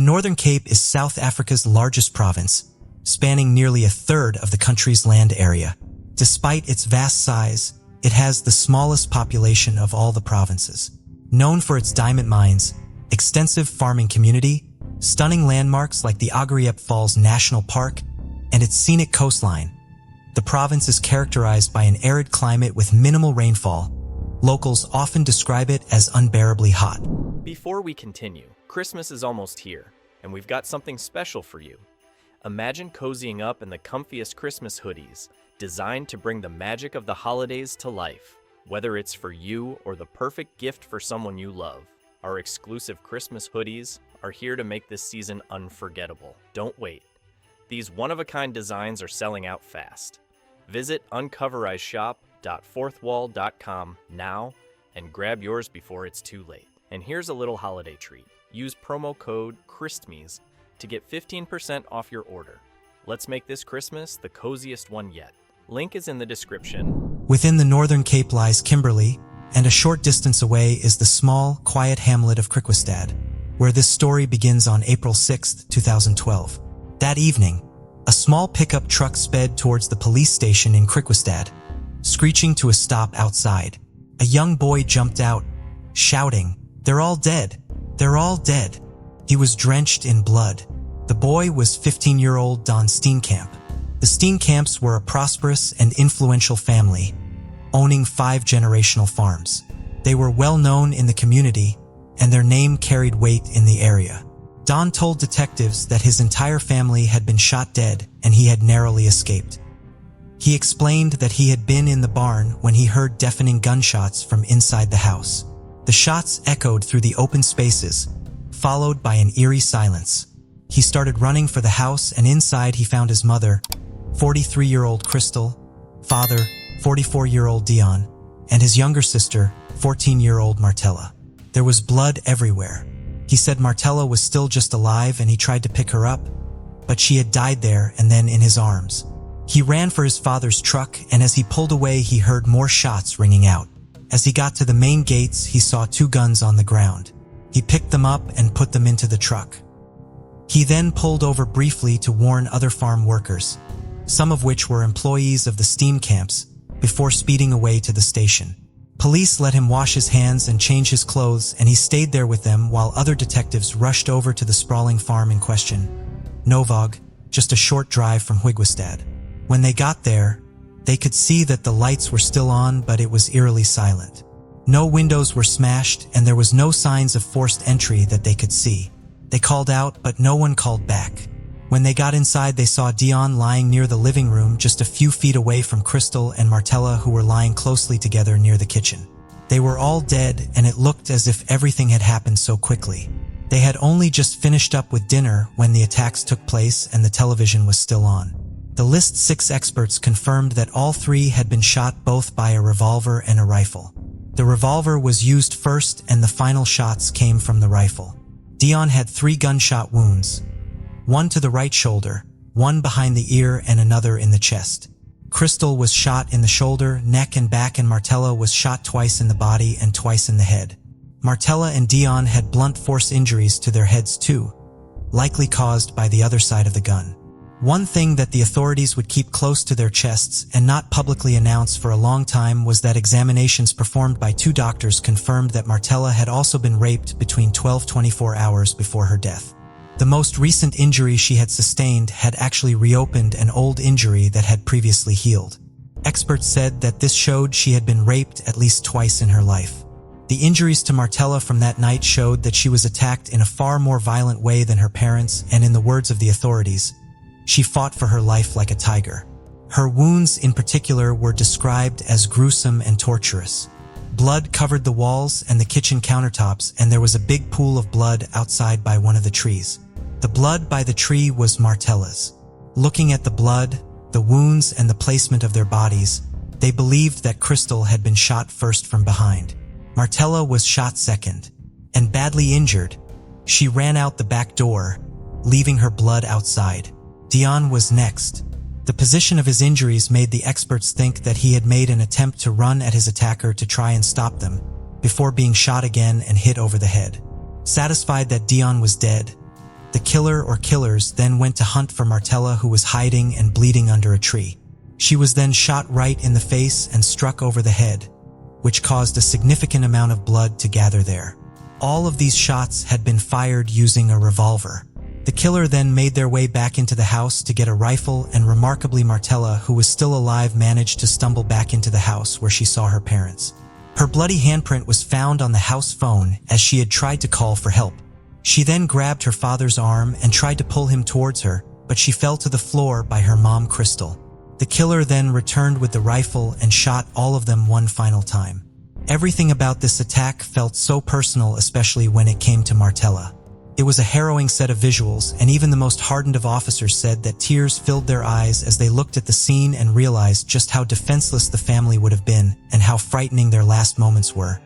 Northern Cape is South Africa's largest province, spanning nearly a third of the country's land area. Despite its vast size, it has the smallest population of all the provinces. Known for its diamond mines, extensive farming community, stunning landmarks like the Agriep Falls National Park, and its scenic coastline, the province is characterized by an arid climate with minimal rainfall. Locals often describe it as unbearably hot. Before we continue, Christmas is almost here, and we've got something special for you. Imagine cozying up in the comfiest Christmas hoodies, designed to bring the magic of the holidays to life. Whether it's for you or the perfect gift for someone you love, our exclusive Christmas hoodies are here to make this season unforgettable. Don't wait. These one-of-a-kind designs are selling out fast. Visit uncoverizeshop.fourthwall.com now and grab yours before it's too late. And here's a little holiday treat. Use promo code CHRISTMAS to get 15% off your order. Let's make this Christmas the coziest one yet. Link is in the description. Within the Northern Cape lies Kimberley, and a short distance away is the small, quiet hamlet of Krikwistad, where this story begins on April 6, 2012. That evening, a small pickup truck sped towards the police station in Krikwistad, screeching to a stop outside. A young boy jumped out, shouting, "They're all dead! They're all dead!" He was drenched in blood. The boy was 15-year-old Don Steenkamp. The Steenkamps were a prosperous and influential family, owning 5 generational farms. They were well known in the community, and their name carried weight in the area. Don told detectives that his entire family had been shot dead and he had narrowly escaped. He explained that he had been in the barn when he heard deafening gunshots from inside the house. The shots echoed through the open spaces, followed by an eerie silence. He started running for the house, and inside he found his mother, 43-year-old Crystal, father, 44-year-old Dion, and his younger sister, 14-year-old Martella. There was blood everywhere. He said Martella was still just alive and he tried to pick her up, but she had died there and then in his arms. He ran for his father's truck, and as he pulled away he heard more shots ringing out. As he got to the main gates, he saw 2 guns on the ground. He picked them up and put them into the truck. He then pulled over briefly to warn other farm workers, some of which were employees of the Steenkamps, before speeding away to the station. Police let him wash his hands and change his clothes, and he stayed there with them while other detectives rushed over to the sprawling farm in question, Novog, just a short drive from Hwigwastad. When they got there, they could see that the lights were still on, but it was eerily silent. No windows were smashed, and there was no signs of forced entry that they could see. They called out, but no one called back. When they got inside, they saw Dion lying near the living room just a few feet away from Crystal and Martella, who were lying closely together near the kitchen. They were all dead, and it looked as if everything had happened so quickly. They had only just finished up with dinner when the attacks took place and the television was still on. The List 6 experts confirmed that all 3 had been shot both by a revolver and a rifle. The revolver was used first and the final shots came from the rifle. Dion had 3 gunshot wounds, 1 to the right shoulder, 1 behind the ear, and another in the chest. Crystal was shot in the shoulder, neck, and back, and Martella was shot twice in the body and twice in the head. Martella and Dion had blunt force injuries to their heads too, likely caused by the other side of the gun. One thing that the authorities would keep close to their chests and not publicly announce for a long time was that examinations performed by 2 doctors confirmed that Martella had also been raped between 12-24 hours before her death. The most recent injury she had sustained had actually reopened an old injury that had previously healed. Experts said that this showed she had been raped at least twice in her life. The injuries to Martella from that night showed that she was attacked in a far more violent way than her parents, and in the words of the authorities, she fought for her life like a tiger. Her wounds in particular were described as gruesome and torturous. Blood covered the walls and the kitchen countertops, and there was a big pool of blood outside by one of the trees. The blood by the tree was Martella's. Looking at the blood, the wounds, and the placement of their bodies, they believed that Crystal had been shot first from behind. Martella was shot second, and badly injured. She ran out the back door, leaving her blood outside. Dion was next. The position of his injuries made the experts think that he had made an attempt to run at his attacker to try and stop them, before being shot again and hit over the head. Satisfied that Dion was dead, The killer or killers then went to hunt for Martella, who was hiding and bleeding under a tree. She was then shot right in the face and struck over the head, which caused a significant amount of blood to gather there. All of these shots had been fired using a revolver. The killer then made their way back into the house to get a rifle, and remarkably Martella, who was still alive, managed to stumble back into the house where she saw her parents. Her bloody handprint was found on the house phone as she had tried to call for help. She then grabbed her father's arm and tried to pull him towards her, but she fell to the floor by her mom, Crystal. The killer then returned with the rifle and shot all of them one final time. Everything about this attack felt so personal, especially when it came to Martella. It was a harrowing set of visuals, and even the most hardened of officers said that tears filled their eyes as they looked at the scene and realized just how defenseless the family would have been and how frightening their last moments were,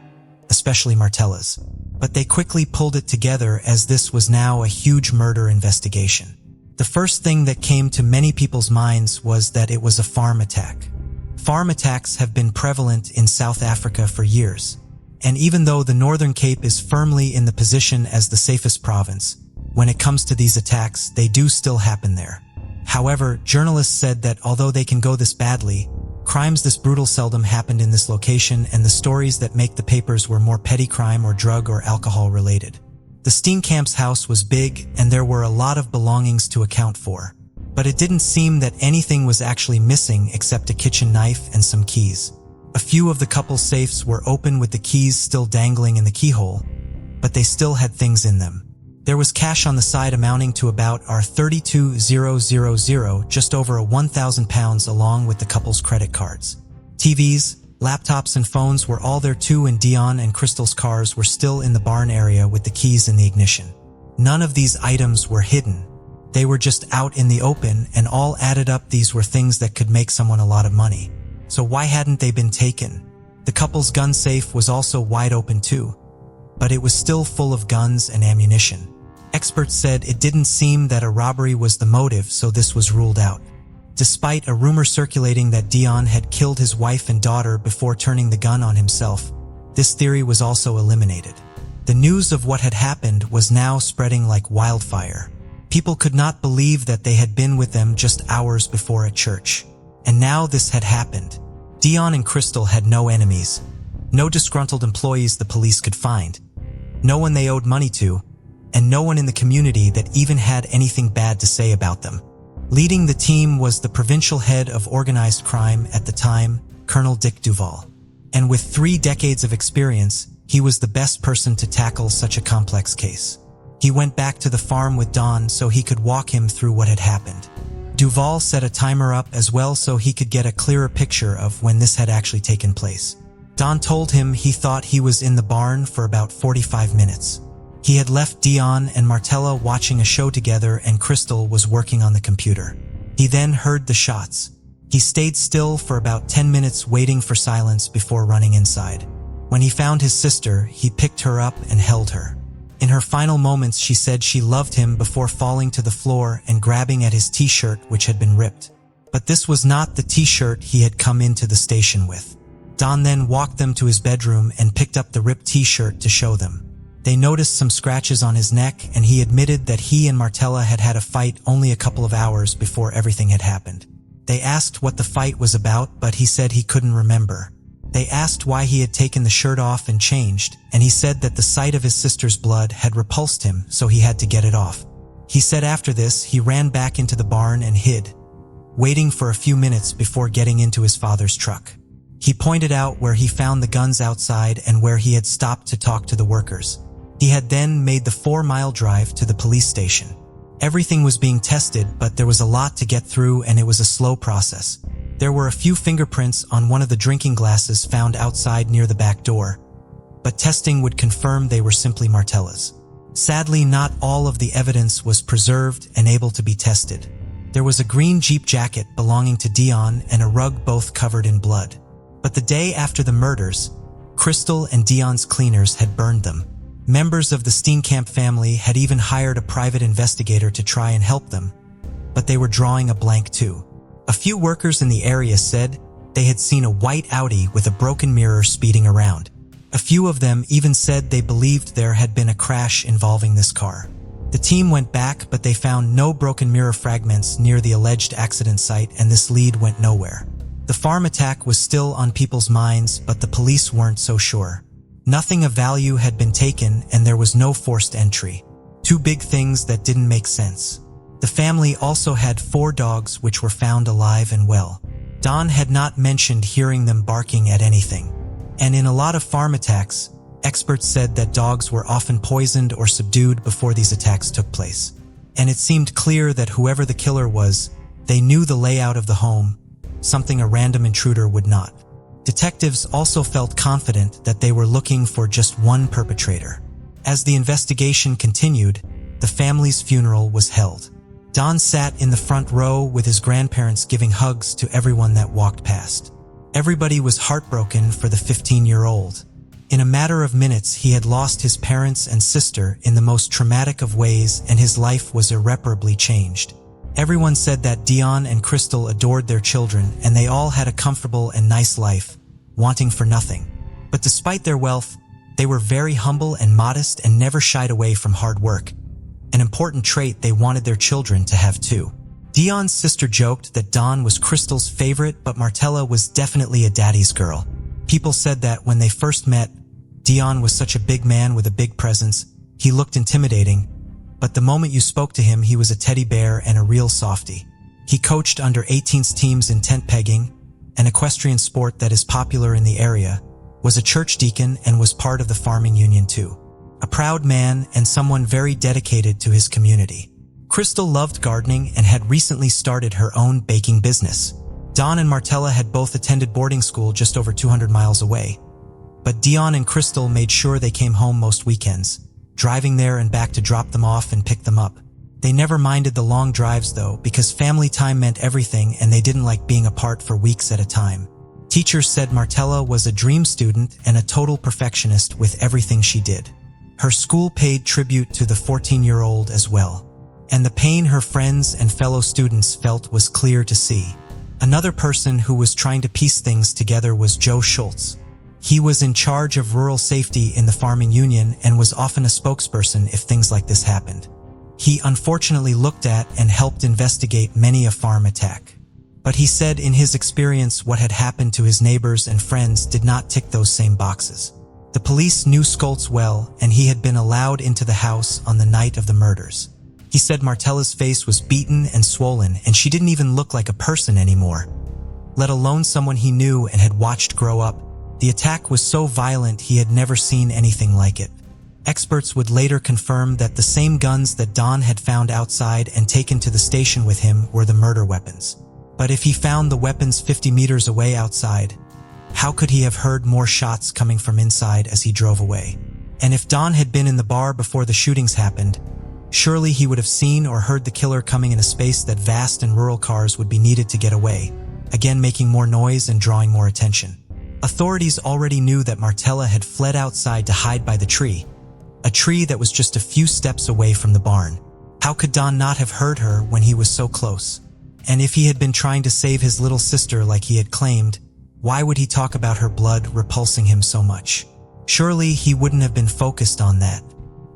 especially Martella's. But they quickly pulled it together, as this was now a huge murder investigation. The first thing that came to many people's minds was that it was a farm attack. Farm attacks have been prevalent in South Africa for years. And even though the Northern Cape is firmly in the position as the safest province, when it comes to these attacks, they do still happen there. However, journalists said that although they can go this badly, crimes this brutal seldom happened in this location, and the stories that make the papers were more petty crime or drug or alcohol related. The Steenkamp's house was big, and there were a lot of belongings to account for. But it didn't seem that anything was actually missing except a kitchen knife and some keys. A few of the couple's safes were open with the keys still dangling in the keyhole, but they still had things in them. There was cash on the side amounting to about R32,000, just over £1,000, along with the couple's credit cards. TVs, laptops and phones were all there too, and Dion and Crystal's cars were still in the barn area with the keys in the ignition. None of these items were hidden. They were just out in the open, and all added up, these were things that could make someone a lot of money. So why hadn't they been taken? The couple's gun safe was also wide open too, but it was still full of guns and ammunition. Experts said it didn't seem that a robbery was the motive, so this was ruled out. Despite a rumor circulating that Dion had killed his wife and daughter before turning the gun on himself, this theory was also eliminated. The news of what had happened was now spreading like wildfire. People could not believe that they had been with them just hours before at church. And now this had happened. Dion and Crystal had no enemies, no disgruntled employees the police could find, no one they owed money to, and no one in the community that even had anything bad to say about them. Leading the team was the provincial head of organized crime at the time, Colonel Dick Duval. And with 3 decades of experience, he was the best person to tackle such a complex case. He went back to the farm with Don so he could walk him through what had happened. Duval set a timer up as well so he could get a clearer picture of when this had actually taken place. Don told him he thought he was in the barn for about 45 minutes. He had left Dion and Martella watching a show together, and Crystal was working on the computer. He then heard the shots. He stayed still for about 10 minutes waiting for silence before running inside. When he found his sister, he picked her up and held her. In her final moments, she said she loved him before falling to the floor and grabbing at his t-shirt, which had been ripped. But this was not the t-shirt he had come into the station with. Don then walked them to his bedroom and picked up the ripped t-shirt to show them. They noticed some scratches on his neck, and he admitted that he and Martella had had a fight only a couple of hours before everything had happened. They asked what the fight was about, but he said he couldn't remember. They asked why he had taken the shirt off and changed, and he said that the sight of his sister's blood had repulsed him, so he had to get it off. He said after this, he ran back into the barn and hid, waiting for a few minutes before getting into his father's truck. He pointed out where he found the guns outside and where he had stopped to talk to the workers. He had then made the 4-mile drive to the police station. Everything was being tested, but there was a lot to get through, and it was a slow process. There were a few fingerprints on one of the drinking glasses found outside near the back door, but testing would confirm they were simply Martella's. Sadly, not all of the evidence was preserved and able to be tested. There was a green Jeep jacket belonging to Dion and a rug both covered in blood. But the day after the murders, Crystal and Dion's cleaners had burned them. Members of the Steenkamp family had even hired a private investigator to try and help them, but they were drawing a blank too. A few workers in the area said they had seen a white Audi with a broken mirror speeding around. A few of them even said they believed there had been a crash involving this car. The team went back, but they found no broken mirror fragments near the alleged accident site, and this lead went nowhere. The farm attack was still on people's minds, but the police weren't so sure. Nothing of value had been taken, and there was no forced entry. Two big things that didn't make sense. The family also had 4 dogs which were found alive and well. Don had not mentioned hearing them barking at anything. And in a lot of farm attacks, experts said that dogs were often poisoned or subdued before these attacks took place. And it seemed clear that whoever the killer was, they knew the layout of the home, something a random intruder would not. Detectives also felt confident that they were looking for just one perpetrator. As the investigation continued, the family's funeral was held. Don sat in the front row with his grandparents giving hugs to everyone that walked past. Everybody was heartbroken for the 15-year-old. In a matter of minutes, he had lost his parents and sister in the most traumatic of ways, and his life was irreparably changed. Everyone said that Dion and Crystal adored their children, and they all had a comfortable and nice life, wanting for nothing. But despite their wealth, they were very humble and modest and never shied away from hard work, an important trait they wanted their children to have too. Dion's sister joked that Don was Crystal's favorite, but Martella was definitely a daddy's girl. People said that when they first met, Dion was such a big man with a big presence. He looked intimidating, but the moment you spoke to him, he was a teddy bear and a real softie. He coached under 18s teams in tent pegging, an equestrian sport that is popular in the area, was a church deacon, and was part of the farming union too. A proud man and someone very dedicated to his community. Crystal loved gardening and had recently started her own baking business. Don and Martella had both attended boarding school just over 200 miles away. But Dion and Crystal made sure they came home most weekends, driving there and back to drop them off and pick them up. They never minded the long drives though, because family time meant everything, and they didn't like being apart for weeks at a time. Teachers said Martella was a dream student and a total perfectionist with everything she did. Her school paid tribute to the 14-year-old as well. And the pain her friends and fellow students felt was clear to see. Another person who was trying to piece things together was Joe Schultz. He was in charge of rural safety in the farming union and was often a spokesperson if things like this happened. He unfortunately looked at and helped investigate many a farm attack. But he said in his experience what had happened to his neighbors and friends did not tick those same boxes. The police knew Schultz well, and he had been allowed into the house on the night of the murders. He said Martella's face was beaten and swollen, and she didn't even look like a person anymore, let alone someone he knew and had watched grow up. The attack was so violent he had never seen anything like it. Experts would later confirm that the same guns that Don had found outside and taken to the station with him were the murder weapons. But if he found the weapons 50 meters away outside, how could he have heard more shots coming from inside as he drove away? And if Don had been in the bar before the shootings happened, surely he would have seen or heard the killer coming in a space that vast and rural cars would be needed to get away, again making more noise and drawing more attention. Authorities already knew that Martella had fled outside to hide by the tree, a tree that was just a few steps away from the barn. How could Don not have heard her when he was so close? And if he had been trying to save his little sister like he had claimed, why would he talk about her blood repulsing him so much? Surely he wouldn't have been focused on that.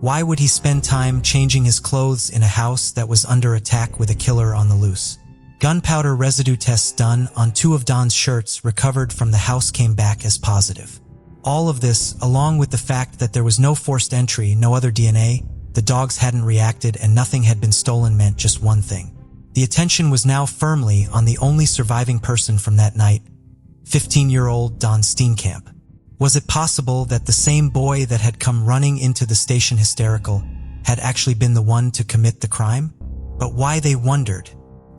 Why would he spend time changing his clothes in a house that was under attack with a killer on the loose? Gunpowder residue tests done on 2 of Don's shirts recovered from the house came back as positive. All of this, along with the fact that there was no forced entry, no other DNA, the dogs hadn't reacted, and nothing had been stolen, meant just one thing. The attention was now firmly on the only surviving person from that night, 15-year-old Don Steenkamp. Was it possible that the same boy that had come running into the station hysterical had actually been the one to commit the crime? But why, they wondered.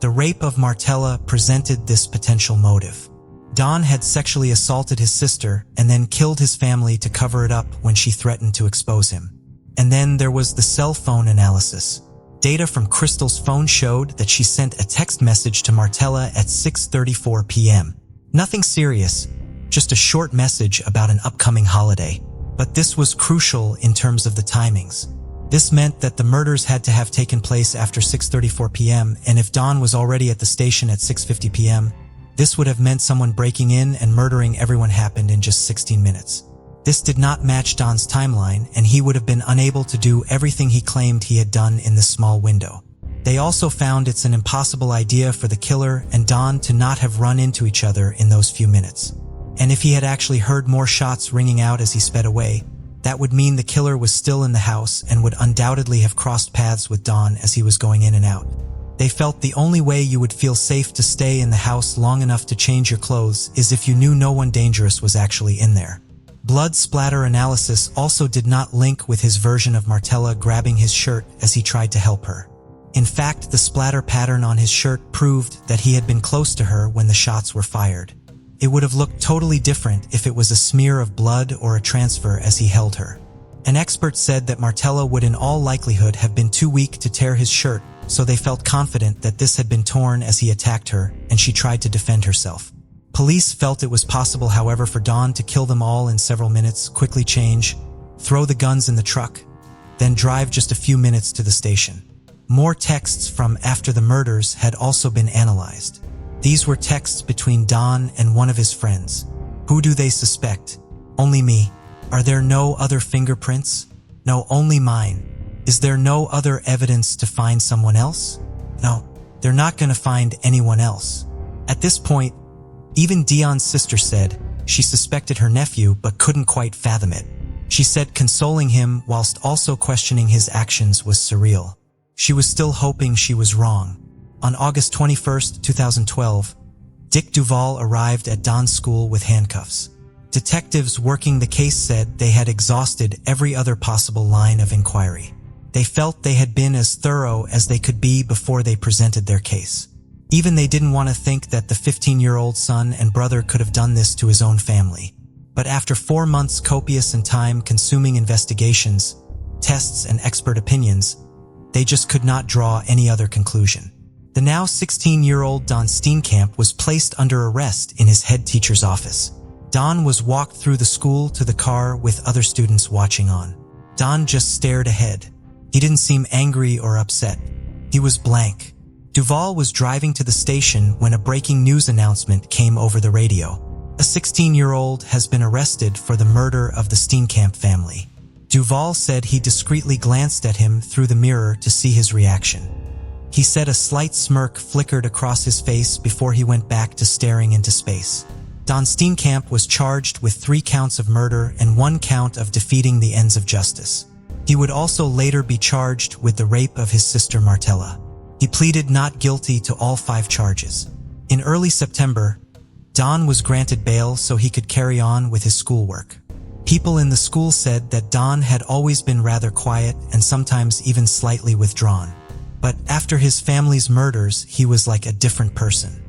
The rape of Martella presented this potential motive. Don had sexually assaulted his sister and then killed his family to cover it up when she threatened to expose him. And then there was the cell phone analysis. Data from Crystal's phone showed that she sent a text message to Martella at 6:34 p.m. Nothing serious, just a short message about an upcoming holiday. But this was crucial in terms of the timings. This meant that the murders had to have taken place after 6:34 p.m., and if Don was already at the station at 6:50 p.m., this would have meant someone breaking in and murdering everyone happened in just 16 minutes. This did not match Don's timeline, and he would have been unable to do everything he claimed he had done in this small window. They also found it's an impossible idea for the killer and Don to not have run into each other in those few minutes. And if he had actually heard more shots ringing out as he sped away, that would mean the killer was still in the house and would undoubtedly have crossed paths with Don as he was going in and out. They felt the only way you would feel safe to stay in the house long enough to change your clothes is if you knew no one dangerous was actually in there. Blood splatter analysis also did not link with his version of Martella grabbing his shirt as he tried to help her. In fact, the splatter pattern on his shirt proved that he had been close to her when the shots were fired. It would have looked totally different if it was a smear of blood or a transfer as he held her. An expert said that Martella would in all likelihood have been too weak to tear his shirt, so they felt confident that this had been torn as he attacked her and she tried to defend herself. Police felt it was possible, however, for Don to kill them all in several minutes, quickly change, throw the guns in the truck, then drive just a few minutes to the station. More texts from after the murders had also been analyzed. These were texts between Don and one of his friends. Who do they suspect? Only me. Are there no other fingerprints? No, only mine. Is there no other evidence to find someone else? No, they're not going to find anyone else. At this point, even Dion's sister said she suspected her nephew but couldn't quite fathom it. She said consoling him whilst also questioning his actions was surreal. She was still hoping she was wrong. On August 21, 2012, Dick Duvall arrived at Don's school with handcuffs. Detectives working the case said they had exhausted every other possible line of inquiry. They felt they had been as thorough as they could be before they presented their case. Even they didn't want to think that the 15-year-old son and brother could have done this to his own family. But after 4 months copious and time-consuming investigations, tests and expert opinions, they just could not draw any other conclusion. The now 16-year-old Don Steenkamp was placed under arrest in his head teacher's office. Don was walked through the school to the car with other students watching on. Don just stared ahead. He didn't seem angry or upset. He was blank. Duvall was driving to the station when a breaking news announcement came over the radio. A 16-year-old has been arrested for the murder of the Steenkamp family. Duvall said he discreetly glanced at him through the mirror to see his reaction. He said a slight smirk flickered across his face before he went back to staring into space. Don Steenkamp was charged with 3 counts of murder and 1 count of defeating the ends of justice. He would also later be charged with the rape of his sister Martella. He pleaded not guilty to all 5 charges. In early September, Don was granted bail so he could carry on with his schoolwork. People in the school said that Don had always been rather quiet and sometimes even slightly withdrawn. But after his family's murders, he was like a different person.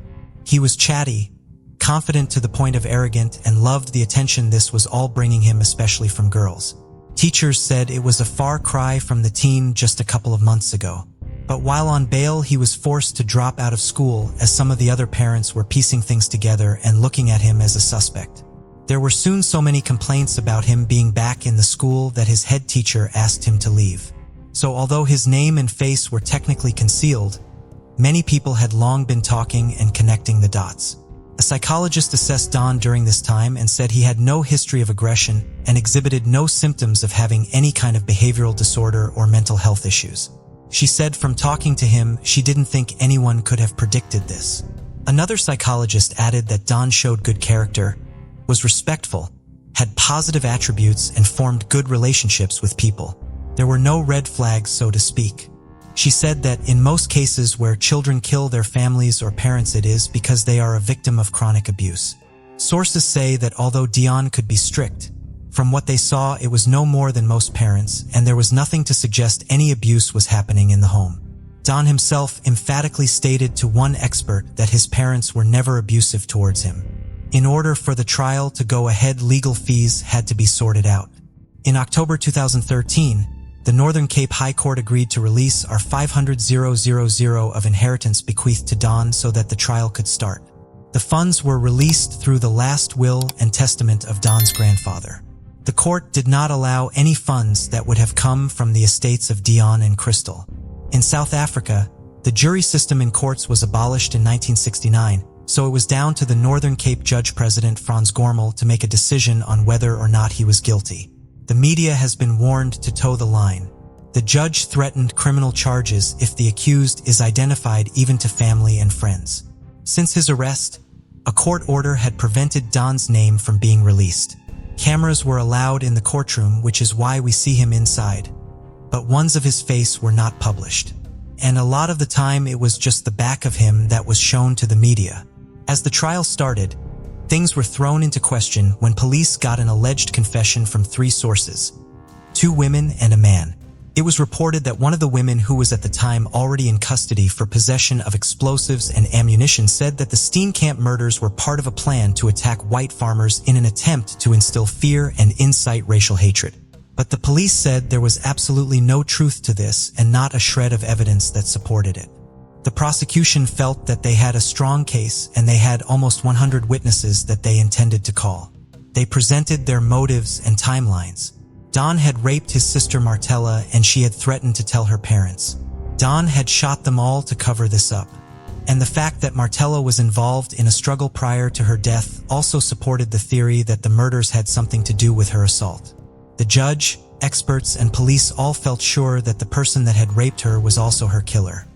He was chatty, confident to the point of arrogant, and loved the attention this was all bringing him, especially from girls. Teachers said it was a far cry from the teen just a couple of months ago. But while on bail, he was forced to drop out of school as some of the other parents were piecing things together and looking at him as a suspect. There were soon so many complaints about him being back in the school that his head teacher asked him to leave. So although his name and face were technically concealed, many people had long been talking and connecting the dots. A psychologist assessed Don during this time and said he had no history of aggression and exhibited no symptoms of having any kind of behavioral disorder or mental health issues. She said from talking to him, she didn't think anyone could have predicted this. Another psychologist added that Don showed good character, was respectful, had positive attributes, and formed good relationships with people. There were no red flags, so to speak. She said that in most cases where children kill their families or parents, it is because they are a victim of chronic abuse. Sources say that although Dion could be strict, from what they saw it was no more than most parents, and there was nothing to suggest any abuse was happening in the home. Don himself emphatically stated to one expert that his parents were never abusive towards him. In order for the trial to go ahead, legal fees had to be sorted out. In October 2013, the Northern Cape High Court agreed to release our $500,000 of inheritance bequeathed to Don so that the trial could start. The funds were released through the last will and testament of Don's grandfather. The court did not allow any funds that would have come from the estates of Dion and Crystal. In South Africa, the jury system in courts was abolished in 1969, so it was down to the Northern Cape Judge President Franz Gormel to make a decision on whether or not he was guilty. The media has been warned to toe the line. The judge threatened criminal charges if the accused is identified even to family and friends. Since his arrest, a court order had prevented Don's name from being released. Cameras were allowed in the courtroom, which is why we see him inside, but ones of his face were not published. And a lot of the time it was just the back of him that was shown to the media. As the trial started, things were thrown into question when police got an alleged confession from 3 sources: 2 women and a man. It was reported that one of the women, who was at the time already in custody for possession of explosives and ammunition, said that the Steenkamp murders were part of a plan to attack white farmers in an attempt to instill fear and incite racial hatred. But the police said there was absolutely no truth to this and not a shred of evidence that supported it. The prosecution felt that they had a strong case and they had almost 100 witnesses that they intended to call. They presented their motives and timelines. Don had raped his sister Martella and she had threatened to tell her parents. Don had shot them all to cover this up. And the fact that Martella was involved in a struggle prior to her death also supported the theory that the murders had something to do with her assault. The judge, experts, and police all felt sure that the person that had raped her was also her killer.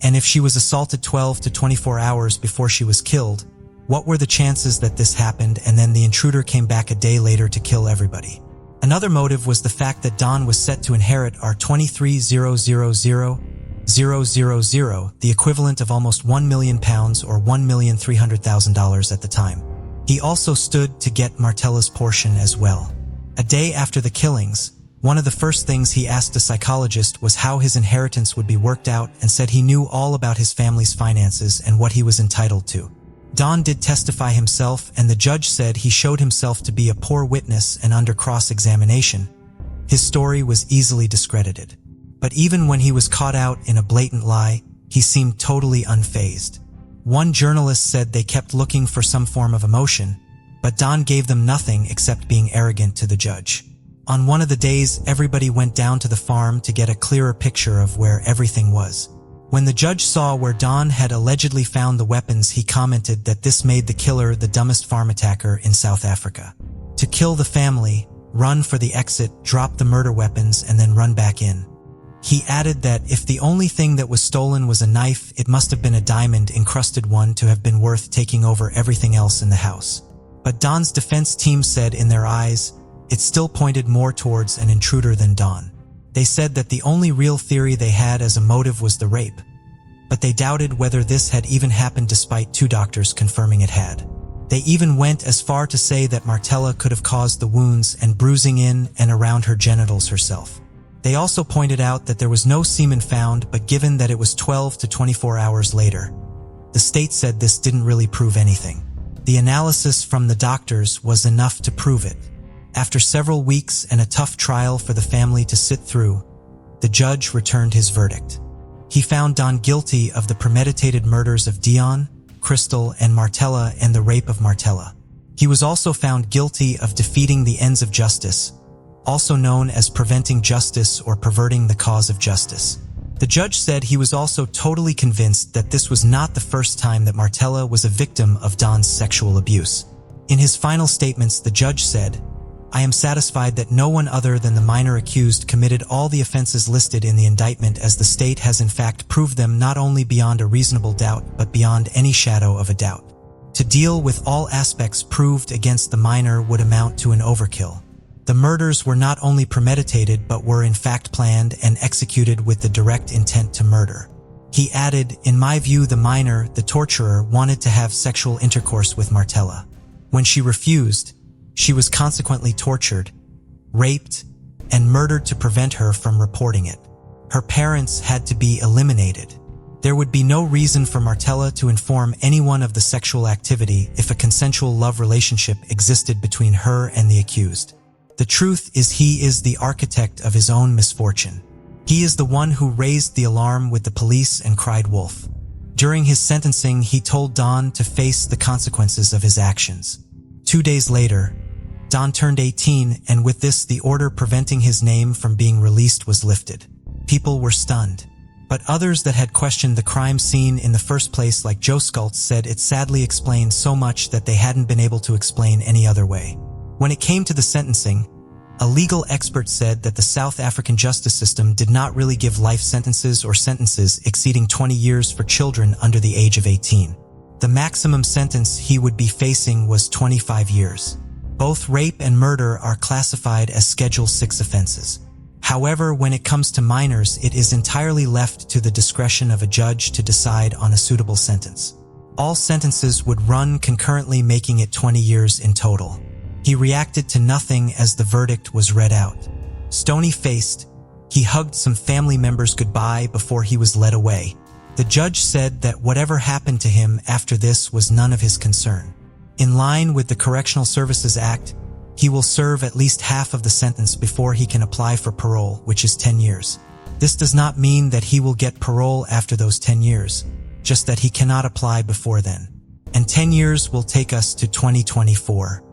And if she was assaulted 12 to 24 hours before she was killed, what were the chances that this happened and then the intruder came back a day later to kill everybody? Another motive was the fact that Don was set to inherit our $23,000,000, the equivalent of almost £1 million or $1,300,000 at the time. He also stood to get Martella's portion as well. A day after the killings, one of the first things he asked a psychologist was how his inheritance would be worked out, and said he knew all about his family's finances and what he was entitled to. Don did testify himself, and the judge said he showed himself to be a poor witness, and under cross-examination, his story was easily discredited. But even when he was caught out in a blatant lie, he seemed totally unfazed. One journalist said they kept looking for some form of emotion, but Don gave them nothing except being arrogant to the judge. On one of the days, everybody went down to the farm to get a clearer picture of where everything was. When the judge saw where Don had allegedly found the weapons, he commented that this made the killer the dumbest farm attacker in South Africa. To kill the family, run for the exit, drop the murder weapons, and then run back in. He added that if the only thing that was stolen was a knife, it must have been a diamond-encrusted one to have been worth taking over everything else in the house. But Don's defense team said in their eyes, it still pointed more towards an intruder than Don. They said that the only real theory they had as a motive was the rape, but they doubted whether this had even happened despite 2 doctors confirming it had. They even went as far to say that Martella could have caused the wounds and bruising in and around her genitals herself. They also pointed out that there was no semen found, but given that it was 12 to 24 hours later, the state said this didn't really prove anything. The analysis from the doctors was enough to prove it. After several weeks and a tough trial for the family to sit through, the judge returned his verdict. He found Don guilty of the premeditated murders of Dion, Crystal, and Martella, and the rape of Martella. He was also found guilty of defeating the ends of justice, also known as preventing justice or perverting the cause of justice. The judge said he was also totally convinced that this was not the first time that Martella was a victim of Don's sexual abuse. In his final statements, the judge said, "I am satisfied that no one other than the minor accused committed all the offenses listed in the indictment, as the state has in fact proved them not only beyond a reasonable doubt but beyond any shadow of a doubt. To deal with all aspects proved against the minor would amount to an overkill. The murders were not only premeditated but were in fact planned and executed with the direct intent to murder." He added, "In my view, the minor, the torturer, wanted to have sexual intercourse with Martella. When she refused, she was consequently tortured, raped, and murdered to prevent her from reporting it. Her parents had to be eliminated. There would be no reason for Martella to inform anyone of the sexual activity if a consensual love relationship existed between her and the accused. The truth is, he is the architect of his own misfortune. He is the one who raised the alarm with the police and cried wolf." During his sentencing, he told Don to face the consequences of his actions. 2 days later, Don turned 18, and with this, the order preventing his name from being released was lifted. People were stunned. But others that had questioned the crime scene in the first place, like Joe Schultz, said it sadly explained so much that they hadn't been able to explain any other way. When it came to the sentencing, a legal expert said that the South African justice system did not really give life sentences or sentences exceeding 20 years for children under the age of 18. The maximum sentence he would be facing was 25 years. Both rape and murder are classified as Schedule 6 offenses. However, when it comes to minors, it is entirely left to the discretion of a judge to decide on a suitable sentence. All sentences would run concurrently, making it 20 years in total. He reacted to nothing as the verdict was read out. Stony-faced, he hugged some family members goodbye before he was led away. The judge said that whatever happened to him after this was none of his concern. In line with the Correctional Services Act, he will serve at least half of the sentence before he can apply for parole, which is 10 years. This does not mean that he will get parole after those 10 years, just that he cannot apply before then. And 10 years will take us to 2024.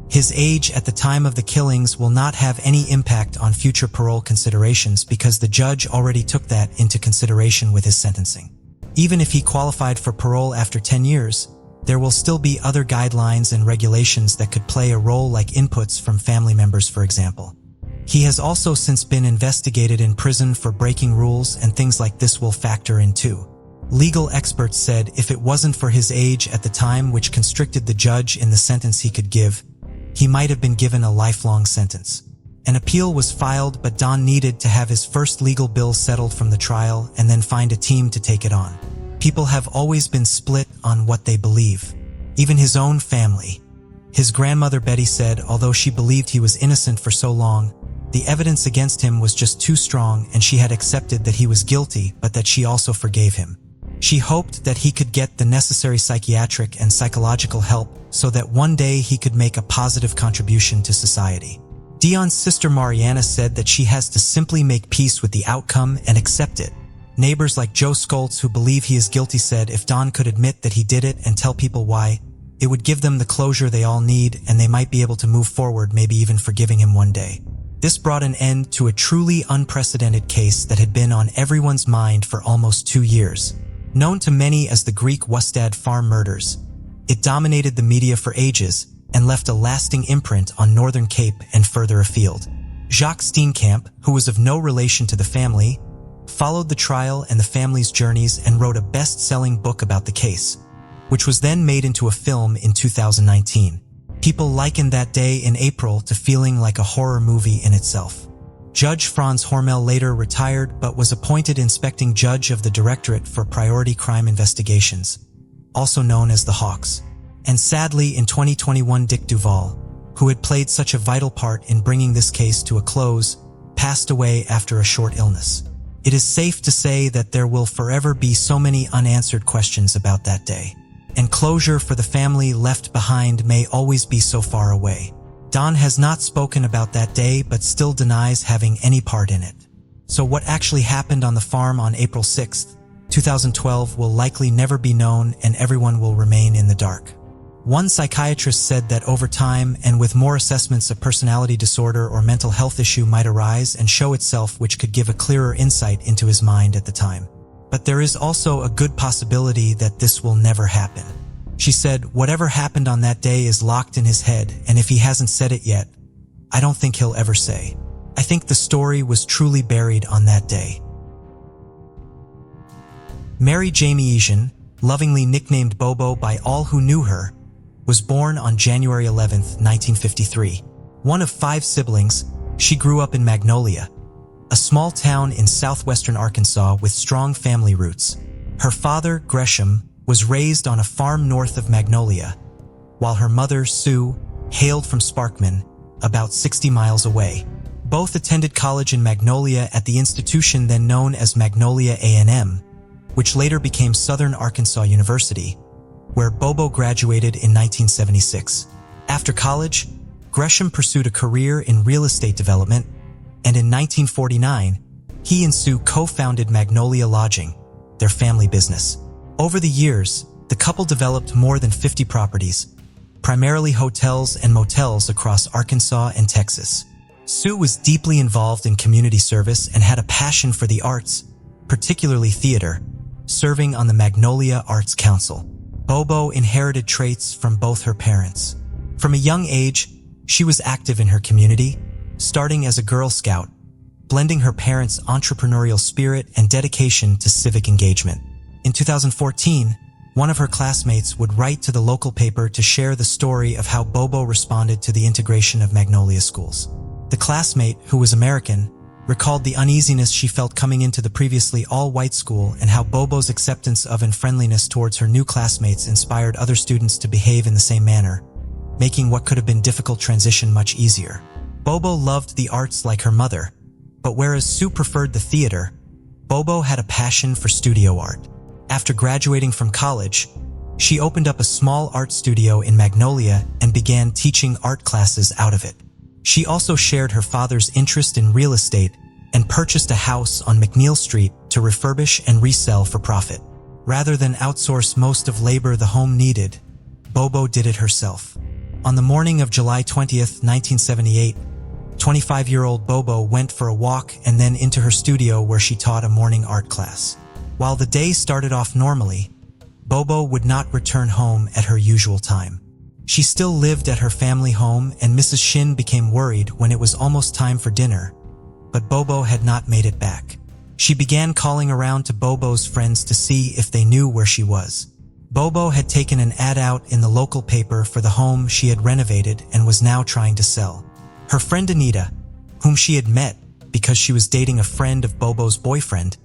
His age at the time of the killings will not have any impact on future parole considerations because the judge already took that into consideration with his sentencing. Even if he qualified for parole after 10 years, there will still be other guidelines and regulations that could play a role, like inputs from family members, for example. He has also since been investigated in prison for breaking rules, and things like this will factor in too. Legal experts said if it wasn't for his age at the time, which constricted the judge in the sentence he could give, he might have been given a lifelong sentence. An appeal was filed, but Don needed to have his first legal bill settled from the trial and then find a team to take it on. People have always been split on what they believe. Even his own family. His grandmother Betty said although she believed he was innocent for so long, the evidence against him was just too strong, and she had accepted that he was guilty, but that she also forgave him. She hoped that he could get the necessary psychiatric and psychological help so that one day he could make a positive contribution to society. Dion's sister Mariana said that she has to simply make peace with the outcome and accept it. Neighbors like Joe Schultz, who believe he is guilty, said if Don could admit that he did it and tell people why, it would give them the closure they all need, and they might be able to move forward, maybe even forgiving him one day. This brought an end to a truly unprecedented case that had been on everyone's mind for almost 2 years. Known to many as the Greek Wustad farm murders, it dominated the media for ages and left a lasting imprint on Northern Cape and further afield. Jacques Steenkamp, who was of no relation to the family, followed the trial and the family's journeys and wrote a best-selling book about the case, which was then made into a film in 2019. People likened that day in April to feeling like a horror movie in itself. Judge Franz Hormel later retired but was appointed inspecting judge of the Directorate for Priority Crime Investigations, also known as the Hawks. And sadly, in 2021, Dick Duvall, who had played such a vital part in bringing this case to a close, passed away after a short illness. It is safe to say that there will forever be so many unanswered questions about that day, and closure for the family left behind may always be so far away. Don has not spoken about that day but still denies having any part in it. So what actually happened on the farm on April 6, 2012 will likely never be known, and everyone will remain in the dark. One psychiatrist said that over time and with more assessments, a personality disorder or mental health issue might arise and show itself, which could give a clearer insight into his mind at the time. But there is also a good possibility that this will never happen. She said, whatever happened on that day is locked in his head, and if he hasn't said it yet, I don't think he'll ever say. I think the story was truly buried on that day. Mary Jamie Egan, lovingly nicknamed Bobo by all who knew her, was born on January 11, 1953. One of 5 siblings, she grew up in Magnolia, a small town in southwestern Arkansas with strong family roots. Her father, Gresham, was raised on a farm north of Magnolia, while her mother, Sue, hailed from Sparkman, about 60 miles away. Both attended college in Magnolia at the institution then known as Magnolia A&M, which later became Southern Arkansas University, where Bobo graduated in 1976. After college, Gresham pursued a career in real estate development, and in 1949, he and Sue co-founded Magnolia Lodging, their family business. Over the years, the couple developed more than 50 properties, primarily hotels and motels across Arkansas and Texas. Sue was deeply involved in community service and had a passion for the arts, particularly theater, serving on the Magnolia Arts Council. Bobo inherited traits from both her parents. From a young age, she was active in her community, starting as a Girl Scout, blending her parents' entrepreneurial spirit and dedication to civic engagement. In 2014, one of her classmates would write to the local paper to share the story of how Bobo responded to the integration of Magnolia schools. The classmate, who was American, recalled the uneasiness she felt coming into the previously all-white school and how Bobo's acceptance of and friendliness towards her new classmates inspired other students to behave in the same manner, making what could have been difficult transition much easier. Bobo loved the arts like her mother, but whereas Sue preferred the theater, Bobo had a passion for studio art. After graduating from college, she opened up a small art studio in Magnolia and began teaching art classes out of it. She also shared her father's interest in real estate and purchased a house on McNeil Street to refurbish and resell for profit. Rather than outsource most of labor the home needed, Bobo did it herself. On the morning of July 20th, 1978, 25-year-old Bobo went for a walk and then into her studio where she taught a morning art class. While the day started off normally, Bobo would not return home at her usual time. She still lived at her family home, and Mrs. Shin became worried when it was almost time for dinner, but Bobo had not made it back. She began calling around to Bobo's friends to see if they knew where she was. Bobo had taken an ad out in the local paper for the home she had renovated and was now trying to sell. Her friend Anita, whom she had met because she was dating a friend of Bobo's boyfriend,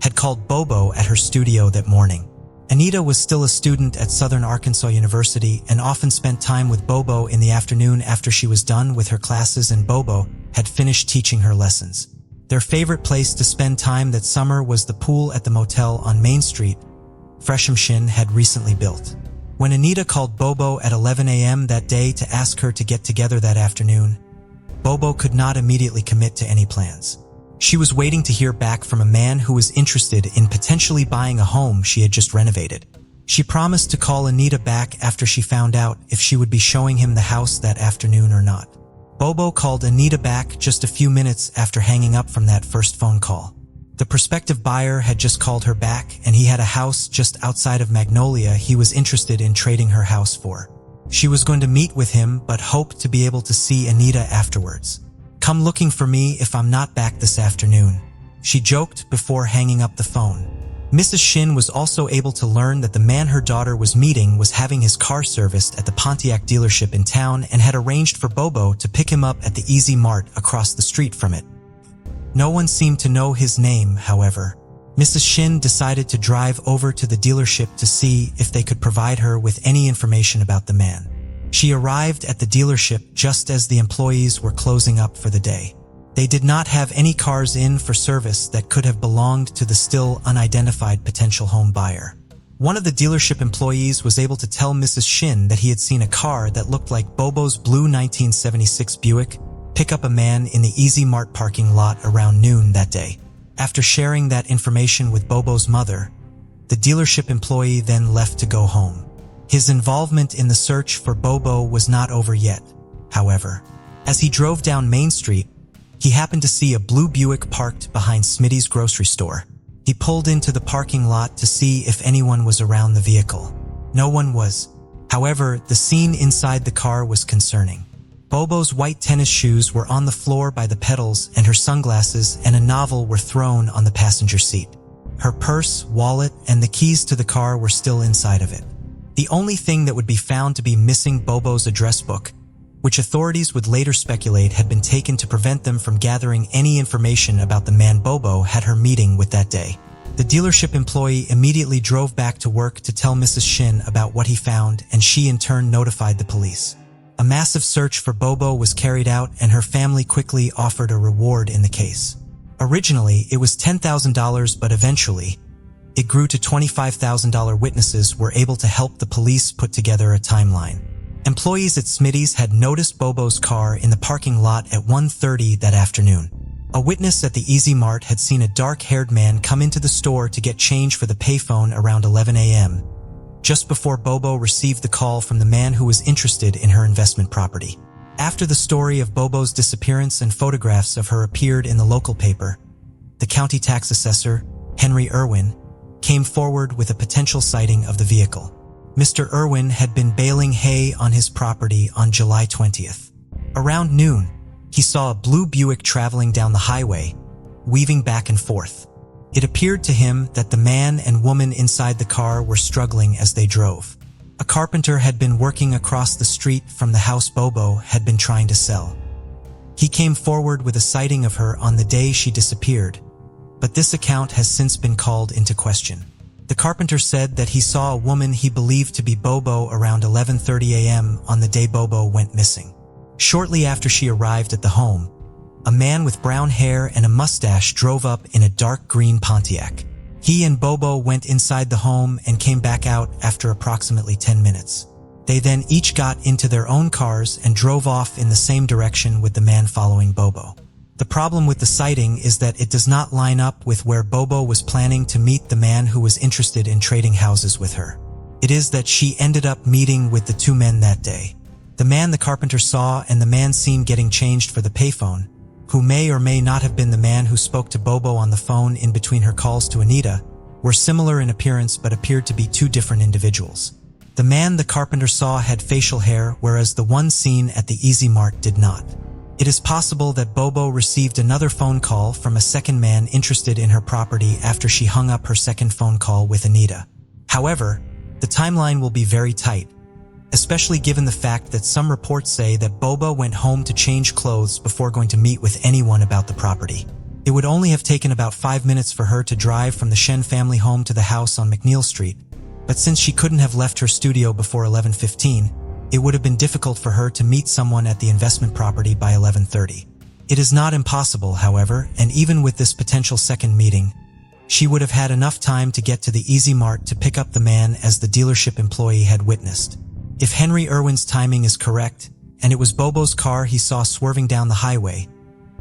had called Bobo at her studio that morning. Anita was still a student at Southern Arkansas University and often spent time with Bobo in the afternoon after she was done with her classes and Bobo had finished teaching her lessons. Their favorite place to spend time that summer was the pool at the motel on Main Street Fresham Shin had recently built. When Anita called Bobo at 11 a.m. that day to ask her to get together that afternoon, Bobo could not immediately commit to any plans. She was waiting to hear back from a man who was interested in potentially buying a home she had just renovated. She promised to call Anita back after she found out if she would be showing him the house that afternoon or not. Bobo called Anita back just a few minutes after hanging up from that first phone call. The prospective buyer had just called her back, and he had a house just outside of Magnolia he was interested in trading her house for. She was going to meet with him but hoped to be able to see Anita afterwards. "Come looking for me if I'm not back this afternoon," she joked before hanging up the phone. Mrs. Shin was also able to learn that the man her daughter was meeting was having his car serviced at the Pontiac dealership in town and had arranged for Bobo to pick him up at the Easy Mart across the street from it. No one seemed to know his name, however. Mrs. Shin decided to drive over to the dealership to see if they could provide her with any information about the man. She arrived at the dealership just as the employees were closing up for the day. They did not have any cars in for service that could have belonged to the still unidentified potential home buyer. One of the dealership employees was able to tell Mrs. Shin that he had seen a car that looked like Bobo's blue 1976 Buick pick up a man in the Easy Mart parking lot around noon that day. After sharing that information with Bobo's mother, the dealership employee then left to go home. His involvement in the search for Bobo was not over yet, however. As he drove down Main Street, he happened to see a blue Buick parked behind Smitty's grocery store. He pulled into the parking lot to see if anyone was around the vehicle. No one was. However, the scene inside the car was concerning. Bobo's white tennis shoes were on the floor by the pedals, and her sunglasses and a novel were thrown on the passenger seat. Her purse, wallet, and the keys to the car were still inside of it. The only thing that would be found to be missing Bobo's address book, which authorities would later speculate had been taken to prevent them from gathering any information about the man Bobo had her meeting with that day. The dealership employee immediately drove back to work to tell Mrs. Shin about what he found, and she in turn notified the police. A massive search for Bobo was carried out, and her family quickly offered a reward in the case. Originally, it was $10,000, but eventually, it grew to $25,000. Witnesses were able to help the police put together a timeline. Employees at Smitty's had noticed Bobo's car in the parking lot at 1:30 that afternoon. A witness at the Easy Mart had seen a dark-haired man come into the store to get change for the payphone around 11 a.m., just before Bobo received the call from the man who was interested in her investment property. After the story of Bobo's disappearance and photographs of her appeared in the local paper, the county tax assessor, Henry Irwin, came forward with a potential sighting of the vehicle. Mr. Irwin had been baling hay on his property on July 20th. Around noon, he saw a blue Buick traveling down the highway, weaving back and forth. It appeared to him that the man and woman inside the car were struggling as they drove. A carpenter had been working across the street from the house Bobo had been trying to sell. He came forward with a sighting of her on the day she disappeared, but this account has since been called into question. The carpenter said that he saw a woman he believed to be Bobo around 11:30 a.m. on the day Bobo went missing. Shortly after she arrived at the home, a man with brown hair and a mustache drove up in a dark green Pontiac. He and Bobo went inside the home and came back out after approximately 10 minutes. They then each got into their own cars and drove off in the same direction with the man following Bobo. The problem with the sighting is that it does not line up with where Bobo was planning to meet the man who was interested in trading houses with her. It is that she ended up meeting with the two men that day. The man the carpenter saw and the man seen getting changed for the payphone, who may or may not have been the man who spoke to Bobo on the phone in between her calls to Anita, were similar in appearance but appeared to be two different individuals. The man the carpenter saw had facial hair, whereas the one seen at the Easy Mart did not. It is possible that Bobo received another phone call from a second man interested in her property after she hung up her second phone call with Anita. However, the timeline will be very tight, especially given the fact that some reports say that Bobo went home to change clothes before going to meet with anyone about the property. It would only have taken about 5 minutes for her to drive from the Shen family home to the house on McNeil Street, but since she couldn't have left her studio before 11:15, it would have been difficult for her to meet someone at the investment property by 11:30. It is not impossible, however, and even with this potential second meeting, she would have had enough time to get to the Easy Mart to pick up the man as the dealership employee had witnessed. If Henry Irwin's timing is correct, and it was Bobo's car he saw swerving down the highway,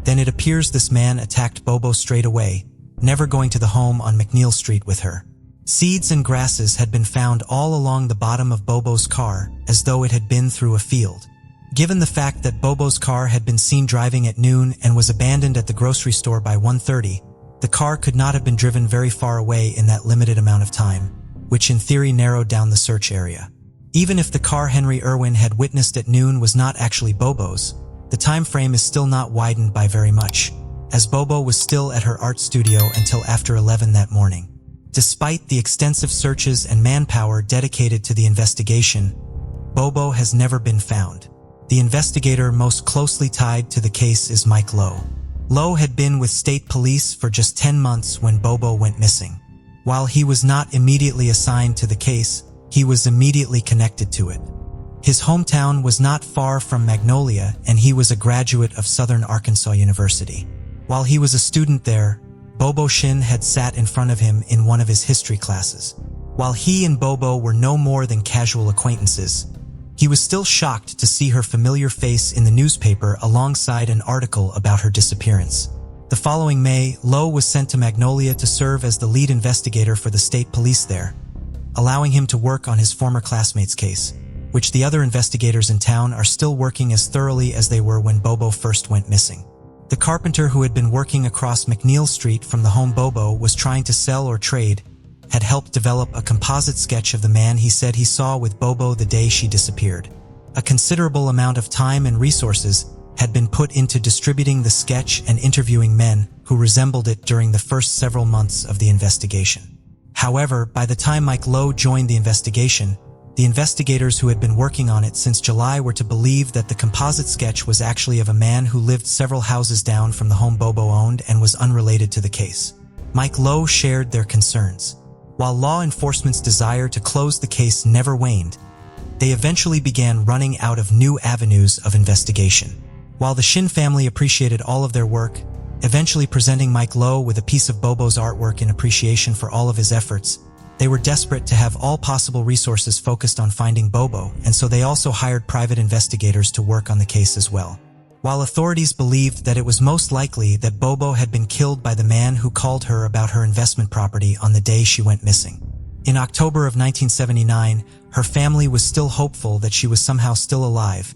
then it appears this man attacked Bobo straight away, never going to the home on McNeil Street with her. Seeds and grasses had been found all along the bottom of Bobo's car, as though it had been through a field. Given the fact that Bobo's car had been seen driving at noon and was abandoned at the grocery store by 1:30, the car could not have been driven very far away in that limited amount of time, which in theory narrowed down the search area. Even if the car Henry Irwin had witnessed at noon was not actually Bobo's, the time frame is still not widened by very much, as Bobo was still at her art studio until after 11 that morning. Despite the extensive searches and manpower dedicated to the investigation, Bobo has never been found. The investigator most closely tied to the case is Mike Lowe. Lowe had been with state police for just 10 months when Bobo went missing. While he was not immediately assigned to the case, he was immediately connected to it. His hometown was not far from Magnolia, and he was a graduate of Southern Arkansas University. While he was a student there, Bobo Shin had sat in front of him in one of his history classes. While he and Bobo were no more than casual acquaintances, he was still shocked to see her familiar face in the newspaper alongside an article about her disappearance. The following May, Lowe was sent to Magnolia to serve as the lead investigator for the state police there, allowing him to work on his former classmate's case, which the other investigators in town are still working as thoroughly as they were when Bobo first went missing. The carpenter who had been working across McNeil Street from the home Bobo was trying to sell or trade had helped develop a composite sketch of the man he said he saw with Bobo the day she disappeared. A considerable amount of time and resources had been put into distributing the sketch and interviewing men who resembled it during the first several months of the investigation. However, by the time Mike Lowe joined the investigation, the investigators who had been working on it since July were to believe that the composite sketch was actually of a man who lived several houses down from the home Bobo owned and was unrelated to the case. Mike Lowe shared their concerns. While law enforcement's desire to close the case never waned, they eventually began running out of new avenues of investigation. While the Shin family appreciated all of their work, eventually presenting Mike Lowe with a piece of Bobo's artwork in appreciation for all of his efforts, they were desperate to have all possible resources focused on finding Bobo, and so they also hired private investigators to work on the case as well. While authorities believed that it was most likely that Bobo had been killed by the man who called her about her investment property on the day she went missing. In October of 1979, her family was still hopeful that she was somehow still alive,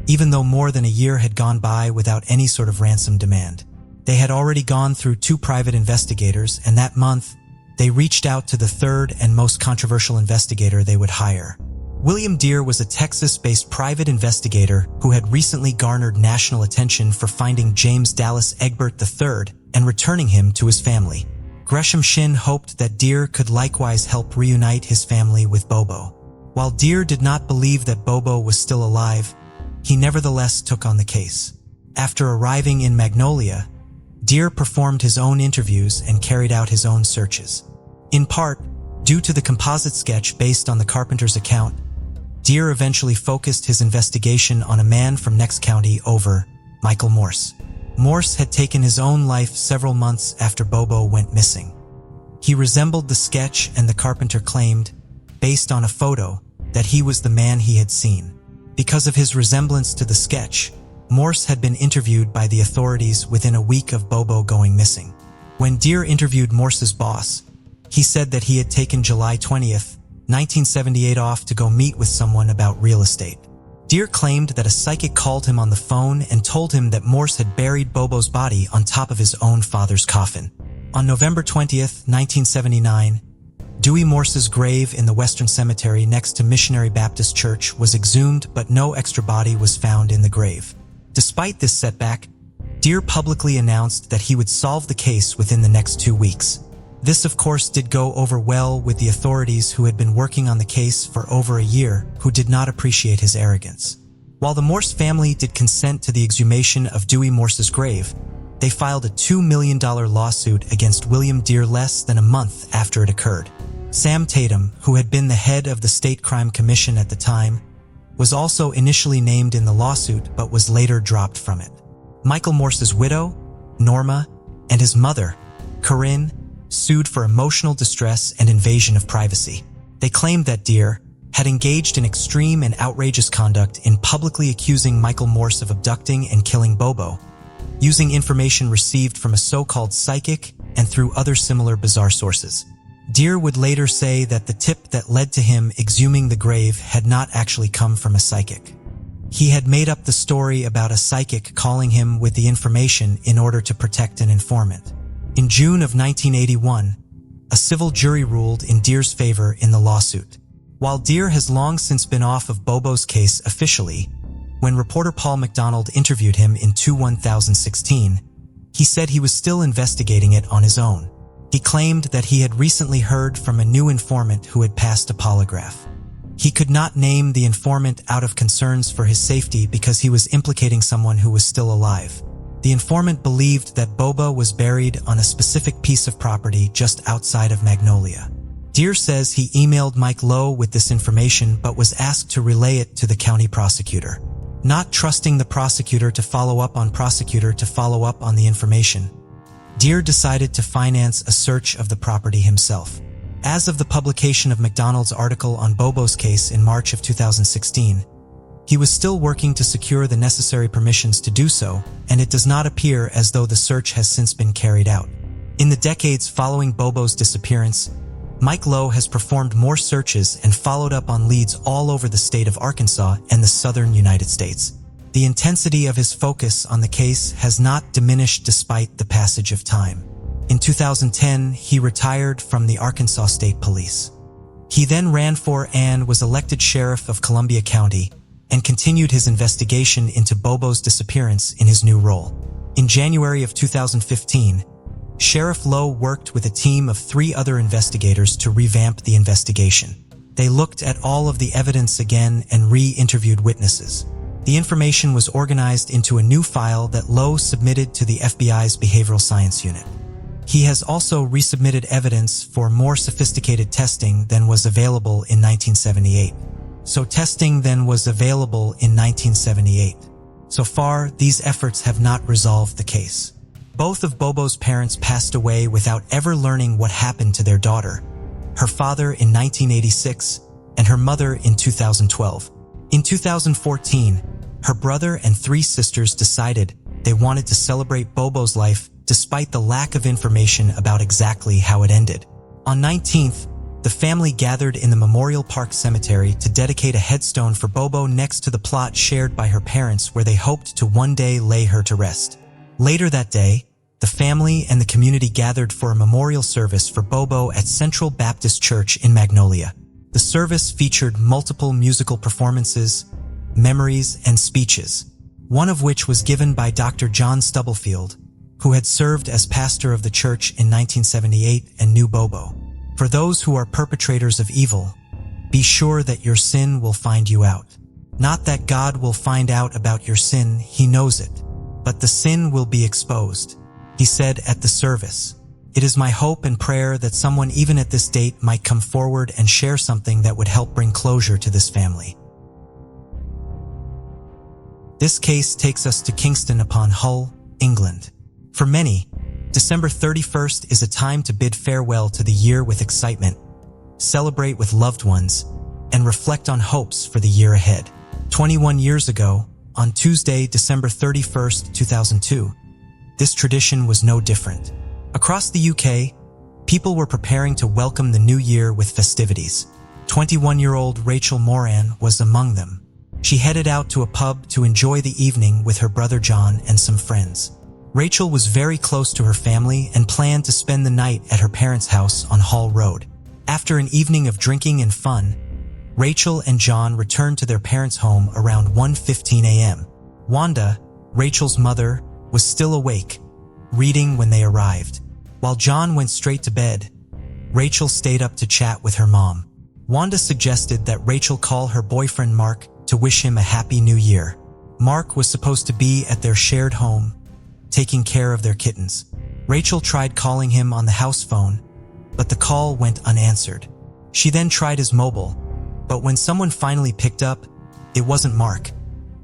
even though more than a year had gone by without any sort of ransom demand. They had already gone through 2 private investigators, and that month, they reached out to the third and most controversial investigator they would hire. William Dear was a Texas-based private investigator who had recently garnered national attention for finding James Dallas Egbert III and returning him to his family. Gresham Shin hoped that Dear could likewise help reunite his family with Bobo. While Dear did not believe that Bobo was still alive, he nevertheless took on the case. After arriving in Magnolia, Dear performed his own interviews and carried out his own searches. In part, due to the composite sketch based on the carpenter's account, Dear eventually focused his investigation on a man from next county over, Michael Morse. Morse had taken his own life several months after Bobo went missing. He resembled the sketch, and the carpenter claimed, based on a photo, that he was the man he had seen. Because of his resemblance to the sketch, Morse had been interviewed by the authorities within a week of Bobo going missing. When Dear interviewed Morse's boss, he said that he had taken July 20th, 1978 off to go meet with someone about real estate. Dear claimed that a psychic called him on the phone and told him that Morse had buried Bobo's body on top of his own father's coffin. On November 20th, 1979, Dewey Morse's grave in the Western Cemetery next to Missionary Baptist Church was exhumed, but no extra body was found in the grave. Despite this setback, Dear publicly announced that he would solve the case within the next 2 weeks. This, of course, did go over well with the authorities who had been working on the case for over a year, who did not appreciate his arrogance. While the Morse family did consent to the exhumation of Dewey Morse's grave, they filed a $2 million lawsuit against William Dear less than a month after it occurred. Sam Tatum, who had been the head of the State Crime Commission at the time, was also initially named in the lawsuit but was later dropped from it. Michael Morse's widow, Norma, and his mother, Corinne, sued for emotional distress and invasion of privacy. They claimed that Dear had engaged in extreme and outrageous conduct in publicly accusing Michael Morse of abducting and killing Bobo, using information received from a so-called psychic and through other similar bizarre sources. Dear would later say that the tip that led to him exhuming the grave had not actually come from a psychic. He had made up the story about a psychic calling him with the information in order to protect an informant. In June of 1981, a civil jury ruled in Dear's favor in the lawsuit. While Dear has long since been off of Bobo's case officially, when reporter Paul McDonald interviewed him in 2016, he said he was still investigating it on his own. He claimed that he had recently heard from a new informant who had passed a polygraph. He could not name the informant out of concerns for his safety because he was implicating someone who was still alive. The informant believed that Bobo was buried on a specific piece of property just outside of Magnolia. Dear says he emailed Mike Lowe with this information but was asked to relay it to the county prosecutor. Not trusting the prosecutor to follow up on the information, Dear decided to finance a search of the property himself. As of the publication of McDonald's article on Bobo's case in March of 2016, he was still working to secure the necessary permissions to do so, and it does not appear as though the search has since been carried out. In the decades following Bobo's disappearance, Mike Lowe has performed more searches and followed up on leads all over the state of Arkansas and the southern United States. The intensity of his focus on the case has not diminished despite the passage of time. In 2010, he retired from the Arkansas State Police. He then ran for and was elected sheriff of Columbia County and continued his investigation into Bobo's disappearance in his new role. In January of 2015, Sheriff Lowe worked with a team of 3 other investigators to revamp the investigation. They looked at all of the evidence again and re-interviewed witnesses. The information was organized into a new file that Lowe submitted to the FBI's Behavioral Science Unit. He has also resubmitted evidence for more sophisticated testing than was available in 1978. So far, these efforts have not resolved the case. Both of Bobo's parents passed away without ever learning what happened to their daughter, her father in 1986 and her mother in 2012. In 2014, her brother and 3 sisters decided they wanted to celebrate Bobo's life despite the lack of information about exactly how it ended. On 19th, the family gathered in the Memorial Park Cemetery to dedicate a headstone for Bobo next to the plot shared by her parents where they hoped to one day lay her to rest. Later that day, the the family and the community gathered for a memorial service for Bobo at Central Baptist Church in Magnolia. The service featured multiple musical performances, memories, and speeches, one of which was given by Dr. John Stubblefield, who had served as pastor of the church in 1978 and knew Bobo. For those who are perpetrators of evil, be sure that your sin will find you out. Not that God will find out about your sin, he knows it, but the sin will be exposed, he said at the service. It is my hope and prayer that someone even at this date might come forward and share something that would help bring closure to this family. This case takes us to Kingston upon Hull, England. For many, December 31st is a time to bid farewell to the year with excitement, celebrate with loved ones, and reflect on hopes for the year ahead. 21 years ago, on Tuesday, December 31st, 2002, this tradition was no different. Across the UK, people were preparing to welcome the new year with festivities. 21-year-old Rachel Moran was among them. She headed out to a pub to enjoy the evening with her brother John and some friends. Rachel was very close to her family and planned to spend the night at her parents' house on Hall Road. After an evening of drinking and fun, Rachel and John returned to their parents' home around 1:15 a.m. Wanda, Rachel's mother, was still awake, reading when they arrived. While John went straight to bed, Rachel stayed up to chat with her mom. Wanda suggested that Rachel call her boyfriend Mark to wish him a happy new year. Mark was supposed to be at their shared home, taking care of their kittens. Rachel tried calling him on the house phone, but the call went unanswered. She then tried his mobile, but when someone finally picked up, it wasn't Mark.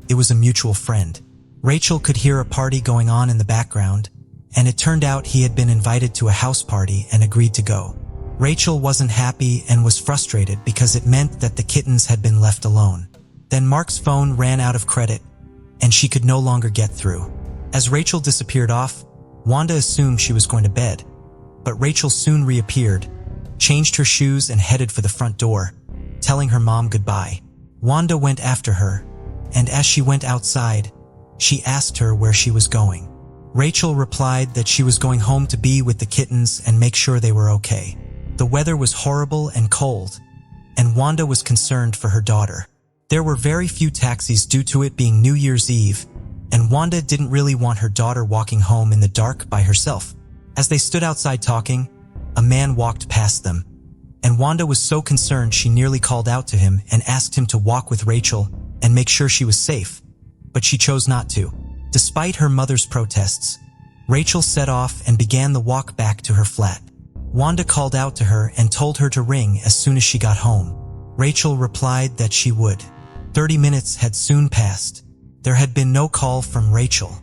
It was a mutual friend. Rachel could hear a party going on in the background, and it turned out he had been invited to a house party and agreed to go. Rachel wasn't happy and was frustrated because it meant that the kittens had been left alone. Then Mark's phone ran out of credit, and she could no longer get through. As Rachel disappeared off, Wanda assumed she was going to bed, but Rachel soon reappeared, changed her shoes and headed for the front door, telling her mom goodbye. Wanda went after her, and as she went outside, she asked her where she was going. Rachel replied that she was going home to be with the kittens and make sure they were okay. The weather was horrible and cold, and Wanda was concerned for her daughter. There were very few taxis due to it being New Year's Eve, and Wanda didn't really want her daughter walking home in the dark by herself. As they stood outside talking, a man walked past them, and Wanda was so concerned she nearly called out to him and asked him to walk with Rachel and make sure she was safe, but she chose not to. Despite her mother's protests, Rachel set off and began the walk back to her flat. Wanda called out to her and told her to ring as soon as she got home. Rachel replied that she would. 30 minutes had soon passed. There had been no call from Rachel.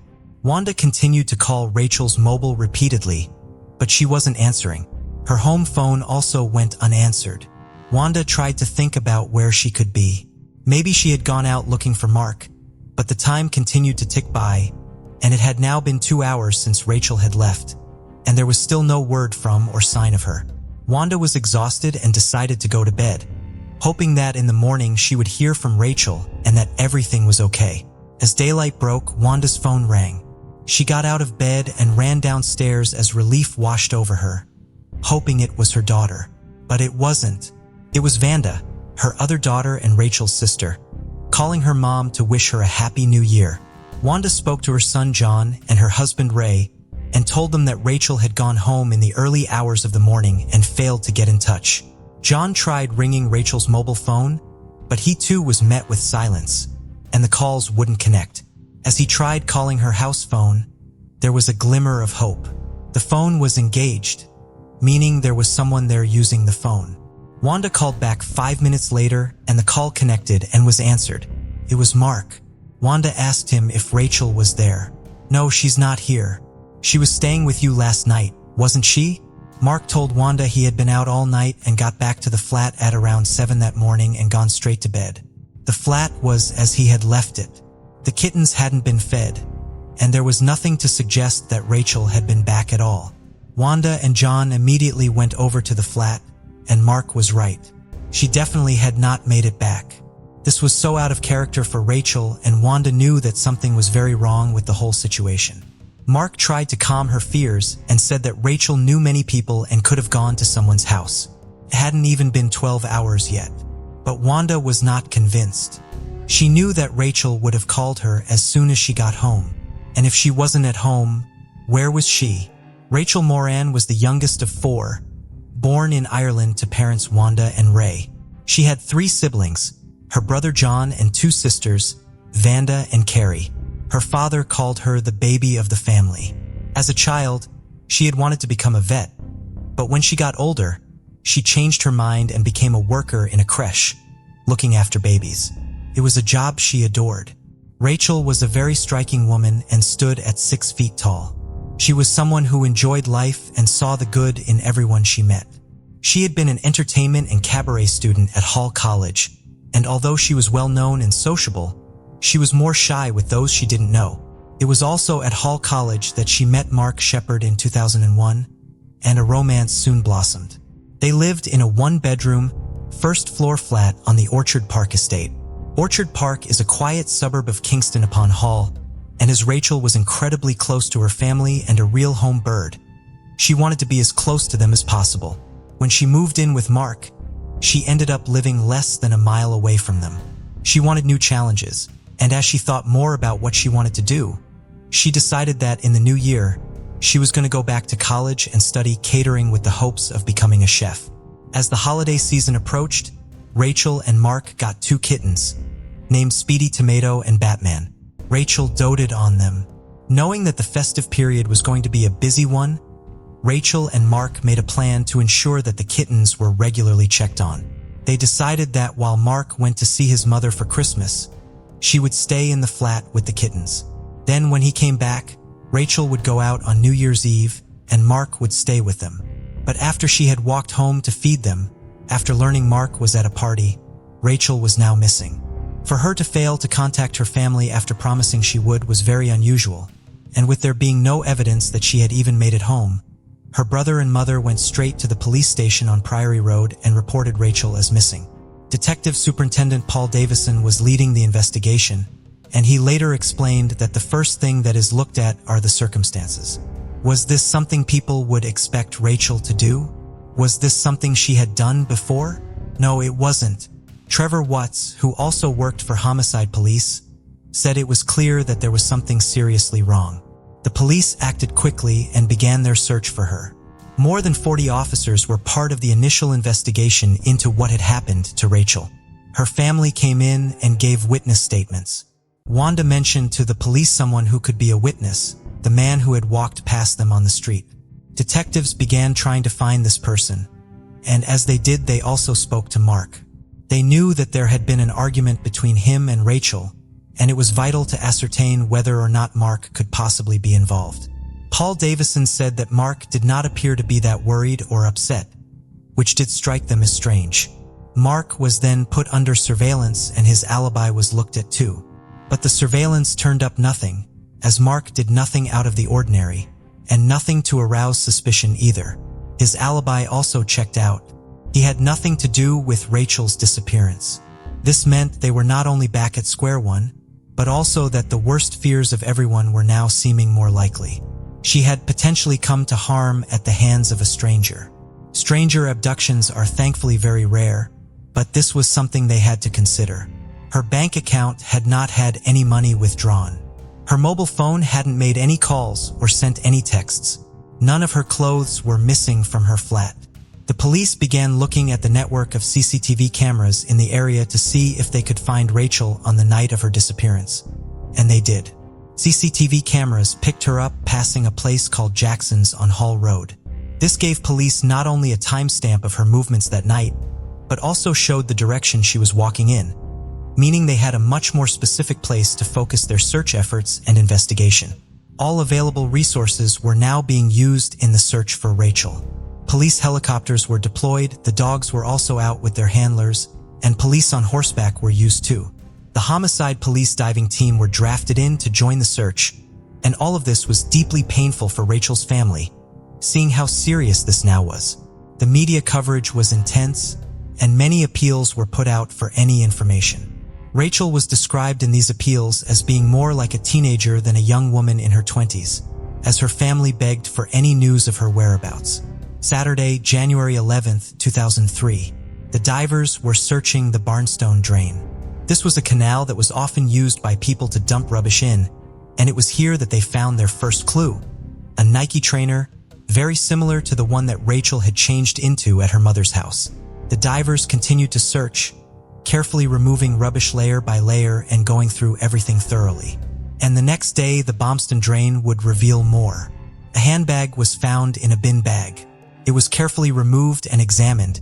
Wanda continued to call Rachel's mobile repeatedly, but she wasn't answering. Her home phone also went unanswered. Wanda tried to think about where she could be. Maybe she had gone out looking for Mark, but the time continued to tick by, and it had now been 2 hours since Rachel had left, and there was still no word from or sign of her. Wanda was exhausted and decided to go to bed, hoping that in the morning she would hear from Rachel and that everything was okay. As daylight broke, Wanda's phone rang. She got out of bed and ran downstairs as relief washed over her, hoping it was her daughter. But it wasn't. It was Vanda, her other daughter and Rachel's sister, calling her mom to wish her a happy new year. Wanda spoke to her son John and her husband Ray and told them that Rachel had gone home in the early hours of the morning and failed to get in touch. John tried ringing Rachel's mobile phone, but he too was met with silence, and the calls wouldn't connect. As he tried calling her house phone, there was a glimmer of hope. The phone was engaged, meaning there was someone there using the phone. Wanda called back 5 minutes later and the call connected and was answered. It was Mark. Wanda asked him if Rachel was there. "No, she's not here. She was staying with you last night, wasn't she?" Mark told Wanda he had been out all night and got back to the flat at around 7 that morning and gone straight to bed. The flat was as he had left it. The kittens hadn't been fed, and there was nothing to suggest that Rachel had been back at all. Wanda and John immediately went over to the flat, and Mark was right. She definitely had not made it back. This was so out of character for Rachel, and Wanda knew that something was very wrong with the whole situation. Mark tried to calm her fears and said that Rachel knew many people and could have gone to someone's house. It hadn't even been 12 hours yet. But Wanda was not convinced. She knew that Rachel would have called her as soon as she got home. And if she wasn't at home, where was she? Rachel Moran was the youngest of 4, born in Ireland to parents Wanda and Ray. She had 3 siblings, her brother John and 2 sisters, Vanda and Carrie. Her father called her the baby of the family. As a child, she had wanted to become a vet, but when she got older, she changed her mind and became a worker in a creche, looking after babies. It was a job she adored. Rachel was a very striking woman and stood at 6 feet tall. She was someone who enjoyed life and saw the good in everyone she met. She had been an entertainment and cabaret student at Hall College, and although she was well known and sociable, she was more shy with those she didn't know. It was also at Hall College that she met Mark Shepard in 2001, and a romance soon blossomed. They lived in a 1-bedroom, first-floor flat on the Orchard Park estate. Orchard Park is a quiet suburb of Kingston upon Hull, and as Rachel was incredibly close to her family and a real home bird, she wanted to be as close to them as possible. When she moved in with Mark, she ended up living less than a mile away from them. She wanted new challenges, and as she thought more about what she wanted to do, she decided that in the new year, she was going to go back to college and study catering with the hopes of becoming a chef. As the holiday season approached, Rachel and Mark got 2 kittens, named Speedy Tomato and Batman. Rachel doted on them. Knowing that the festive period was going to be a busy one, Rachel and Mark made a plan to ensure that the kittens were regularly checked on. They decided that while Mark went to see his mother for Christmas, she would stay in the flat with the kittens. Then when he came back, Rachel would go out on New Year's Eve and Mark would stay with them. But after she had walked home to feed them, after learning Mark was at a party, Rachel was now missing. For her to fail to contact her family after promising she would was very unusual, and with there being no evidence that she had even made it home, her brother and mother went straight to the police station on Priory Road and reported Rachel as missing. Detective Superintendent Paul Davison was leading the investigation, and he later explained that the first thing that is looked at are the circumstances. Was this something people would expect Rachel to do? Was this something she had done before? No, it wasn't. Trevor Watts, who also worked for homicide police, said it was clear that there was something seriously wrong. The police acted quickly and began their search for her. More than 40 officers were part of the initial investigation into what had happened to Rachel. Her family came in and gave witness statements. Wanda mentioned to the police someone who could be a witness, the man who had walked past them on the street. Detectives began trying to find this person, and as they did, they also spoke to Mark. They knew that there had been an argument between him and Rachel, and it was vital to ascertain whether or not Mark could possibly be involved. Paul Davison said that Mark did not appear to be that worried or upset, which did strike them as strange. Mark was then put under surveillance and his alibi was looked at too. But the surveillance turned up nothing, as Mark did nothing out of the ordinary, and nothing to arouse suspicion either. His alibi also checked out. He had nothing to do with Rachel's disappearance. This meant they were not only back at square one, but also that the worst fears of everyone were now seeming more likely. She had potentially come to harm at the hands of a stranger. Stranger abductions are thankfully very rare, but this was something they had to consider. Her bank account had not had any money withdrawn. Her mobile phone hadn't made any calls or sent any texts. None of her clothes were missing from her flat. The police began looking at the network of CCTV cameras in the area to see if they could find Rachel on the night of her disappearance. And they did. CCTV cameras picked her up passing a place called Jackson's on Hall Road. This gave police not only a timestamp of her movements that night, but also showed the direction she was walking in, meaning they had a much more specific place to focus their search efforts and investigation. All available resources were now being used in the search for Rachel. Police helicopters were deployed, the dogs were also out with their handlers, and police on horseback were used too. The homicide police diving team were drafted in to join the search, and all of this was deeply painful for Rachel's family, seeing how serious this now was. The media coverage was intense, and many appeals were put out for any information. Rachel was described in these appeals as being more like a teenager than a young woman in her 20s, as her family begged for any news of her whereabouts. Saturday, January 11th, 2003. The divers were searching the Barnstone Drain. This was a canal that was often used by people to dump rubbish in, and it was here that they found their first clue: a Nike trainer, very similar to the one that Rachel had changed into at her mother's house. The divers continued to search, carefully removing rubbish layer by layer and going through everything thoroughly. And the next day, the Barnstone Drain would reveal more. A handbag was found in a bin bag. It was carefully removed and examined,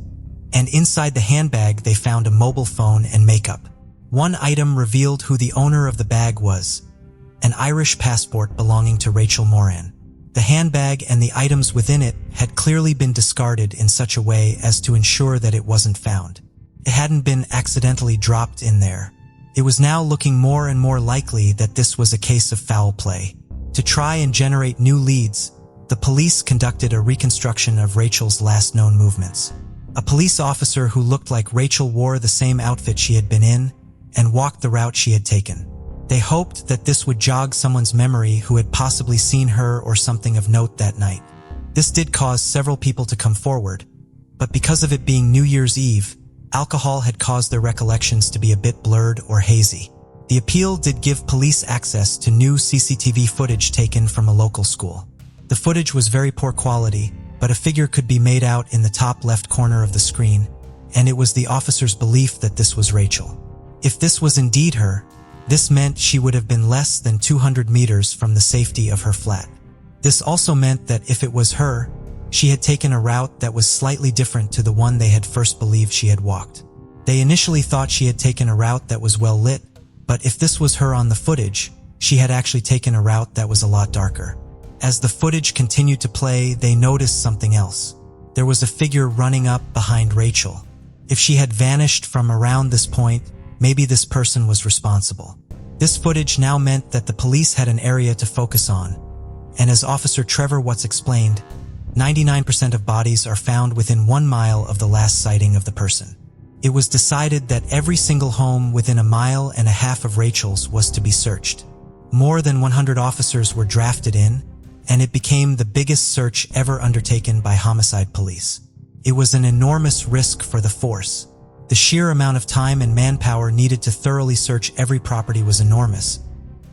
and inside the handbag they found a mobile phone and makeup. One item revealed who the owner of the bag was: an Irish passport belonging to Rachel Moran. The handbag and the items within it had clearly been discarded in such a way as to ensure that it wasn't found. It hadn't been accidentally dropped in there. It was now looking more and more likely that this was a case of foul play. To try and generate new leads, the police conducted a reconstruction of Rachel's last known movements. A police officer who looked like Rachel wore the same outfit she had been in and walked the route she had taken. They hoped that this would jog someone's memory who had possibly seen her or something of note that night. This did cause several people to come forward, but because of it being New Year's Eve, alcohol had caused their recollections to be a bit blurred or hazy. The appeal did give police access to new CCTV footage taken from a local school. The footage was very poor quality, but a figure could be made out in the top left corner of the screen, and it was the officer's belief that this was Rachel. If this was indeed her, this meant she would have been less than 200 meters from the safety of her flat. This also meant that if it was her, she had taken a route that was slightly different to the one they had first believed she had walked. They initially thought she had taken a route that was well lit, but if this was her on the footage, she had actually taken a route that was a lot darker. As the footage continued to play, they noticed something else. There was a figure running up behind Rachel. If she had vanished from around this point, maybe this person was responsible. This footage now meant that the police had an area to focus on, and as Officer Trevor Watts explained, 99% of bodies are found within 1 mile of the last sighting of the person. It was decided that every single home within 1.5 miles of Rachel's was to be searched. More than 100 officers were drafted in, and it became the biggest search ever undertaken by homicide police. It was an enormous risk for the force. The sheer amount of time and manpower needed to thoroughly search every property was enormous.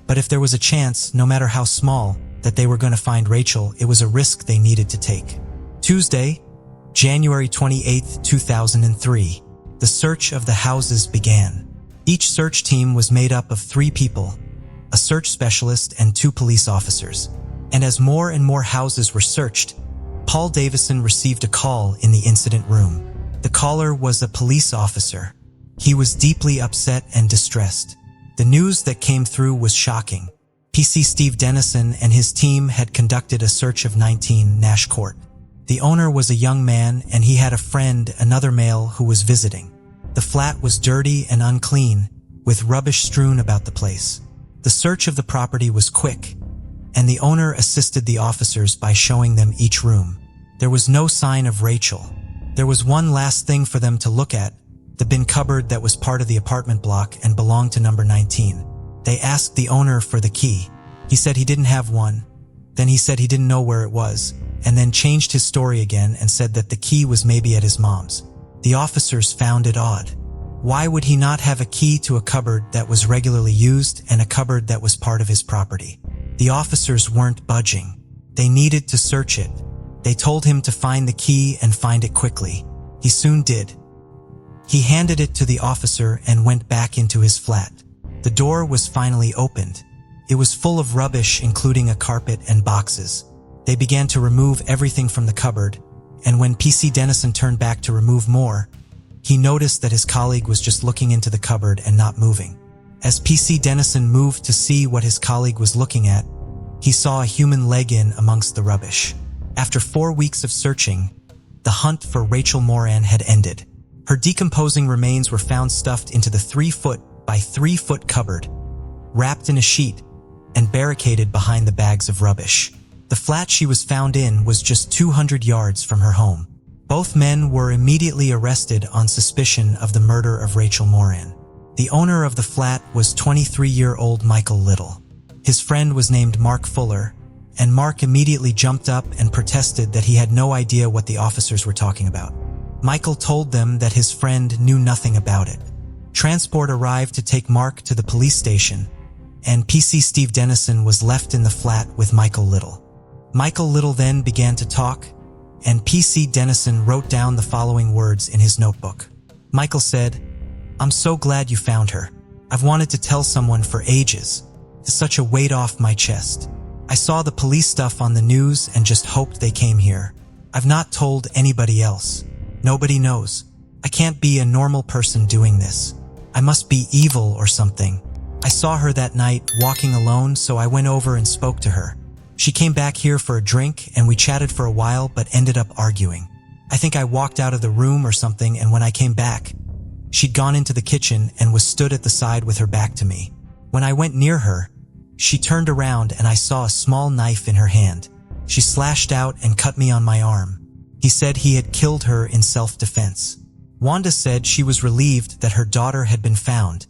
But if there was a chance, no matter how small, that they were going to find Rachel, it was a risk they needed to take. Tuesday, January 28, 2003. The search of the houses began. Each search team was made up of 3 people, a search specialist and 2 police officers. And as more and more houses were searched, Paul Davison received a call in the incident room. The caller was a police officer. He was deeply upset and distressed. The news that came through was shocking. PC Steve Dennison and his team had conducted a search of 19 Nash Court. The owner was a young man and he had a friend, another male, who was visiting. The flat was dirty and unclean, with rubbish strewn about the place. The search of the property was quick, and the owner assisted the officers by showing them each room. There was no sign of Rachel. There was one last thing for them to look at, the bin cupboard that was part of the apartment block and belonged to number 19. They asked the owner for the key. He said he didn't have one. Then he said he didn't know where it was, and then changed his story again and said that the key was maybe at his mom's. The officers found it odd. Why would he not have a key to a cupboard that was regularly used and a cupboard that was part of his property? The officers weren't budging. They needed to search it. They told him to find the key and find it quickly. He soon did. He handed it to the officer and went back into his flat. The door was finally opened. It was full of rubbish, including a carpet and boxes. They began to remove everything from the cupboard, and when PC Dennison turned back to remove more, he noticed that his colleague was just looking into the cupboard and not moving. As PC Dennison moved to see what his colleague was looking at, he saw a human leg in amongst the rubbish. After 4 weeks of searching, the hunt for Rachel Moran had ended. Her decomposing remains were found stuffed into the 3-foot by 3-foot cupboard, wrapped in a sheet, and barricaded behind the bags of rubbish. The flat she was found in was just 200 yards from her home. Both men were immediately arrested on suspicion of the murder of Rachel Moran. The owner of the flat was 23-year-old Michael Little. His friend was named Mark Fuller, and Mark immediately jumped up and protested that he had no idea what the officers were talking about. Michael told them that his friend knew nothing about it. Transport arrived to take Mark to the police station, and PC Steve Dennison was left in the flat with Michael Little. Michael Little then began to talk, and PC Dennison wrote down the following words in his notebook. Michael said, "I'm so glad you found her. I've wanted to tell someone for ages. It's such a weight off my chest. I saw the police stuff on the news and just hoped they came here. I've not told anybody else. Nobody knows. I can't be a normal person doing this. I must be evil or something. I saw her that night walking alone, so I went over and spoke to her. She came back here for a drink and we chatted for a while but ended up arguing. I think I walked out of the room or something, and when I came back, she'd gone into the kitchen and was stood at the side with her back to me. When I went near her, she turned around and I saw a small knife in her hand. She slashed out and cut me on my arm. He said he had killed her in self-defense. Wanda said she was relieved that her daughter had been found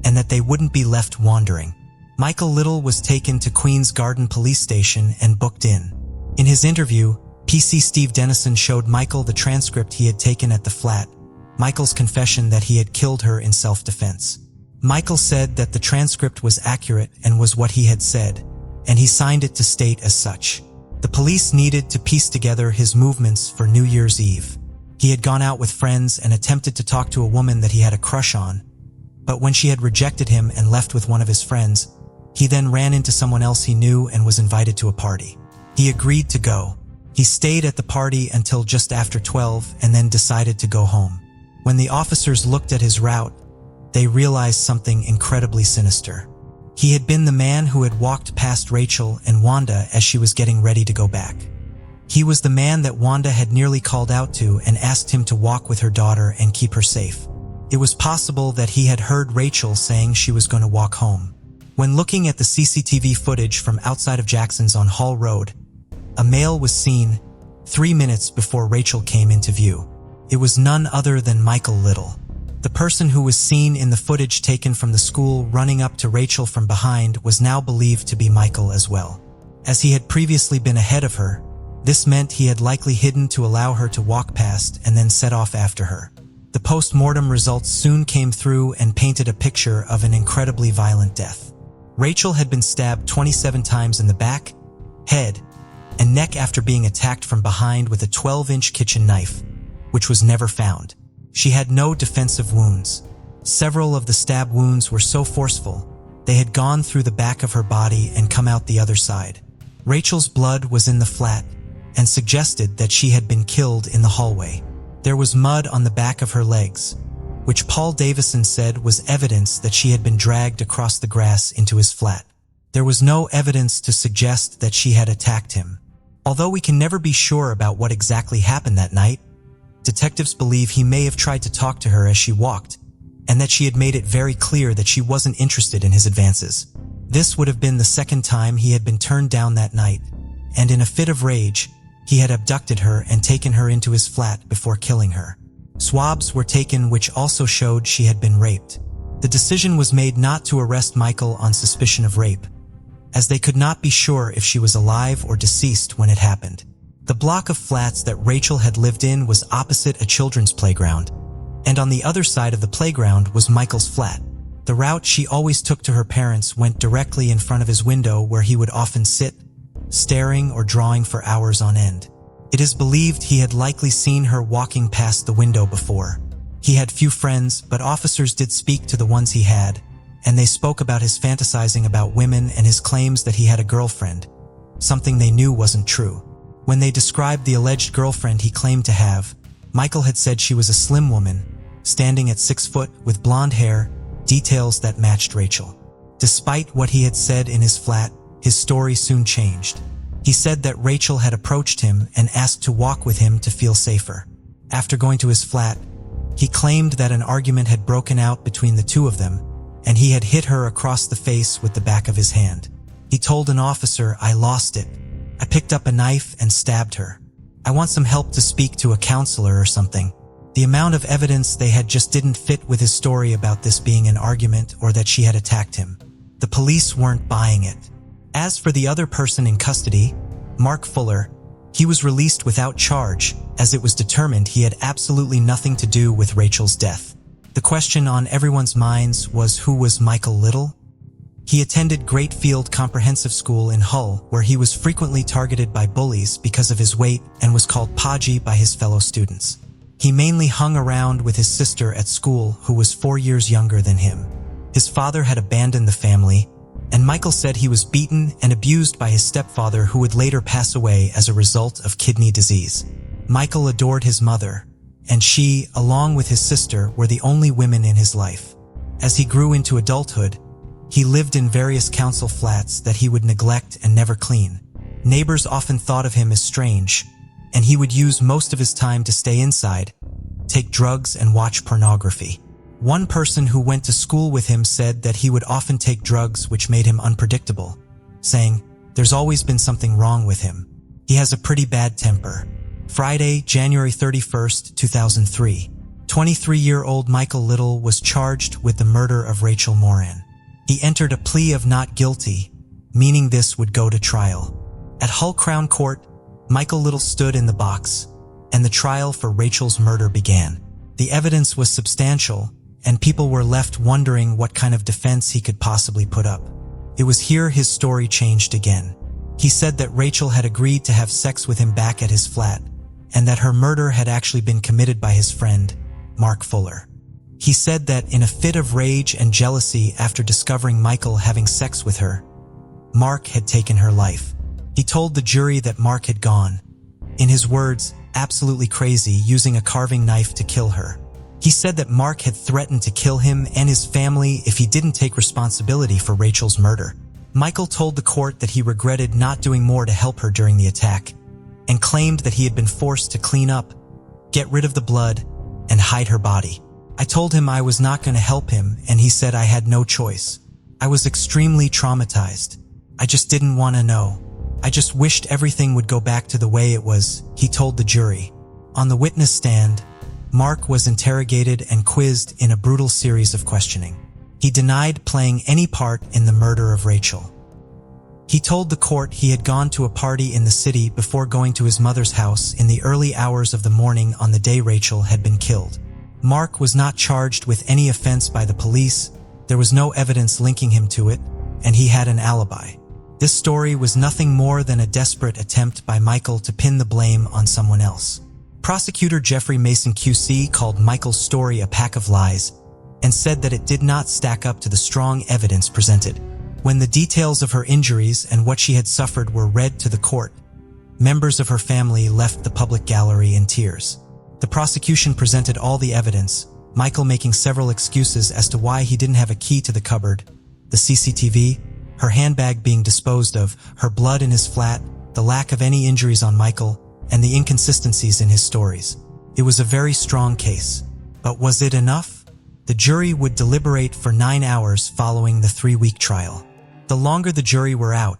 and that they wouldn't be left wandering. Michael Little was taken to Queen's Garden Police Station and booked in. In his interview, PC Steve Dennison showed Michael the transcript he had taken at the flat, Michael's confession that he had killed her in self-defense. Michael said that the transcript was accurate and was what he had said, and he signed it to state as such. The police needed to piece together his movements for New Year's Eve. He had gone out with friends and attempted to talk to a woman that he had a crush on, but when she had rejected him and left with one of his friends, he then ran into someone else he knew and was invited to a party. He agreed to go. He stayed at the party until just after 12 and then decided to go home. When the officers looked at his route, they realized something incredibly sinister. He had been the man who had walked past Rachel and Wanda as she was getting ready to go back. He was the man that Wanda had nearly called out to and asked him to walk with her daughter and keep her safe. It was possible that he had heard Rachel saying she was going to walk home. When looking at the CCTV footage from outside of Jackson's on Hall Road, a male was seen 3 minutes before Rachel came into view. It was none other than Michael Little. The person who was seen in the footage taken from the school running up to Rachel from behind was now believed to be Michael as well. As he had previously been ahead of her, this meant he had likely hidden to allow her to walk past and then set off after her. The post-mortem results soon came through and painted a picture of an incredibly violent death. Rachel had been stabbed 27 times in the back, head, and neck after being attacked from behind with a 12-inch kitchen knife, which was never found. She had no defensive wounds. Several of the stab wounds were so forceful, they had gone through the back of her body and come out the other side. Rachel's blood was in the flat and suggested that she had been killed in the hallway. There was mud on the back of her legs, which Paul Davison said was evidence that she had been dragged across the grass into his flat. There was no evidence to suggest that she had attacked him. Although we can never be sure about what exactly happened that night, detectives believe he may have tried to talk to her as she walked, and that she had made it very clear that she wasn't interested in his advances. This would have been the second time he had been turned down that night, and in a fit of rage, he had abducted her and taken her into his flat before killing her. Swabs were taken which also showed she had been raped. The decision was made not to arrest Michael on suspicion of rape, as they could not be sure if she was alive or deceased when it happened. The block of flats that Rachel had lived in was opposite a children's playground, and on the other side of the playground was Michael's flat. The route she always took to her parents went directly in front of his window, where he would often sit, staring or drawing for hours on end. It is believed he had likely seen her walking past the window before. He had few friends, but officers did speak to the ones he had, and they spoke about his fantasizing about women and his claims that he had a girlfriend, something they knew wasn't true. When they described the alleged girlfriend he claimed to have, Michael had said she was a slim woman, standing at 6 foot with blonde hair, details that matched Rachel. Despite what he had said in his flat, his story soon changed. He said that Rachel had approached him and asked to walk with him to feel safer. After going to his flat, he claimed that an argument had broken out between the two of them, and he had hit her across the face with the back of his hand. He told an officer, "I lost it. I picked up a knife and stabbed her. I want some help to speak to a counselor or something." The amount of evidence they had just didn't fit with his story about this being an argument or that she had attacked him. The police weren't buying it. As for the other person in custody, Mark Fuller, he was released without charge, as it was determined he had absolutely nothing to do with Rachel's death. The question on everyone's minds was, who was Michael Little? He attended Great Field Comprehensive School in Hull, where he was frequently targeted by bullies because of his weight and was called Podgy by his fellow students. He mainly hung around with his sister at school, who was 4 years younger than him. His father had abandoned the family, and Michael said he was beaten and abused by his stepfather, who would later pass away as a result of kidney disease. Michael adored his mother, and she, along with his sister, were the only women in his life. As he grew into adulthood, he lived in various council flats that he would neglect and never clean. Neighbors often thought of him as strange, and he would use most of his time to stay inside, take drugs, and watch pornography. One person who went to school with him said that he would often take drugs, which made him unpredictable, saying, "There's always been something wrong with him. He has a pretty bad temper." Friday, January 31st, 2003. 23-year-old Michael Little was charged with the murder of Rachel Moran. He entered a plea of not guilty, meaning this would go to trial. At Hull Crown Court, Michael Little stood in the box, and the trial for Rachel's murder began. The evidence was substantial, and people were left wondering what kind of defense he could possibly put up. It was here his story changed again. He said that Rachel had agreed to have sex with him back at his flat, and that her murder had actually been committed by his friend, Mark Fuller. He said that in a fit of rage and jealousy after discovering Michael having sex with her, Mark had taken her life. He told the jury that Mark had gone, in his words, absolutely crazy, using a carving knife to kill her. He said that Mark had threatened to kill him and his family if he didn't take responsibility for Rachel's murder. Michael told the court that he regretted not doing more to help her during the attack, and claimed that he had been forced to clean up, get rid of the blood, and hide her body. I told him I was not going to help him, and he said I had no choice. I was extremely traumatized. I just didn't want to know. I just wished everything would go back to the way it was, he told the jury. On the witness stand, Mark was interrogated and quizzed in a brutal series of questioning. He denied playing any part in the murder of Rachel. He told the court he had gone to a party in the city before going to his mother's house in the early hours of the morning on the day Rachel had been killed. Mark was not charged with any offense by the police, there was no evidence linking him to it, and he had an alibi. This story was nothing more than a desperate attempt by Michael to pin the blame on someone else. Prosecutor Jeffrey Mason QC called Michael's story a pack of lies and said that it did not stack up to the strong evidence presented. When the details of her injuries and what she had suffered were read to the court, members of her family left the public gallery in tears. The prosecution presented all the evidence, Michael making several excuses as to why he didn't have a key to the cupboard, the CCTV, her handbag being disposed of, her blood in his flat, the lack of any injuries on Michael, and the inconsistencies in his stories. It was a very strong case. But was it enough? The jury would deliberate for 9 hours following the 3-week trial. The longer the jury were out,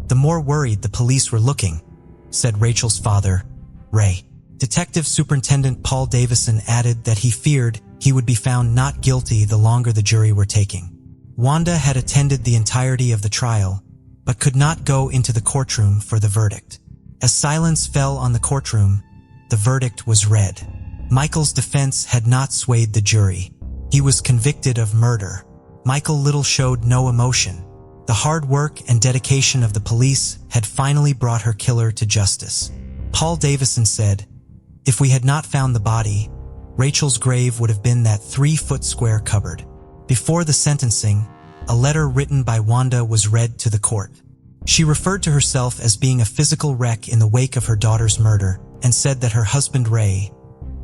the more worried the police were looking, said Rachel's father, Ray. Detective Superintendent Paul Davison added that he feared he would be found not guilty the longer the jury were taking. Wanda had attended the entirety of the trial, but could not go into the courtroom for the verdict. As silence fell on the courtroom, the verdict was read. Michael's defense had not swayed the jury. He was convicted of murder. Michael Little showed no emotion. The hard work and dedication of the police had finally brought her killer to justice. Paul Davison said, "If we had not found the body, Rachel's grave would have been that 3-foot square cupboard." Before the sentencing, a letter written by Wanda was read to the court. She referred to herself as being a physical wreck in the wake of her daughter's murder and said that her husband Ray,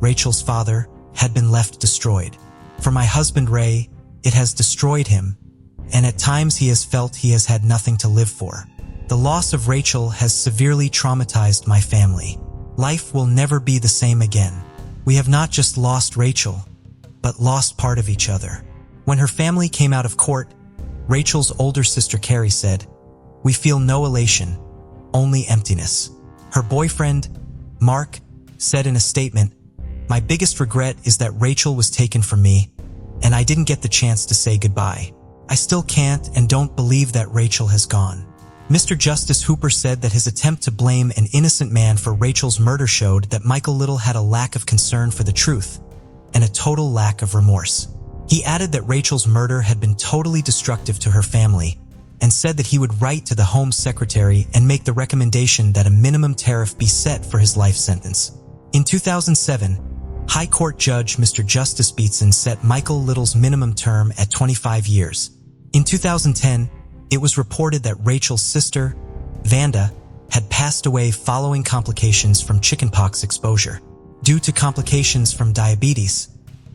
Rachel's father, had been left destroyed. "For my husband Ray, it has destroyed him, and at times he has felt he has had nothing to live for. The loss of Rachel has severely traumatized my family. Life will never be the same again. We have not just lost Rachel, but lost part of each other." When her family came out of court, Rachel's older sister Carrie said, "We feel no elation, only emptiness." Her boyfriend, Mark, said in a statement, "My biggest regret is that Rachel was taken from me, and I didn't get the chance to say goodbye. I still can't and don't believe that Rachel has gone." Mr. Justice Hooper said that his attempt to blame an innocent man for Rachel's murder showed that Michael Little had a lack of concern for the truth and a total lack of remorse. He added that Rachel's murder had been totally destructive to her family and said that he would write to the Home Secretary and make the recommendation that a minimum tariff be set for his life sentence. In 2007, High Court Judge Mr. Justice Beatson set Michael Little's minimum term at 25 years. In 2010, it was reported that Rachel's sister, Vanda, had passed away following complications from chickenpox exposure. Due to complications from diabetes,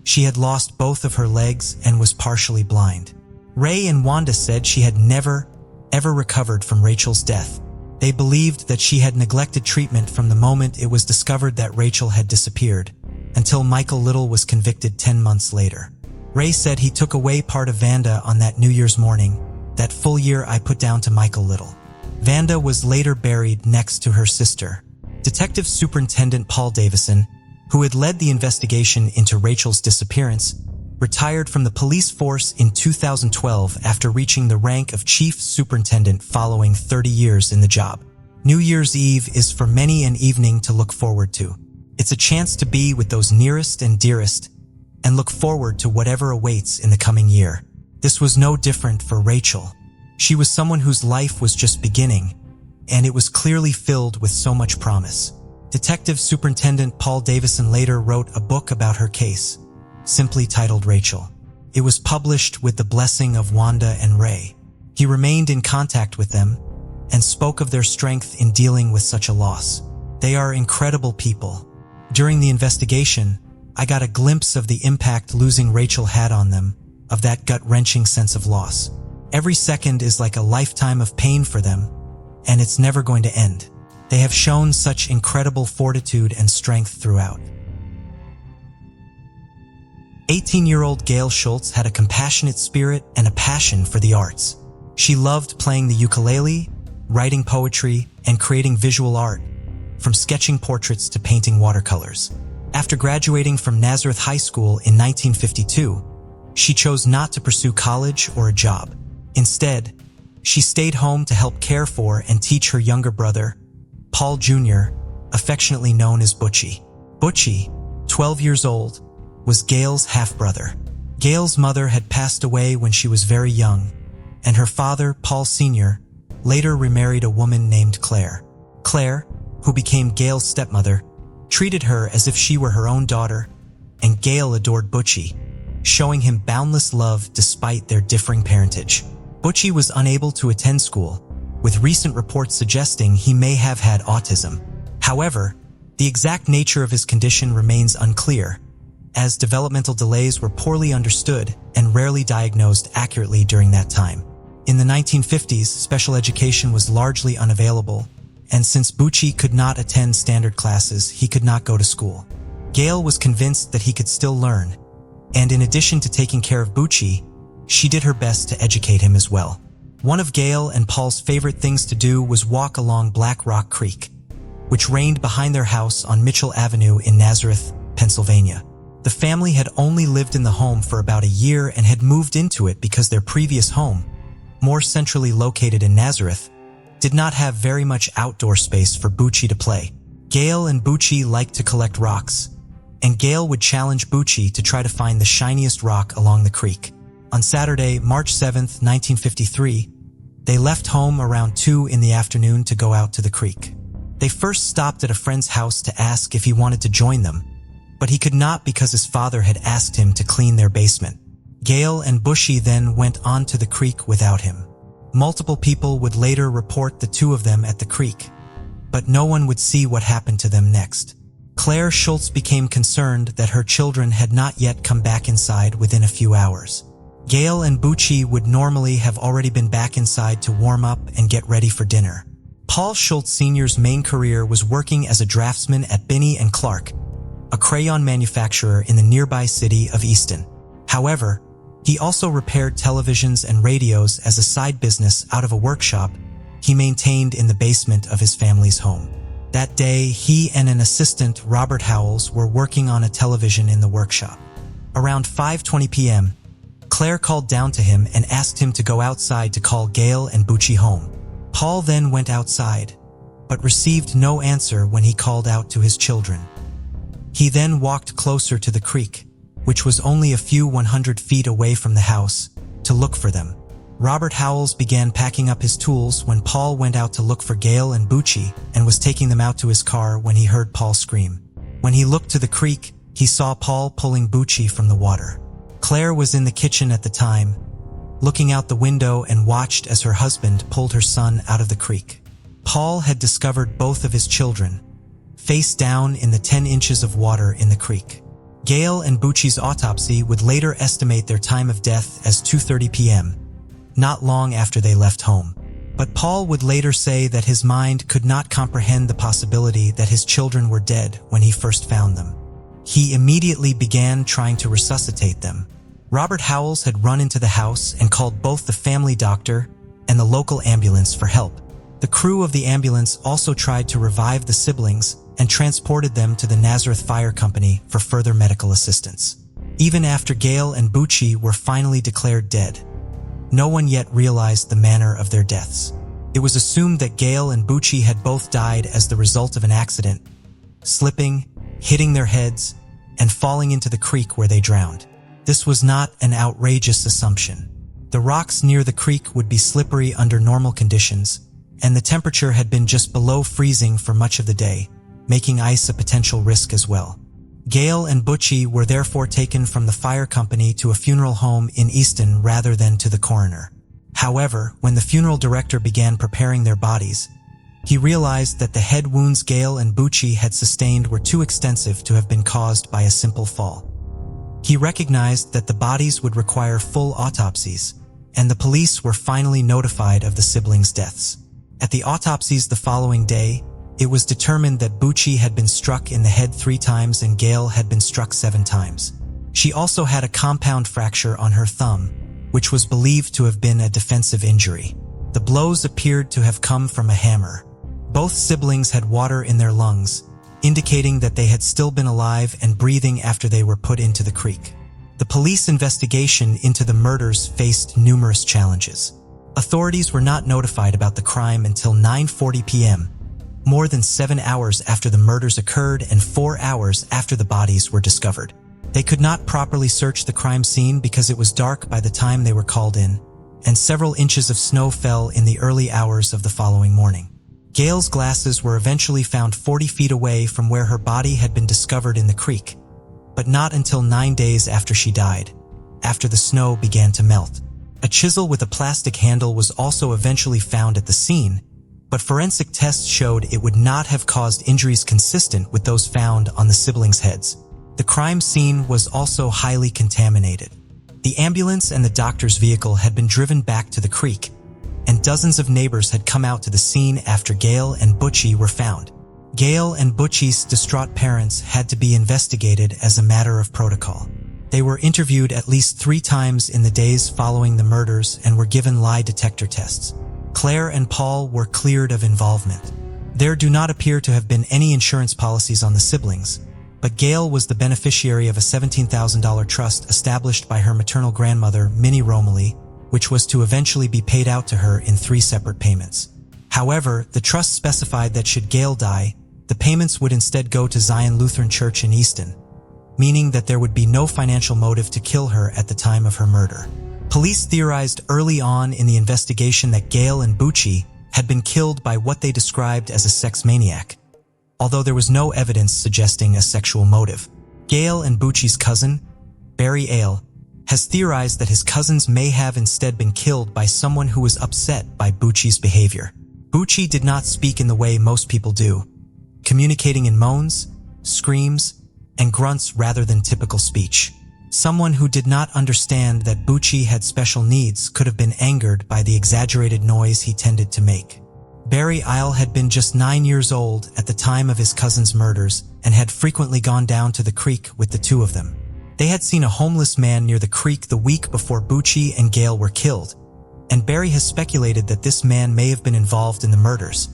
she had lost both of her legs and was partially blind. Ray and Wanda said she had never, ever recovered from Rachel's death. They believed that she had neglected treatment from the moment it was discovered that Rachel had disappeared, until Michael Little was convicted 10 months later. Ray said he took away part of Vanda on that New Year's morning. That full year I put down to Michael Little. Vanda was later buried next to her sister. Detective Superintendent Paul Davison, who had led the investigation into Rachel's disappearance, retired from the police force in 2012 after reaching the rank of chief superintendent following 30 years in the job. New Year's Eve is for many an evening to look forward to. It's a chance to be with those nearest and dearest and look forward to whatever awaits in the coming year. This was no different for Rachel. She was someone whose life was just beginning, and it was clearly filled with so much promise. Detective Superintendent Paul Davison later wrote a book about her case, simply titled Rachel. It was published with the blessing of Wanda and Ray. He remained in contact with them and spoke of their strength in dealing with such a loss. They are incredible people. During the investigation, I got a glimpse of the impact losing Rachel had on them, of that gut-wrenching sense of loss. Every second is like a lifetime of pain for them, and it's never going to end. They have shown such incredible fortitude and strength throughout. 18-year-old Gail Schultz had a compassionate spirit and a passion for the arts. She loved playing the ukulele, writing poetry, and creating visual art, from sketching portraits to painting watercolors. After graduating from Nazareth High School in 1952, she chose not to pursue college or a job. Instead, she stayed home to help care for and teach her younger brother, Paul Jr., affectionately known as Butchie. Butchie, 12 years old, was Gail's half-brother. Gail's mother had passed away when she was very young, and her father, Paul Sr., later remarried a woman named Claire. Claire, who became Gail's stepmother, treated her as if she were her own daughter, and Gail adored Butchie, showing him boundless love despite their differing parentage. Butchie was unable to attend school, with recent reports suggesting he may have had autism. However, the exact nature of his condition remains unclear, as developmental delays were poorly understood and rarely diagnosed accurately during that time. In the 1950s, special education was largely unavailable, and since Butchie could not attend standard classes, he could not go to school. Gail was convinced that he could still learn, and in addition to taking care of Butchie, she did her best to educate him as well. One of Gail and Paul's favorite things to do was walk along Black Rock Creek, which rained behind their house on Mitchell Avenue in Nazareth, Pennsylvania. The family had only lived in the home for about a year and had moved into it because their previous home, more centrally located in Nazareth, did not have very much outdoor space for Butchie to play. Gail and Butchie liked to collect rocks, and Gail would challenge Butchie to try to find the shiniest rock along the creek. On Saturday, March 7, 1953, they left home around 2 in the afternoon to go out to the creek. They first stopped at a friend's house to ask if he wanted to join them, but he could not because his father had asked him to clean their basement. Gail and Butchie then went on to the creek without him. Multiple people would later report the two of them at the creek, but no one would see what happened to them next. Claire Schultz became concerned that her children had not yet come back inside within a few hours. Gail and Butchie would normally have already been back inside to warm up and get ready for dinner. Paul Schultz Sr.'s main career was working as a draftsman at Binney & Clark, a crayon manufacturer in the nearby city of Easton. However, he also repaired televisions and radios as a side business out of a workshop he maintained in the basement of his family's home. That day, he and an assistant, Robert Howells, were working on a television in the workshop. Around 5:20 p.m., Claire called down to him and asked him to go outside to call Gail and Butchie home. Paul then went outside, but received no answer when he called out to his children. He then walked closer to the creek, which was only a few 100 feet away from the house, to look for them. Robert Howells began packing up his tools when Paul went out to look for Gail and Bucci and was taking them out to his car when he heard Paul scream. When he looked to the creek, he saw Paul pulling Bucci from the water. Claire was in the kitchen at the time, looking out the window and watched as her husband pulled her son out of the creek. Paul had discovered both of his children, face down in the 10 inches of water in the creek. Gail and Bucci's autopsy would later estimate their time of death as 2:30 p.m., not long after they left home. But Paul would later say that his mind could not comprehend the possibility that his children were dead when he first found them. He immediately began trying to resuscitate them. Robert Howells had run into the house and called both the family doctor and the local ambulance for help. The crew of the ambulance also tried to revive the siblings and transported them to the Nazareth Fire Company for further medical assistance. Even after Gail and Bucci were finally declared dead, no one yet realized the manner of their deaths. It was assumed that Gail and Bucci had both died as the result of an accident, slipping, hitting their heads, and falling into the creek where they drowned. This was not an outrageous assumption. The rocks near the creek would be slippery under normal conditions, and the temperature had been just below freezing for much of the day, making ice a potential risk as well. Gail and Bucci were therefore taken from the fire company to a funeral home in Easton rather than to the coroner. However, when the funeral director began preparing their bodies, he realized that the head wounds Gail and Bucci had sustained were too extensive to have been caused by a simple fall. He recognized that the bodies would require full autopsies, and the police were finally notified of the siblings' deaths. At the autopsies the following day, it was determined that Bucci had been struck in the head 3 times and Gail had been struck 7 times. She also had a compound fracture on her thumb, which was believed to have been a defensive injury. The blows appeared to have come from a hammer. Both siblings had water in their lungs, indicating that they had still been alive and breathing after they were put into the creek. The police investigation into the murders faced numerous challenges. Authorities were not notified about the crime until 9:40 p.m., more than 7 hours after the murders occurred and 4 hours after the bodies were discovered. They could not properly search the crime scene because it was dark by the time they were called in, and several inches of snow fell in the early hours of the following morning. Gail's glasses were eventually found 40 feet away from where her body had been discovered in the creek, but not until 9 days after she died, after the snow began to melt. A chisel with a plastic handle was also eventually found at the scene, but forensic tests showed it would not have caused injuries consistent with those found on the siblings' heads. The crime scene was also highly contaminated. The ambulance and the doctor's vehicle had been driven back to the creek, and dozens of neighbors had come out to the scene after Gail and Bucci were found. Gail and Bucci's distraught parents had to be investigated as a matter of protocol. They were interviewed at least 3 times in the days following the murders and were given lie detector tests. Claire and Paul were cleared of involvement. There do not appear to have been any insurance policies on the siblings, but Gail was the beneficiary of a $17,000 trust established by her maternal grandmother, Minnie Romilly, which was to eventually be paid out to her in 3 separate payments. However, the trust specified that should Gail die, the payments would instead go to Zion Lutheran Church in Easton, meaning that there would be no financial motive to kill her at the time of her murder. Police theorized early on in the investigation that Gail and Bucci had been killed by what they described as a sex maniac, although there was no evidence suggesting a sexual motive. Gail and Bucci's cousin, Barry Ale, has theorized that his cousins may have instead been killed by someone who was upset by Bucci's behavior. Bucci did not speak in the way most people do, communicating in moans, screams, and grunts rather than typical speech. Someone who did not understand that Bucci had special needs could have been angered by the exaggerated noise he tended to make. Barry Isle had been just 9 years old at the time of his cousin's murders and had frequently gone down to the creek with the 2 of them. They had seen a homeless man near the creek the week before Bucci and Gail were killed, and Barry has speculated that this man may have been involved in the murders,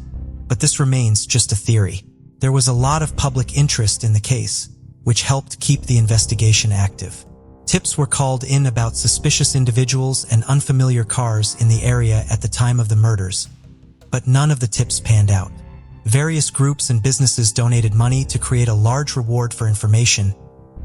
but this remains just a theory. There was a lot of public interest in the case, which helped keep the investigation active. Tips were called in about suspicious individuals and unfamiliar cars in the area at the time of the murders, but none of the tips panned out. Various groups and businesses donated money to create a large reward for information,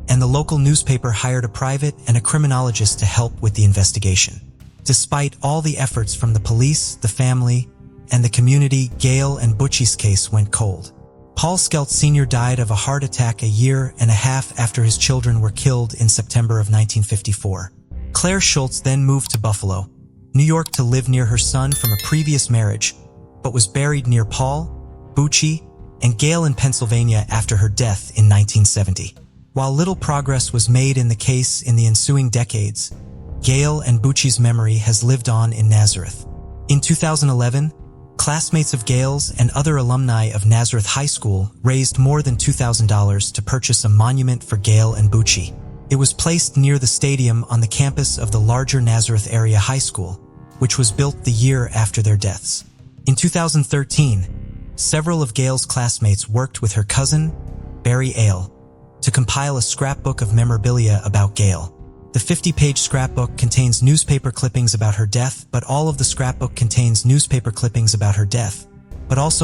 and the local newspaper hired a private and a criminologist to help with the investigation. Despite all the efforts from the police, the family, and the community, Gail and Butchie's case went cold. Paul Schultz Sr. died of a heart attack a year and a half after his children were killed in September of 1954. Claire Schultz then moved to Buffalo, New York to live near her son from a previous marriage, but was buried near Paul, Butchie, and Gail in Pennsylvania after her death in 1970. While little progress was made in the case in the ensuing decades, Gail and Butchie's memory has lived on in Nazareth. In 2011, classmates of Gail's and other alumni of Nazareth High School raised more than $2,000 to purchase a monument for Gail and Butchie. It was placed near the stadium on the campus of the larger Nazareth Area High School, which was built the year after their deaths. In 2013, several of Gail's classmates worked with her cousin, Barry Ale, to compile a scrapbook of memorabilia about Gail. The 50-page scrapbook contains newspaper clippings about her death, but also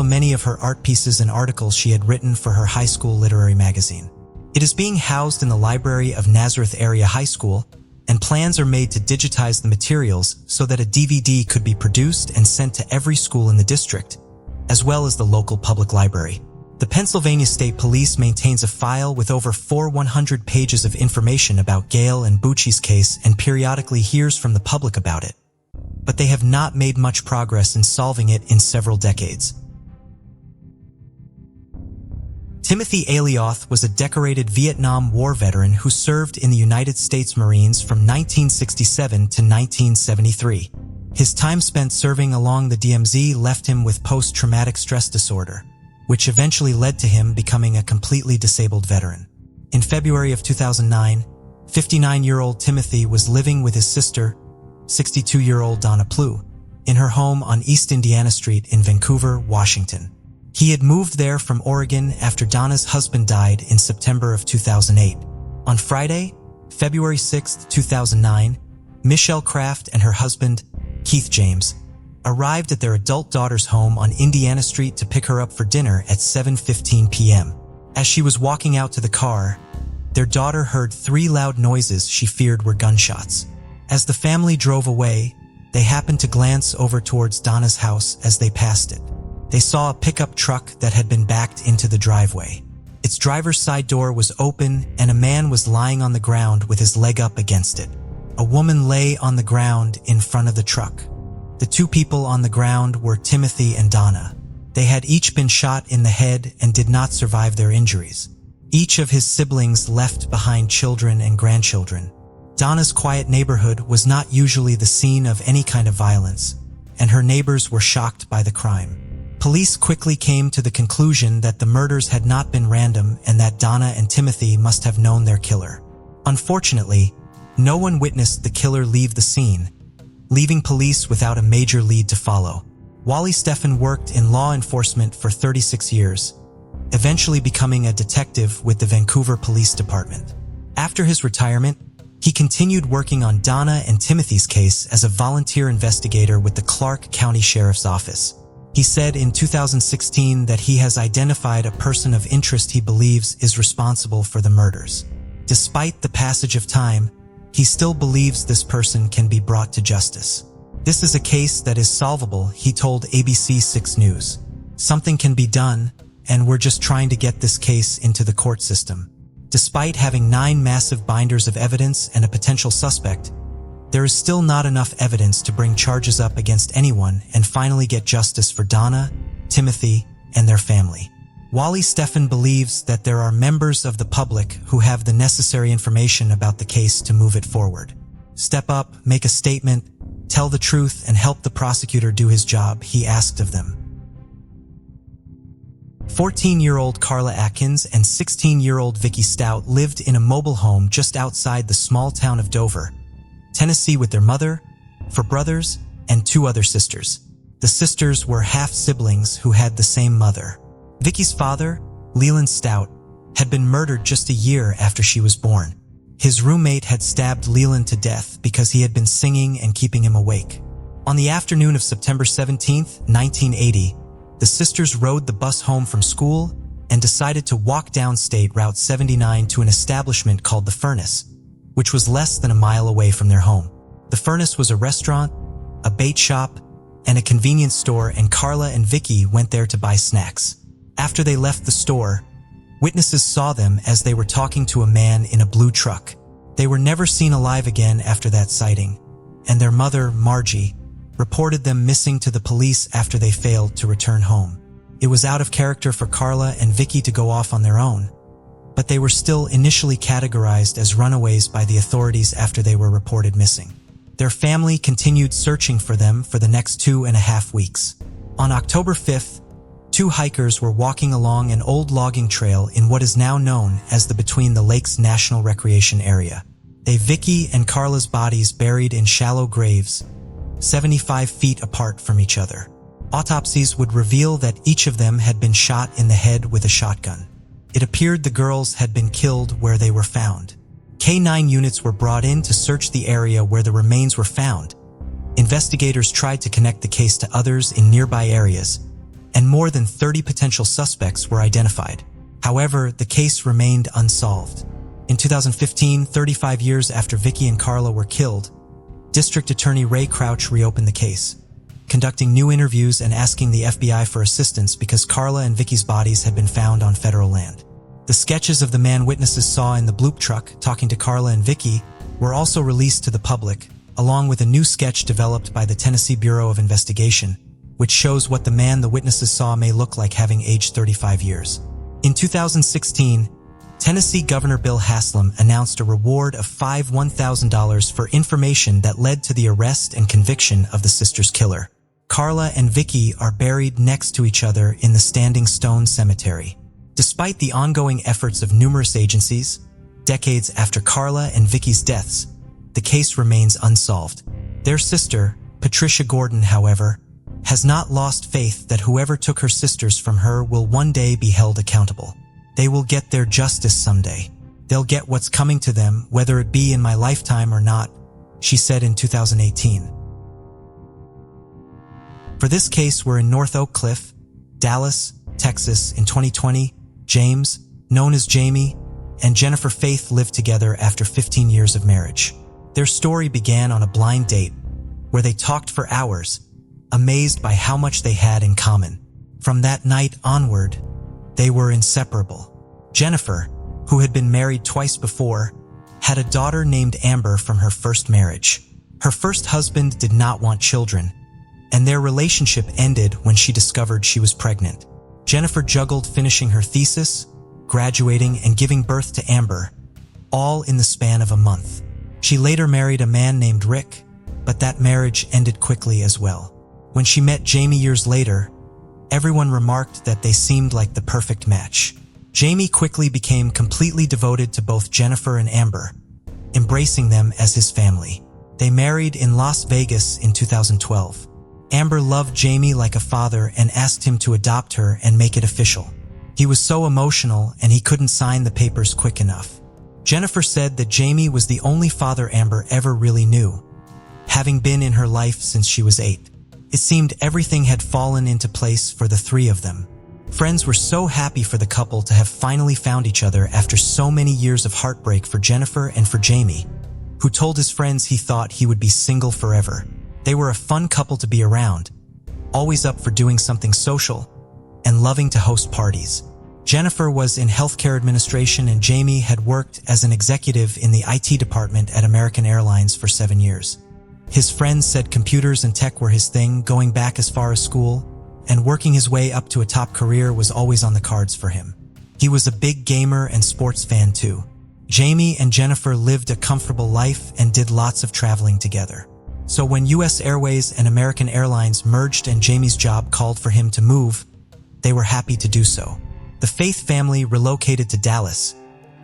many of her art pieces and articles she had written for her high school literary magazine. It is being housed in the library of Nazareth Area High School, and plans are made to digitize the materials so that a DVD could be produced and sent to every school in the district, as well as the local public library. The Pennsylvania State Police maintains a file with over 400 pages of information about Gail and Butchie's case and periodically hears from the public about it, but they have not made much progress in solving it in several decades. Timothy Alioth was a decorated Vietnam War veteran who served in the United States Marines from 1967 to 1973. His time spent serving along the DMZ left him with post-traumatic stress disorder, which eventually led to him becoming a completely disabled veteran. In February of 2009, 59-year-old Timothy was living with his sister, 62-year-old Donna Plew, in her home on East Indiana Street in Vancouver, Washington. He had moved there from Oregon after Donna's husband died in September of 2008. On Friday, February 6, 2009, Michelle Kraft and her husband, Keith James, arrived at their adult daughter's home on Indiana Street to pick her up for dinner at 7:15 p.m. As she was walking out to the car, their daughter heard 3 loud noises she feared were gunshots. As the family drove away, they happened to glance over towards Donna's house as they passed it. They saw a pickup truck that had been backed into the driveway. Its driver's side door was open and a man was lying on the ground with his leg up against it. A woman lay on the ground in front of the truck. The 2 people on the ground were Timothy and Donna. They had each been shot in the head and did not survive their injuries. Each of his siblings left behind children and grandchildren. Donna's quiet neighborhood was not usually the scene of any kind of violence, and her neighbors were shocked by the crime. Police quickly came to the conclusion that the murders had not been random and that Donna and Timothy must have known their killer. Unfortunately, no one witnessed the killer leave the scene, leaving police without a major lead to follow. Wally Steffen worked in law enforcement for 36 years, eventually becoming a detective with the Vancouver Police Department. After his retirement, he continued working on Donna and Timothy's case as a volunteer investigator with the Clark County Sheriff's Office. He said in 2016 that he has identified a person of interest he believes is responsible for the murders. Despite the passage of time, he still believes this person can be brought to justice. This is a case that is solvable, he told ABC 6 News. Something can be done, and we're just trying to get this case into the court system. Despite having 9 massive binders of evidence and a potential suspect, there is still not enough evidence to bring charges up against anyone and finally get justice for Donna, Timothy, and their family. Wally Steffen believes that there are members of the public who have the necessary information about the case to move it forward. Step up, make a statement, tell the truth, and help the prosecutor do his job, he asked of them. 14-year-old Carla Atkins and 16-year-old Vicky Stout lived in a mobile home just outside the small town of Dover, Tennessee with their mother, 4 brothers, and 2 other sisters. The sisters were half-siblings who had the same mother. Vicky's father, Leland Stout, had been murdered just a year after she was born. His roommate had stabbed Leland to death because he had been singing and keeping him awake. On the afternoon of September 17, 1980, the sisters rode the bus home from school and decided to walk down State Route 79 to an establishment called The Furnace, which was less than a mile away from their home. The Furnace was a restaurant, a bait shop, and a convenience store, and Carla and Vicky went there to buy snacks. After they left the store, witnesses saw them as they were talking to a man in a blue truck. They were never seen alive again after that sighting, and their mother, Margie, reported them missing to the police after they failed to return home. It was out of character for Carla and Vicky to go off on their own, but they were still initially categorized as runaways by the authorities after they were reported missing. Their family continued searching for them for the next 2.5 weeks. On October 5th, 2 hikers were walking along an old logging trail in what is now known as the Between the Lakes National Recreation Area. They Vicky and Carla's bodies buried in shallow graves, 75 feet apart from each other. Autopsies would reveal that each of them had been shot in the head with a shotgun. It appeared the girls had been killed where they were found. K-9 units were brought in to search the area where the remains were found. Investigators tried to connect the case to others in nearby areas, and more than 30 potential suspects were identified. However, the case remained unsolved. In 2015, 35 years after Vicky and Carla were killed, District Attorney Ray Crouch reopened the case, conducting new interviews and asking the FBI for assistance because Carla and Vicky's bodies had been found on federal land. The sketches of the man witnesses saw in the bloop truck talking to Carla and Vicky were also released to the public, along with a new sketch developed by the Tennessee Bureau of Investigation, which shows what the man the witnesses saw may look like having aged 35 years. In 2016, Tennessee Governor Bill Haslam announced a reward of $1,000 for information that led to the arrest and conviction of the sisters' killer. Carla and Vicky are buried next to each other in the Standing Stone Cemetery. Despite the ongoing efforts of numerous agencies, decades after Carla and Vicky's deaths, the case remains unsolved. Their sister, Patricia Gordon, however, has not lost faith that whoever took her sisters from her will one day be held accountable. They will get their justice someday. They'll get what's coming to them, whether it be in my lifetime or not, she said in 2018. For this case, we're in North Oak Cliff, Dallas, Texas. In 2020, James, known as Jamie, and Jennifer Faith lived together after 15 years of marriage. Their story began on a blind date where they talked for hours, amazed by how much they had in common. From that night onward, they were inseparable. Jennifer, who had been married twice before, had a daughter named Amber from her first marriage. Her first husband did not want children, and their relationship ended when she discovered she was pregnant. Jennifer juggled finishing her thesis, graduating, and giving birth to Amber, all in the span of a month. She later married a man named Rick, but that marriage ended quickly as well. When she met Jamie years later, everyone remarked that they seemed like the perfect match. Jamie quickly became completely devoted to both Jennifer and Amber, embracing them as his family. They married in Las Vegas in 2012. Amber loved Jamie like a father and asked him to adopt her and make it official. He was so emotional and he couldn't sign the papers quick enough. Jennifer said that Jamie was the only father Amber ever really knew, having been in her life since she was 8. It seemed everything had fallen into place for the three of them. Friends were so happy for the couple to have finally found each other after so many years of heartbreak for Jennifer and for Jamie, who told his friends he thought he would be single forever. They were a fun couple to be around, always up for doing something social, and loving to host parties. Jennifer was in healthcare administration and Jamie had worked as an executive in the IT department at American Airlines for 7 years. His friends said computers and tech were his thing, going back as far as school, and working his way up to a top career was always on the cards for him. He was a big gamer and sports fan too. Jamie and Jennifer lived a comfortable life and did lots of traveling together. So when US Airways and American Airlines merged and Jamie's job called for him to move, they were happy to do so. The Faith family relocated to Dallas,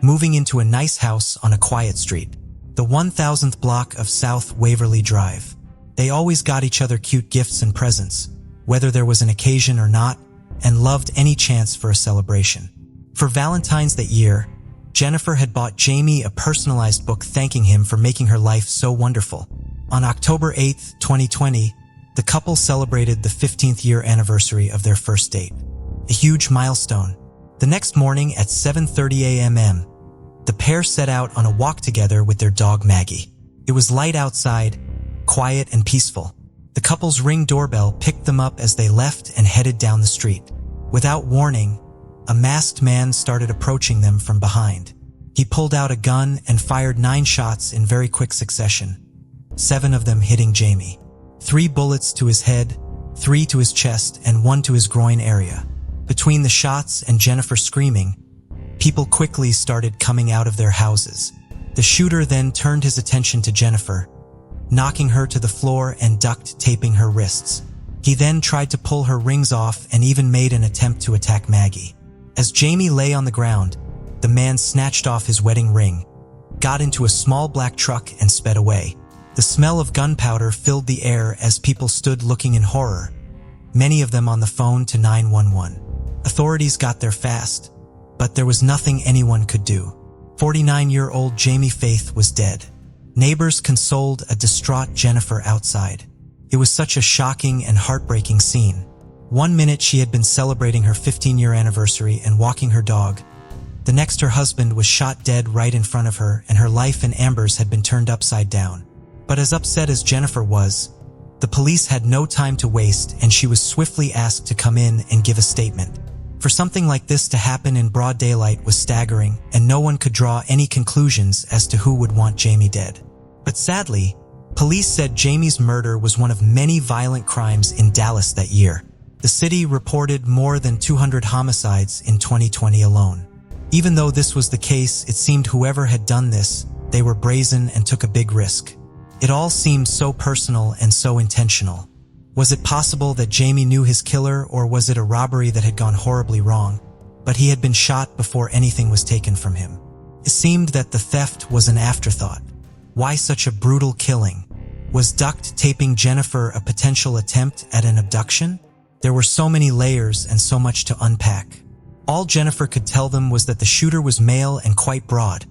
moving into a nice house on a quiet street, the 1000th block of South Waverly Drive. They always got each other cute gifts and presents, whether there was an occasion or not, and loved any chance for a celebration. For Valentine's that year, Jennifer had bought Jamie a personalized book thanking him for making her life so wonderful. On October 8, 2020, The couple celebrated the 15th year anniversary of their first date, a huge milestone. The next morning at 7:30 a.m., the pair set out on a walk together with their dog Maggie. It was light outside, quiet and peaceful. The couple's Ring doorbell picked them up as they left and headed down the street. Without warning, a masked man started approaching them from behind. He pulled out a gun and fired 9 shots in very quick succession, 7 of them hitting Jamie. 3 bullets to his head, 3 to his chest, and 1 to his groin area. Between the shots and Jennifer screaming, people quickly started coming out of their houses. The shooter then turned his attention to Jennifer, knocking her to the floor and duct taping her wrists. He then tried to pull her rings off and even made an attempt to attack Maggie. As Jamie lay on the ground, the man snatched off his wedding ring, got into a small black truck and sped away. The smell of gunpowder filled the air as people stood looking in horror, many of them on the phone to 911. Authorities got there fast, but there was nothing anyone could do. 49-year-old Jamie Faith was dead. Neighbors consoled a distraught Jennifer outside. It was such a shocking and heartbreaking scene. One minute she had been celebrating her 15-year anniversary and walking her dog. The next her husband was shot dead right in front of her and her life in Amber's had been turned upside down. But as upset as Jennifer was, the police had no time to waste and she was swiftly asked to come in and give a statement. For something like this to happen in broad daylight was staggering and no one could draw any conclusions as to who would want Jamie dead. But sadly, police said Jamie's murder was one of many violent crimes in Dallas that year. The city reported more than 200 homicides in 2020 alone. Even though this was the case, it seemed whoever had done this, they were brazen and took a big risk. It all seemed so personal and so intentional. Was it possible that Jamie knew his killer, or was it a robbery that had gone horribly wrong? But he had been shot before anything was taken from him. It seemed that the theft was an afterthought. Why such a brutal killing? Was duct taping Jennifer a potential attempt at an abduction? There were so many layers and so much to unpack. All Jennifer could tell them was that the shooter was male and quite broad,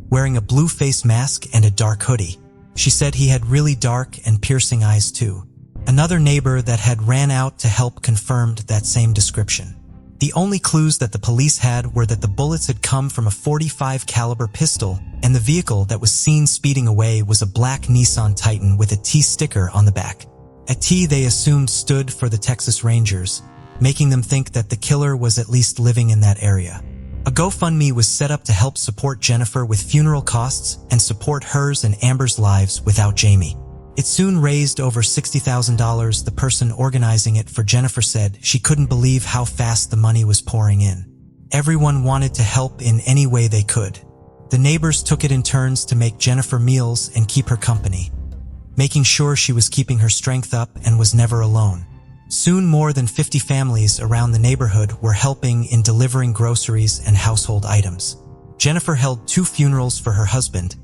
wearing a blue face mask and a dark hoodie. She said he had really dark and piercing eyes too. Another neighbor that had ran out to help confirmed that same description. The only clues that the police had were that the bullets had come from a .45 caliber pistol, and the vehicle that was seen speeding away was a black Nissan Titan with a T sticker on the back. A T they assumed stood for the Texas Rangers, making them think that the killer was at least living in that area. A GoFundMe was set up to help support Jennifer with funeral costs and support hers and Amber's lives without Jamie. It soon raised over $60,000. The person organizing it for Jennifer said she couldn't believe how fast the money was pouring in. Everyone wanted to help in any way they could. The neighbors took it in turns to make Jennifer meals and keep her company, making sure she was keeping her strength up and was never alone. Soon more than 50 families around the neighborhood were helping in delivering groceries and household items. Jennifer held 2 funerals for her husband,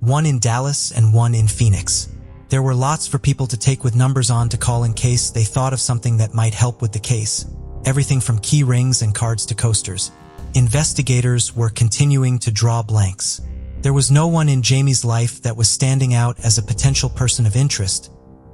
one in Dallas and one in Phoenix. There were lots for people to take with numbers on to call in case they thought of something that might help with the case. Everything from key rings and cards to coasters. Investigators were continuing to draw blanks. There was no one in Jamie's life that was standing out as a potential person of interest,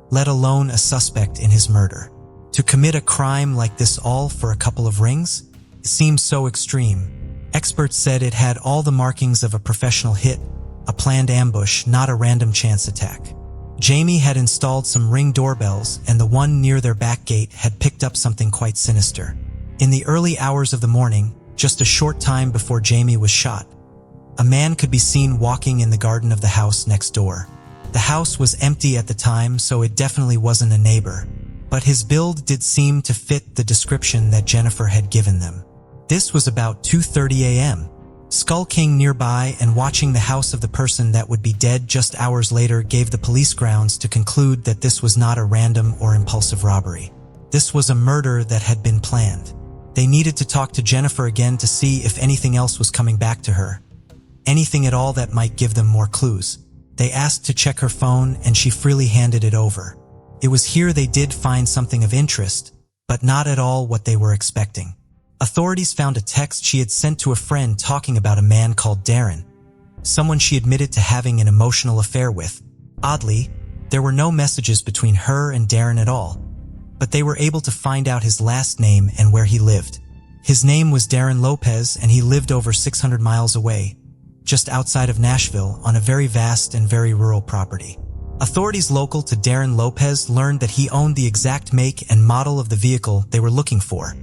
let alone a suspect in his murder. To commit a crime like this all for a couple of rings? It seemed so extreme. Experts said it had all the markings of a professional hit, a planned ambush, not a random chance attack. Jamie had installed some Ring doorbells, and the one near their back gate had picked up something quite sinister. In the early hours of the morning, just a short time before Jamie was shot, a man could be seen walking in the garden of the house next door. The house was empty at the time, so it definitely wasn't a neighbor, but his build did seem to fit the description that Jennifer had given them. This was about 2:30 a.m. Skulking nearby and watching the house of the person that would be dead just hours later gave the police grounds to conclude that this was not a random or impulsive robbery. This was a murder that had been planned. They needed to talk to Jennifer again to see if anything else was coming back to her. Anything at all that might give them more clues. They asked to check her phone and she freely handed it over. It was here they did find something of interest, but not at all what they were expecting. Authorities found a text she had sent to a friend talking about a man called Darren, someone she admitted to having an emotional affair with. Oddly, There were no messages between her and Darren at all, but they were able to find out his last name and where he lived. His name was Darren Lopez, and he lived over 600 miles away, just outside of Nashville, on a very vast and very rural property. Authorities local to Darren Lopez learned that he owned the exact make and model of the vehicle they were looking for,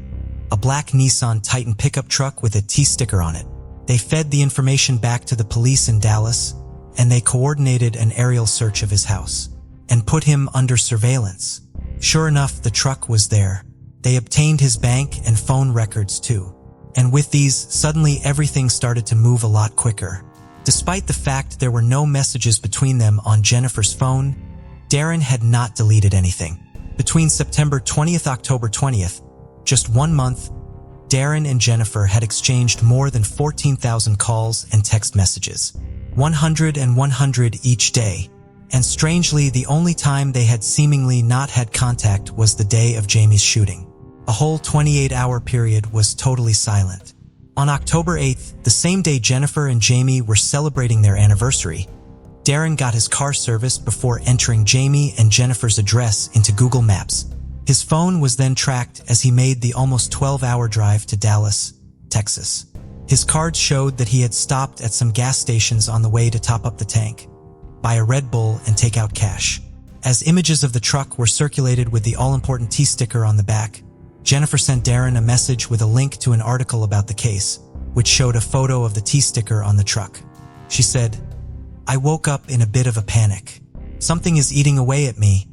a black Nissan Titan pickup truck with a T sticker on it. They fed the information back to the police in Dallas, and they coordinated an aerial search of his house and put him under surveillance. Sure enough, the truck was there. They obtained his bank and phone records too. And with these, suddenly everything started to move a lot quicker. Despite the fact there were no messages between them on Jennifer's phone, Darren had not deleted anything. Between September 20th and October 20th, just 1 month, Darren and Jennifer had exchanged more than 14,000 calls and text messages, 100 and 100 each day. And strangely, the only time they had seemingly not had contact was the day of Jamie's shooting. A whole 28-hour period was totally silent. On October 8th, the same day Jennifer and Jamie were celebrating their anniversary, Darren got his car serviced before entering Jamie and Jennifer's address into Google Maps. His phone was then tracked as he made the almost 12-hour drive to Dallas, Texas. His cards showed that he had stopped at some gas stations on the way to top up the tank, buy a Red Bull, and take out cash. As images of the truck were circulated with the all-important T sticker on the back, Jennifer sent Darren a message with a link to an article about the case, which showed a photo of the T sticker on the truck. She said, "I woke up in a bit of a panic. Something is eating away at me,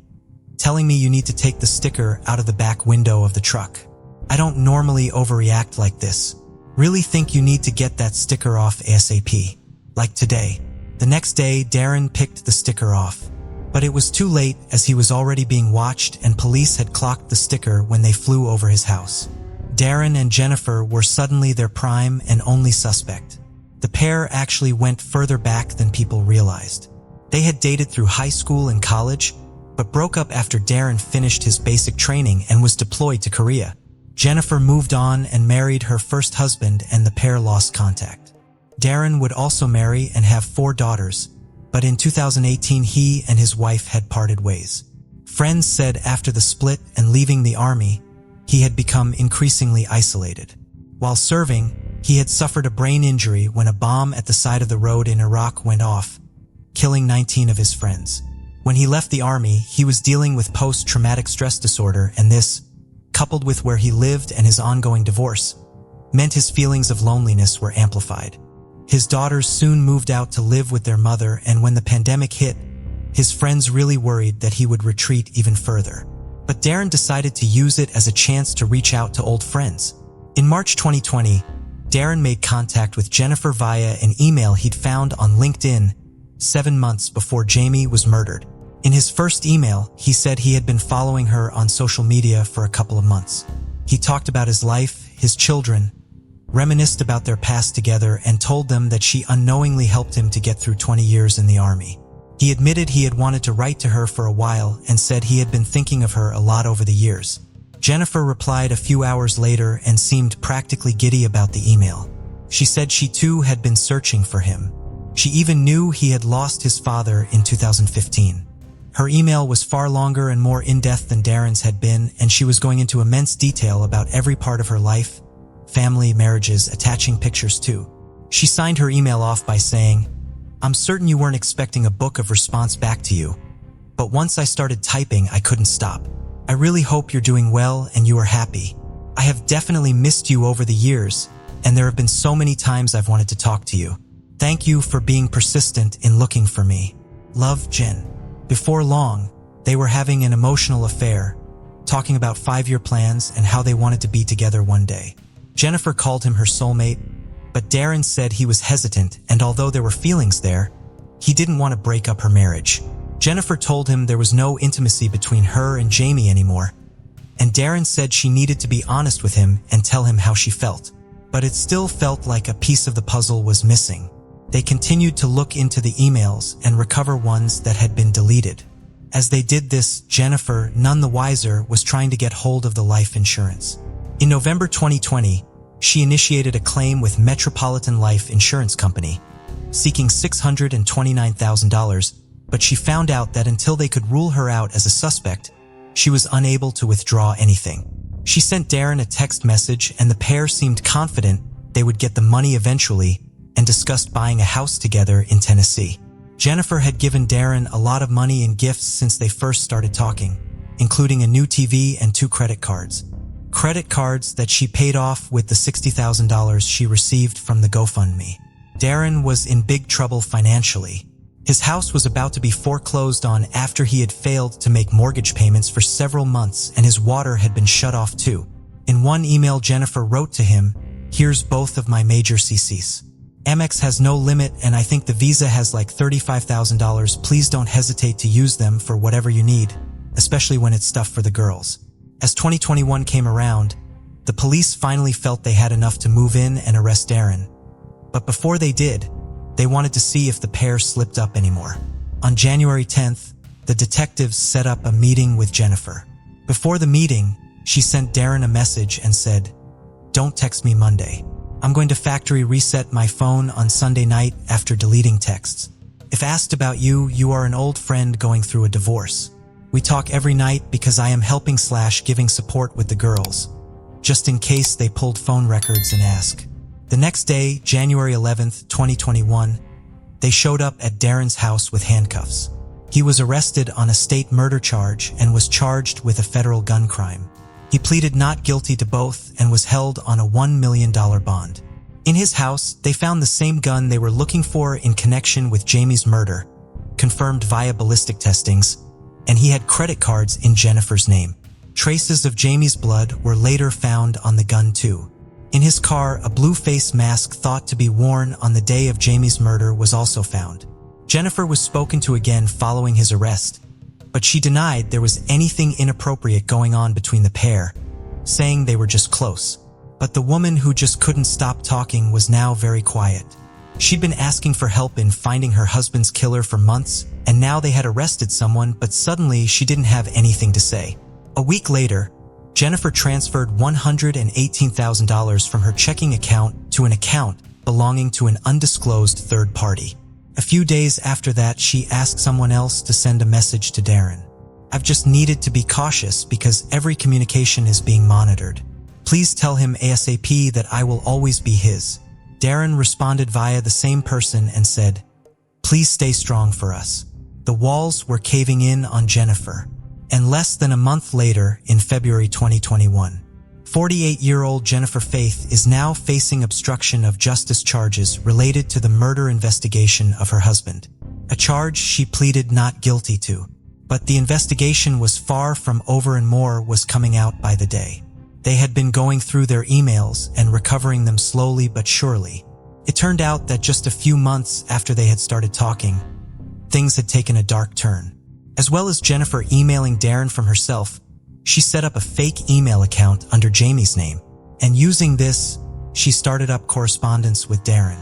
telling me you need to take the sticker out of the back window of the truck. I don't normally overreact like this. Really think you need to get that sticker off ASAP. Like today." The next day, Darren picked the sticker off, but it was too late as he was already being watched and police had clocked the sticker when they flew over his house. Darren and Jennifer were suddenly their prime and only suspect. The pair actually went further back than people realized. They had dated through high school and college, but broke up after Darren finished his basic training and was deployed to Korea. Jennifer moved on and married her first husband, and the pair lost contact. Darren would also marry and have 4 daughters, but in 2018 he and his wife had parted ways. Friends said after the split and leaving the army, he had become increasingly isolated. While serving, he had suffered a brain injury when a bomb at the side of the road in Iraq went off, killing 19 of his friends. When he left the army, he was dealing with post-traumatic stress disorder, and this, coupled with where he lived and his ongoing divorce, meant his feelings of loneliness were amplified. His daughters soon moved out to live with their mother, and when the pandemic hit, his friends really worried that he would retreat even further. But Darren decided to use it as a chance to reach out to old friends. In March 2020, Darren made contact with Jennifer via an email he'd found on LinkedIn 7 months before Jamie was murdered. In his first email, he said he had been following her on social media for a couple of months. He talked about his life, his children, reminisced about their past together, and told them that she unknowingly helped him to get through 20 years in the army. He admitted he had wanted to write to her for a while and said he had been thinking of her a lot over the years. Jennifer replied a few hours later and seemed practically giddy about the email. She said she too had been searching for him. She even knew he had lost his father in 2015. Her email was far longer and more in-depth than Darren's had been, and she was going into immense detail about every part of her life, family, marriages, attaching pictures too. She signed her email off by saying, "I'm certain you weren't expecting a book of response back to you, but once I started typing, I couldn't stop. I really hope you're doing well and you are happy. I have definitely missed you over the years, and there have been so many times I've wanted to talk to you. Thank you for being persistent in looking for me. Love, Jen." Before long, they were having an emotional affair, talking about 5-year plans and how they wanted to be together one day. Jennifer called him her soulmate, but Darren said he was hesitant, and although there were feelings there, he didn't want to break up her marriage. Jennifer told him there was no intimacy between her and Jamie anymore, and Darren said she needed to be honest with him and tell him how she felt. But it still felt like a piece of the puzzle was missing. They continued to look into the emails and recover ones that had been deleted. As they did this, Jennifer, none the wiser, was trying to get hold of the life insurance. In November 2020, she initiated a claim with Metropolitan Life Insurance Company, seeking $629,000, but she found out that until they could rule her out as a suspect, she was unable to withdraw anything. She sent Darren a text message, and the pair seemed confident they would get the money eventually and discussed buying a house together in Tennessee. Jennifer had given Darren a lot of money in gifts since they first started talking, including a new TV and 2 credit cards. Credit cards that she paid off with the $60,000 she received from the GoFundMe. Darren was in big trouble financially. His house was about to be foreclosed on after he had failed to make mortgage payments for several months, and his water had been shut off too. In one email, Jennifer wrote to him, "Here's both of my major CCs. Amex has no limit, and I think the Visa has like $35,000. Please don't hesitate to use them for whatever you need, especially when it's stuff for the girls." As 2021 came around, the police finally felt they had enough to move in and arrest Darren. But before they did, they wanted to see if the pair slipped up anymore. On January 10th, the detectives set up a meeting with Jennifer. Before the meeting, she sent Darren a message and said, "Don't text me Monday. I'm going to factory reset my phone on Sunday night after deleting texts. If asked about you, you are an old friend going through a divorce. We talk every night because I am helping/giving support with the girls, just in case they pulled phone records and ask." The next day, January 11th, 2021, they showed up at Darren's house with handcuffs. He was arrested on a state murder charge and was charged with a federal gun crime. He pleaded not guilty to both and was held on a $1 million bond. In his house, they found the same gun they were looking for in connection with Jamie's murder, confirmed via ballistic testings, and he had credit cards in Jennifer's name. Traces of Jamie's blood were later found on the gun too. In his car, a blue face mask thought to be worn on the day of Jamie's murder was also found. Jennifer was spoken to again following his arrest, but she denied there was anything inappropriate going on between the pair, saying they were just close. But the woman who just couldn't stop talking was now very quiet. She'd been asking for help in finding her husband's killer for months, and now they had arrested someone, but suddenly she didn't have anything to say. A week later, Jennifer transferred $118,000 from her checking account to an account belonging to an undisclosed third party. A few days after that, she asked someone else to send a message to Darren. "I've just needed to be cautious because every communication is being monitored. Please tell him ASAP that I will always be his." Darren responded via the same person and said, "Please stay strong for us." The walls were caving in on Jennifer. And less than a month later, in February 2021, 48-year-old Jennifer Faith is now facing obstruction of justice charges related to the murder investigation of her husband, a charge she pleaded not guilty to. But the investigation was far from over and more was coming out by the day. They had been going through their emails and recovering them slowly but surely. It turned out that just a few months after they had started talking, things had taken a dark turn. As well as Jennifer emailing Darren from herself, she set up a fake email account under Jamie's name, and using this, she started up correspondence with Darren.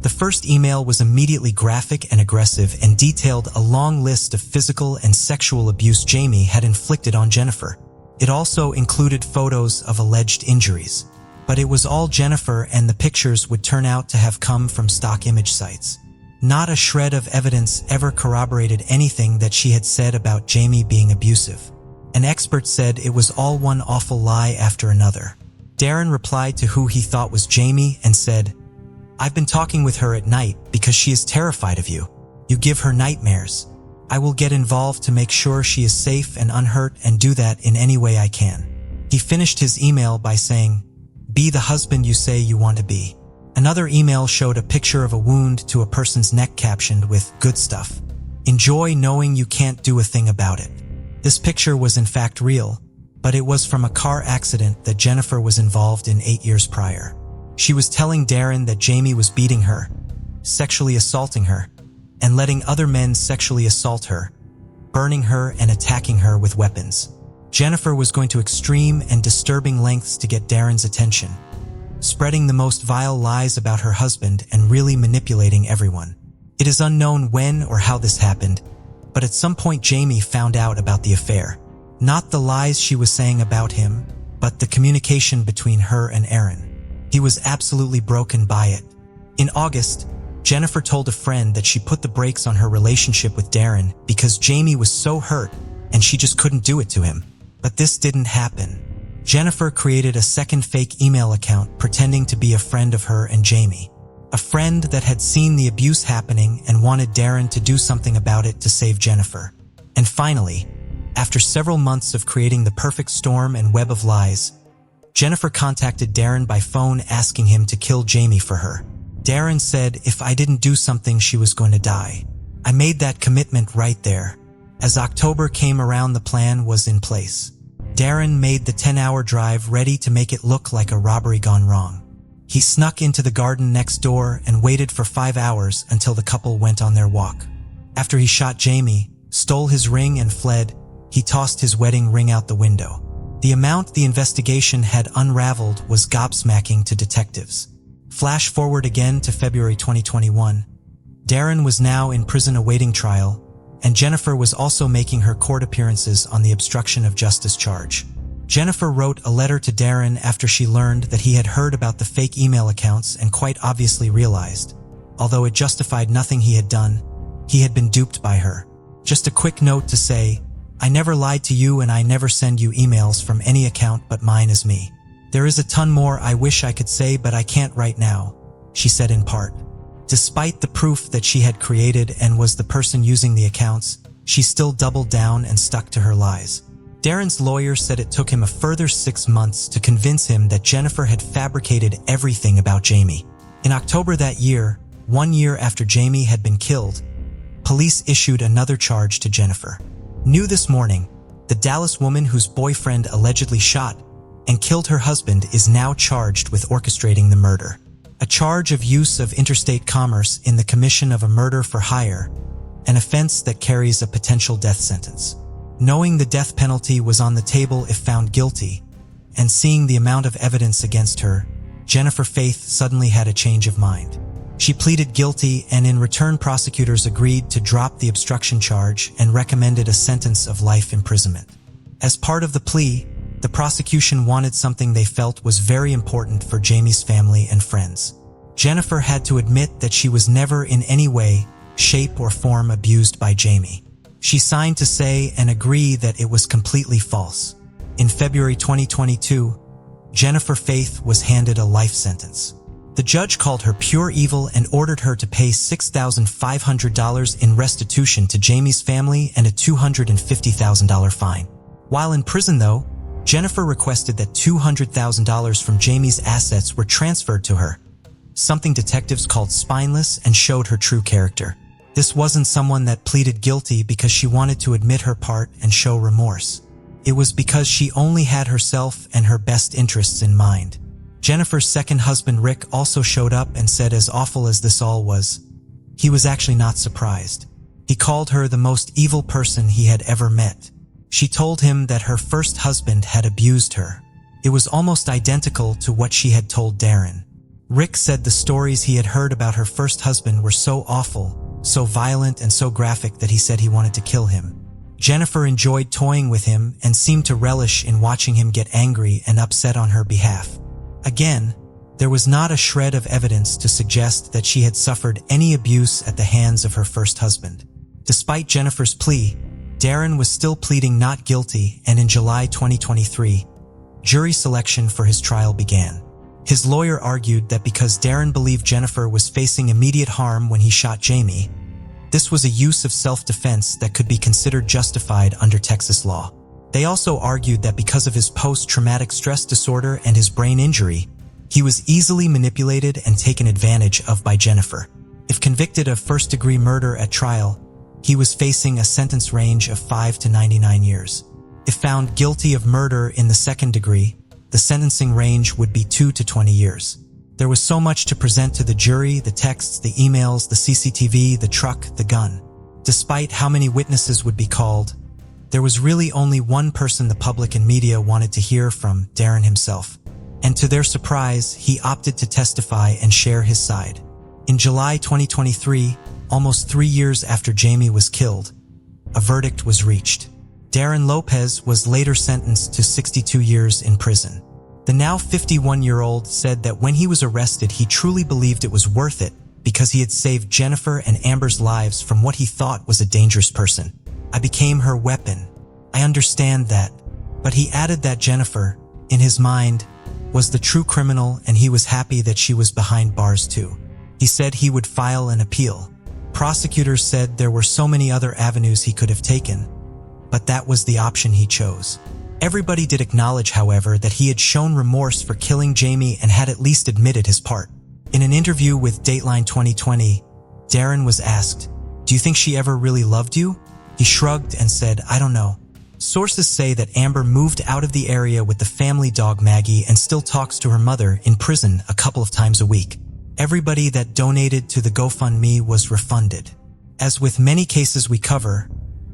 The first email was immediately graphic and aggressive and detailed a long list of physical and sexual abuse Jamie had inflicted on Jennifer. It also included photos of alleged injuries, but it was all Jennifer, and the pictures would turn out to have come from stock image sites. Not a shred of evidence ever corroborated anything that she had said about Jamie being abusive. An expert said it was all one awful lie after another. Darren replied to who he thought was Jamie and said, "I've been talking with her at night because she is terrified of you. You give her nightmares. I will get involved to make sure she is safe and unhurt and do that in any way I can." He finished his email by saying, "Be the husband you say you want to be." Another email showed a picture of a wound to a person's neck captioned with "Good stuff. Enjoy knowing you can't do a thing about it." This picture was in fact real, but it was from a car accident that Jennifer was involved in 8 years prior. She was telling Darren that Jamie was beating her, sexually assaulting her, and letting other men sexually assault her, burning her and attacking her with weapons. Jennifer was going to extreme and disturbing lengths to get Darren's attention, spreading the most vile lies about her husband and really manipulating everyone. It is unknown when or how this happened, but at some point Jamie found out about the affair. Not the lies she was saying about him, but the communication between her and Aaron. He was absolutely broken by it. In August, Jennifer told a friend that she put the brakes on her relationship with Darren because Jamie was so hurt and she just couldn't do it to him. But this didn't happen. Jennifer created a second fake email account pretending to be a friend of her and Jamie. A friend that had seen the abuse happening and wanted Darren to do something about it to save Jennifer. And finally, after several months of creating the perfect storm and web of lies, Jennifer contacted Darren by phone asking him to kill Jamie for her. Darren said if I didn't do something, she was going to die. I made that commitment right there. As October came around, the plan was in place. Darren made the 10-hour drive ready to make it look like a robbery gone wrong. He snuck into the garden next door and waited for 5 hours until the couple went on their walk. After he shot Jamie, stole his ring and fled, he tossed his wedding ring out the window. The amount the investigation had unraveled was gobsmacking to detectives. Flash forward again to February 2021. Darren was now in prison awaiting trial, and Jennifer was also making her court appearances on the obstruction of justice charge. Jennifer wrote a letter to Darren after she learned that he had heard about the fake email accounts and quite obviously realized, although it justified nothing he had done, he had been duped by her. Just a quick note to say, I never lied to you and I never send you emails from any account but mine is me. There is a ton more I wish I could say but I can't right now, she said in part. Despite the proof that she had created and was the person using the accounts, she still doubled down and stuck to her lies. Darren's lawyer said it took him a further 6 months to convince him that Jennifer had fabricated everything about Jamie. In October that year, 1 year after Jamie had been killed, police issued another charge to Jennifer. New this morning, the Dallas woman whose boyfriend allegedly shot and killed her husband is now charged with orchestrating the murder. A charge of use of interstate commerce in the commission of a murder for hire, an offense that carries a potential death sentence. Knowing the death penalty was on the table if found guilty, and seeing the amount of evidence against her, Jennifer Faith suddenly had a change of mind. She pleaded guilty, and in return prosecutors agreed to drop the obstruction charge and recommended a sentence of life imprisonment. As part of the plea, the prosecution wanted something they felt was very important for Jamie's family and friends. Jennifer had to admit that she was never in any way, shape, or form abused by Jamie. She signed to say and agree that it was completely false. In February 2022, Jennifer Faith was handed a life sentence. The judge called her pure evil and ordered her to pay $6,500 in restitution to Jamie's family and a $250,000 fine. While in prison, though, Jennifer requested that $200,000 from Jamie's assets were transferred to her, something detectives called spineless and showed her true character. This wasn't someone that pleaded guilty because she wanted to admit her part and show remorse. It was because she only had herself and her best interests in mind. Jennifer's second husband Rick also showed up and said as awful as this all was, he was actually not surprised. He called her the most evil person he had ever met. She told him that her first husband had abused her. It was almost identical to what she had told Darren. Rick said the stories he had heard about her first husband were so awful, so violent and so graphic that he said he wanted to kill him. Jennifer enjoyed toying with him and seemed to relish in watching him get angry and upset on her behalf. Again, there was not a shred of evidence to suggest that she had suffered any abuse at the hands of her first husband. Despite Jennifer's plea, Darren was still pleading not guilty, and in July 2023, jury selection for his trial began. His lawyer argued that because Darren believed Jennifer was facing immediate harm when he shot Jamie, this was a use of self-defense that could be considered justified under Texas law. They also argued that because of his post-traumatic stress disorder and his brain injury, he was easily manipulated and taken advantage of by Jennifer. If convicted of first-degree murder at trial, he was facing a sentence range of 5 to 99 years. If found guilty of murder in the second degree, the sentencing range would be 2 to 20 years. There was so much to present to the jury: the texts, the emails, the CCTV, the truck, the gun. Despite how many witnesses would be called, there was really only one person the public and media wanted to hear from: Darren himself. And to their surprise, he opted to testify and share his side. In July 2023, almost 3 years after Jamie was killed, a verdict was reached. Darren Lopez was later sentenced to 62 years in prison. The now 51-year-old said that when he was arrested, he truly believed it was worth it because he had saved Jennifer and Amber's lives from what he thought was a dangerous person. I became her weapon. I understand that. But he added that Jennifer, in his mind, was the true criminal, and he was happy that she was behind bars too. He said he would file an appeal. Prosecutors said there were so many other avenues he could have taken, but that was the option he chose. Everybody did acknowledge, however, that he had shown remorse for killing Jamie and had at least admitted his part. In an interview with Dateline 2020, Darren was asked, "Do you think she ever really loved you?" He shrugged and said, "I don't know." Sources say that Amber moved out of the area with the family dog Maggie and still talks to her mother in prison a couple of times a week. Everybody that donated to the GoFundMe was refunded. As with many cases we cover,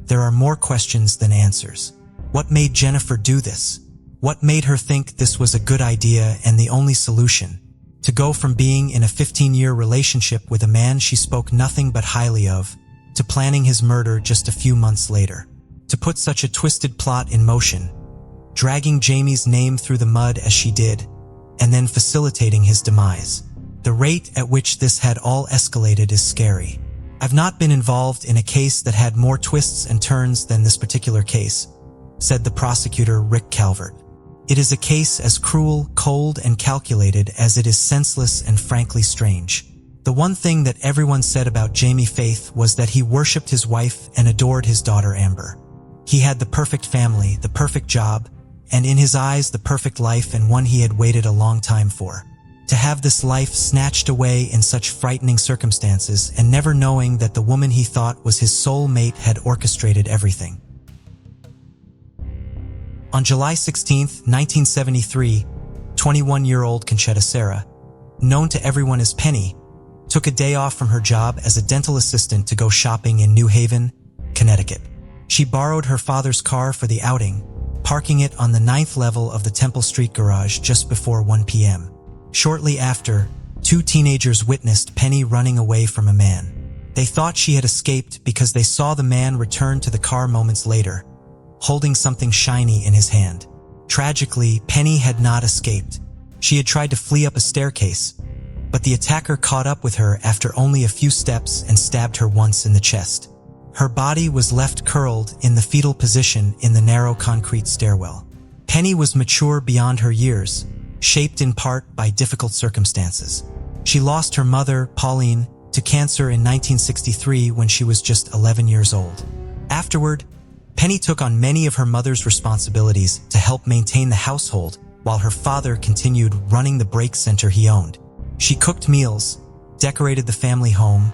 there are more questions than answers. What made Jennifer do this? What made her think this was a good idea and the only solution? To go from being in a 15-year relationship with a man she spoke nothing but highly of, to planning his murder just a few months later. To put such a twisted plot in motion, dragging Jamie's name through the mud as she did, and then facilitating his demise. The rate at which this had all escalated is scary. I've not been involved in a case that had more twists and turns than this particular case, said the prosecutor Rick Calvert. It is a case as cruel, cold, and calculated as it is senseless and frankly strange. The one thing that everyone said about Jamie Faith was that he worshipped his wife and adored his daughter Amber. He had the perfect family, the perfect job, and in his eyes the perfect life, and one he had waited a long time for. To have this life snatched away in such frightening circumstances, and never knowing that the woman he thought was his soul mate had orchestrated everything. On July 16, 1973, 21-year-old Conchetta Sarah, known to everyone as Penny, took a day off from her job as a dental assistant to go shopping in New Haven, Connecticut. She borrowed her father's car for the outing, parking it on the 9th level of the Temple Street garage just before 1 p.m. Shortly after, 2 teenagers witnessed Penny running away from a man. They thought she had escaped because they saw the man return to the car moments later, holding something shiny in his hand. Tragically, Penny had not escaped. She had tried to flee up a staircase, but the attacker caught up with her after only a few steps and stabbed her once in the chest. Her body was left curled in the fetal position in the narrow concrete stairwell. Penny was mature beyond her years, shaped in part by difficult circumstances. She lost her mother, Pauline, to cancer in 1963 when she was just 11 years old. Afterward, Penny took on many of her mother's responsibilities to help maintain the household while her father continued running the break center he owned. She cooked meals, decorated the family home,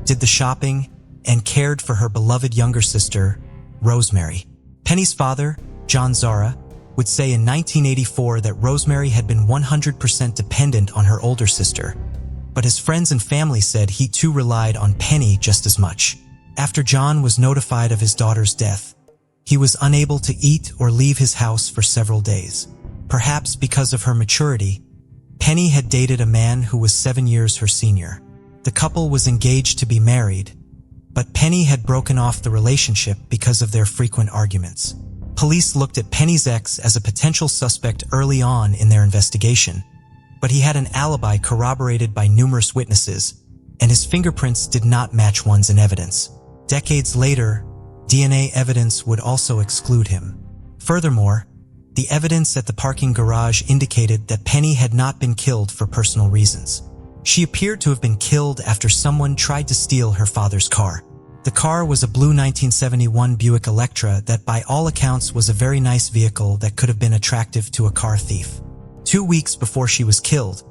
did the shopping, and cared for her beloved younger sister, Rosemary. Penny's father, John Zara, would say in 1984 that Rosemary had been 100% dependent on her older sister, but his friends and family said he too relied on Penny just as much. After John was notified of his daughter's death, he was unable to eat or leave his house for several days. Perhaps because of her maturity, Penny had dated a man who was 7 years her senior. The couple was engaged to be married, but Penny had broken off the relationship because of their frequent arguments. Police looked at Penny's ex as a potential suspect early on in their investigation, but he had an alibi corroborated by numerous witnesses, and his fingerprints did not match one's in evidence. Decades later, DNA evidence would also exclude him. Furthermore, the evidence at the parking garage indicated that Penny had not been killed for personal reasons. She appeared to have been killed after someone tried to steal her father's car. The car was a blue 1971 Buick Electra that by all accounts was a very nice vehicle that could have been attractive to a car thief. 2 weeks before she was killed,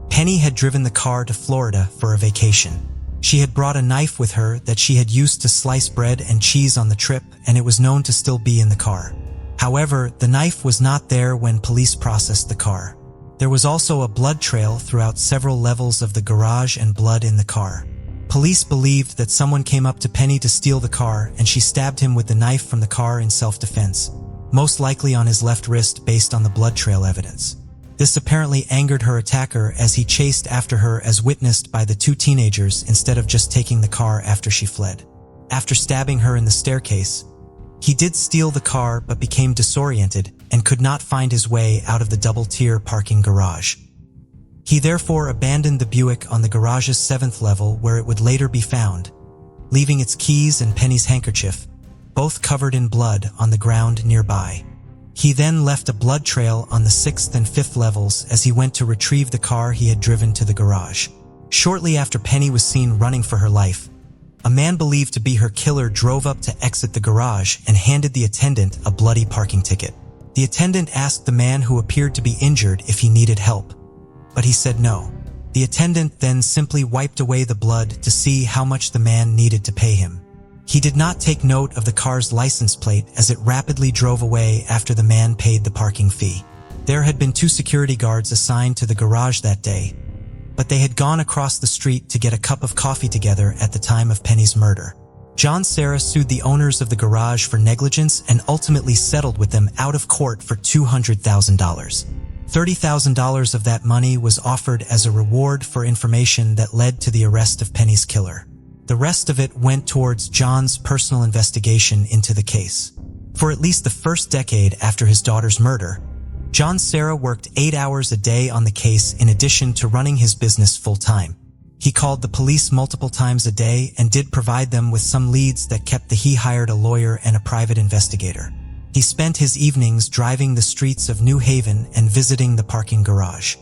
Penny had driven the car to Florida for a vacation. She had brought a knife with her that she had used to slice bread and cheese on the trip, and it was known to still be in the car. However, the knife was not there when police processed the car. There was also a blood trail throughout several levels of the garage and blood in the car. Police believed that someone came up to Penny to steal the car, and she stabbed him with the knife from the car in self-defense, most likely on his left wrist based on the blood trail evidence. This apparently angered her attacker as he chased after her, as witnessed by the 2 teenagers, instead of just taking the car after she fled. After stabbing her in the staircase, he did steal the car but became disoriented and could not find his way out of the double-tier parking garage. He therefore abandoned the Buick on the garage's 7th level where it would later be found, leaving its keys and Penny's handkerchief, both covered in blood, on the ground nearby. He then left a blood trail on the 6th and 5th levels as he went to retrieve the car he had driven to the garage. Shortly after Penny was seen running for her life, a man believed to be her killer drove up to exit the garage and handed the attendant a bloody parking ticket. The attendant asked the man who appeared to be injured if he needed help, but he said no. The attendant then simply wiped away the blood to see how much the man needed to pay him. He did not take note of the car's license plate as it rapidly drove away after the man paid the parking fee. There had been 2 security guards assigned to the garage that day, but they had gone across the street to get a cup of coffee together at the time of Penny's murder. John Serra sued the owners of the garage for negligence and ultimately settled with them out of court for $200,000. $30,000 of that money was offered as a reward for information that led to the arrest of Penny's killer. The rest of it went towards John's personal investigation into the case. For at least the first decade after his daughter's murder, John Serra worked 8 hours a day on the case in addition to running his business full-time. He called the police multiple times a day and did provide them with some leads that kept he hired a lawyer and a private investigator. He spent his evenings driving the streets of New Haven and visiting the parking garage.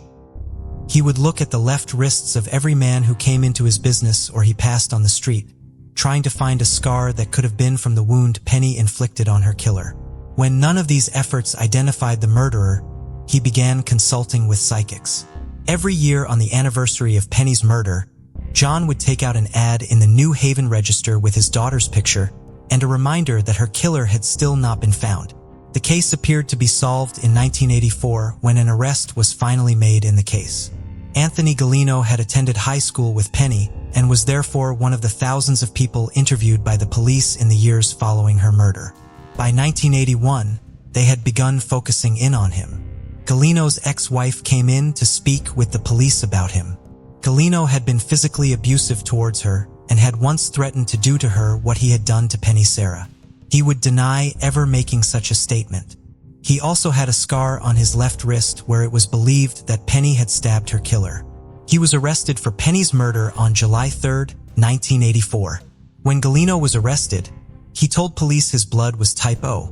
He would look at the left wrists of every man who came into his business or he passed on the street, trying to find a scar that could have been from the wound Penny inflicted on her killer. When none of these efforts identified the murderer, he began consulting with psychics. Every year on the anniversary of Penny's murder, John would take out an ad in the New Haven Register with his daughter's picture and a reminder that her killer had still not been found. The case appeared to be solved in 1984 when an arrest was finally made in the case. Anthony Galino had attended high school with Penny and was therefore one of the thousands of people interviewed by the police in the years following her murder. By 1981, they had begun focusing in on him. Galino's ex-wife came in to speak with the police about him. Galino had been physically abusive towards her and had once threatened to do to her what he had done to Penny Serra. He would deny ever making such a statement. He also had a scar on his left wrist where it was believed that Penny had stabbed her killer. He was arrested for Penny's murder on July 3, 1984. When Galino was arrested, he told police his blood was type O,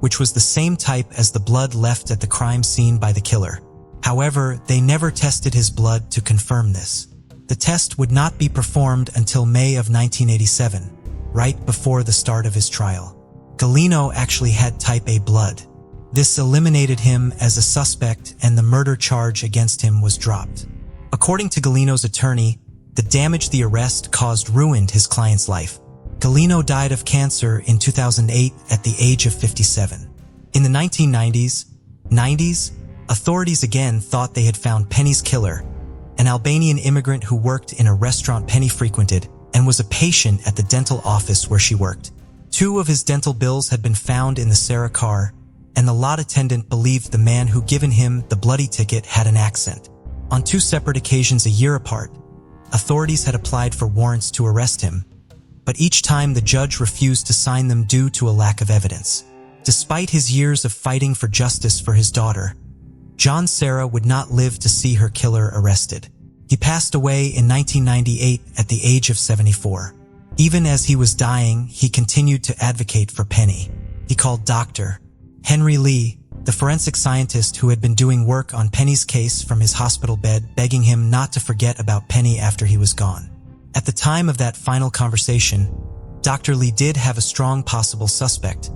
which was the same type as the blood left at the crime scene by the killer. However, they never tested his blood to confirm this. The test would not be performed until May of 1987, right before the start of his trial. Galino actually had type A blood. This eliminated him as a suspect and the murder charge against him was dropped. According to Galino's attorney, the damage the arrest caused ruined his client's life. Galino died of cancer in 2008 at the age of 57. In the 1990s, authorities again thought they had found Penny's killer, an Albanian immigrant who worked in a restaurant Penny frequented and was a patient at the dental office where she worked. 2 of his dental bills had been found in the Serra car, and the lot attendant believed the man who given him the bloody ticket had an accent. On 2 separate occasions a year apart, authorities had applied for warrants to arrest him, but each time the judge refused to sign them due to a lack of evidence. Despite his years of fighting for justice for his daughter, John Serra would not live to see her killer arrested. He passed away in 1998 at the age of 74. Even as he was dying, he continued to advocate for Penny. He called Dr. Henry Lee, the forensic scientist who had been doing work on Penny's case from his hospital bed, begging him not to forget about Penny after he was gone. At the time of that final conversation, Dr. Lee did have a strong possible suspect,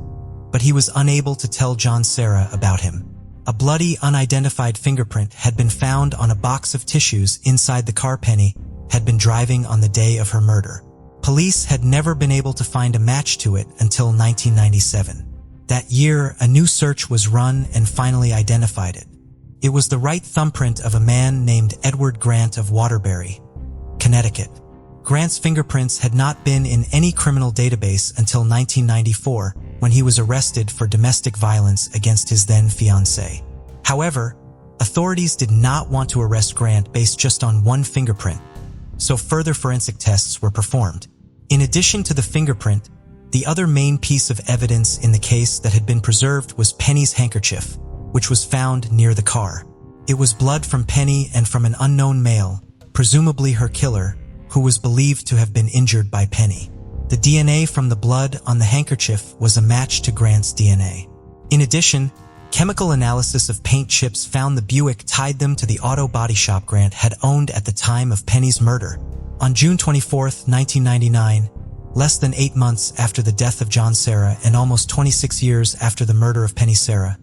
but he was unable to tell John Serra about him. A bloody, unidentified fingerprint had been found on a box of tissues inside the car Penny had been driving on the day of her murder. Police had never been able to find a match to it until 1997. That year, a new search was run and finally identified it. It was the right thumbprint of a man named Edward Grant of Waterbury, Connecticut. Grant's fingerprints had not been in any criminal database until 1994, when he was arrested for domestic violence against his then-fiancée. However, authorities did not want to arrest Grant based just on one fingerprint, so further forensic tests were performed. In addition to the fingerprint, the other main piece of evidence in the case that had been preserved was Penny's handkerchief, which was found near the car. It was blood from Penny and from an unknown male, presumably her killer, who was believed to have been injured by Penny. The DNA from the blood on the handkerchief was a match to Grant's DNA. In addition, chemical analysis of paint chips found the Buick tied them to the auto body shop Grant had owned at the time of Penny's murder. On June 24, 1999, less than 8 months after the death of John Serra and almost 26 years after the murder of Penny Serra,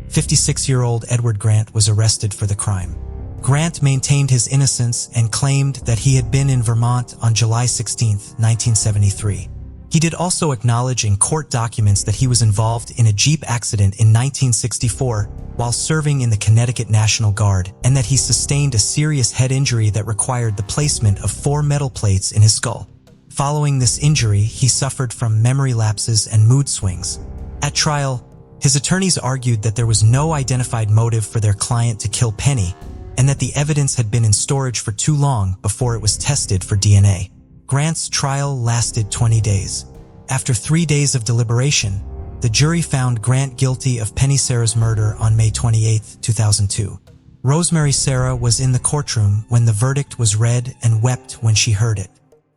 56-year-old Edward Grant was arrested for the crime. Grant maintained his innocence and claimed that he had been in Vermont on July 16, 1973. He did also acknowledge in court documents that he was involved in a Jeep accident in 1964 while serving in the Connecticut National Guard, and that he sustained a serious head injury that required the placement of 4 metal plates in his skull. Following this injury, he suffered from memory lapses and mood swings. At trial, his attorneys argued that there was no identified motive for their client to kill Penny, and that the evidence had been in storage for too long before it was tested for DNA. Grant's trial lasted 20 days. After 3 days of deliberation, the jury found Grant guilty of Penny Serra's murder on May 28, 2002. Rosemary Serra was in the courtroom when the verdict was read and wept when she heard it.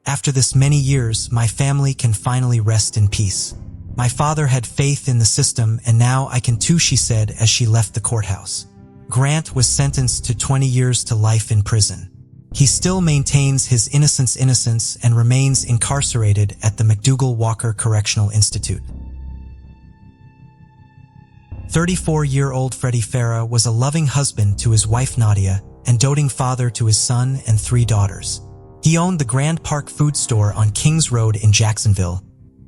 "After this many years, my family can finally rest in peace. My father had faith in the system, and now I can too," she said as she left the courthouse. Grant was sentenced to 20 years to life in prison. He still maintains his innocence and remains incarcerated at the McDougall-Walker Correctional Institute. 34-year-old Freddy Farah was a loving husband to his wife Nadia and doting father to his son and 3 daughters. He owned the Grand Park food store on Kings Road in Jacksonville,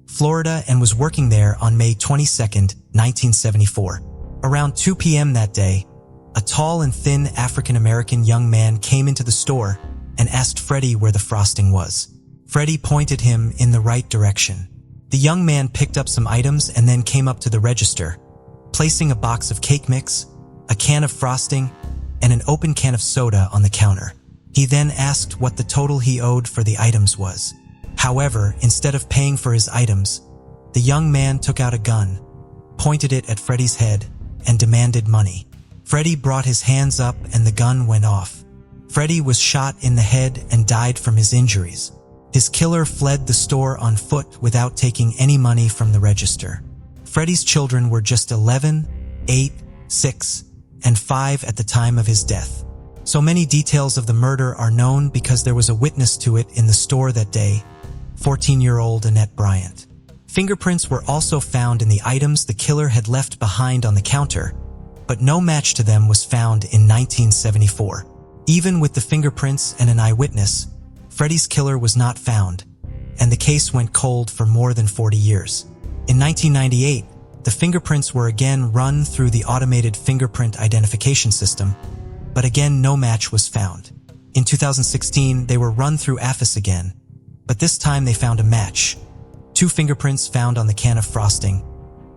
Florida, and was working there on May 22, 1974. Around 2 p.m. that day, a tall and thin African-American young man came into the store and asked Freddy where the frosting was. Freddy pointed him in the right direction. The young man picked up some items and then came up to the register, placing a box of cake mix, a can of frosting, and an open can of soda on the counter. He then asked what the total he owed for the items was. However, instead of paying for his items, the young man took out a gun, pointed it at Freddy's head, and demanded money. Freddy brought his hands up and the gun went off. Freddy was shot in the head and died from his injuries. His killer fled the store on foot without taking any money from the register. Freddy's children were just 11, 8, 6, and 5 at the time of his death. So many details of the murder are known because there was a witness to it in the store that day, 14-year-old Annette Bryant. Fingerprints were also found in the items the killer had left behind on the counter, but no match to them was found in 1974. Even with the fingerprints and an eyewitness, Freddy's killer was not found, and the case went cold for more than 40 years. In 1998, the fingerprints were again run through the automated fingerprint identification system, but again no match was found. In 2016, they were run through AFIS again, but this time they found a match. 2 fingerprints found on the can of frosting,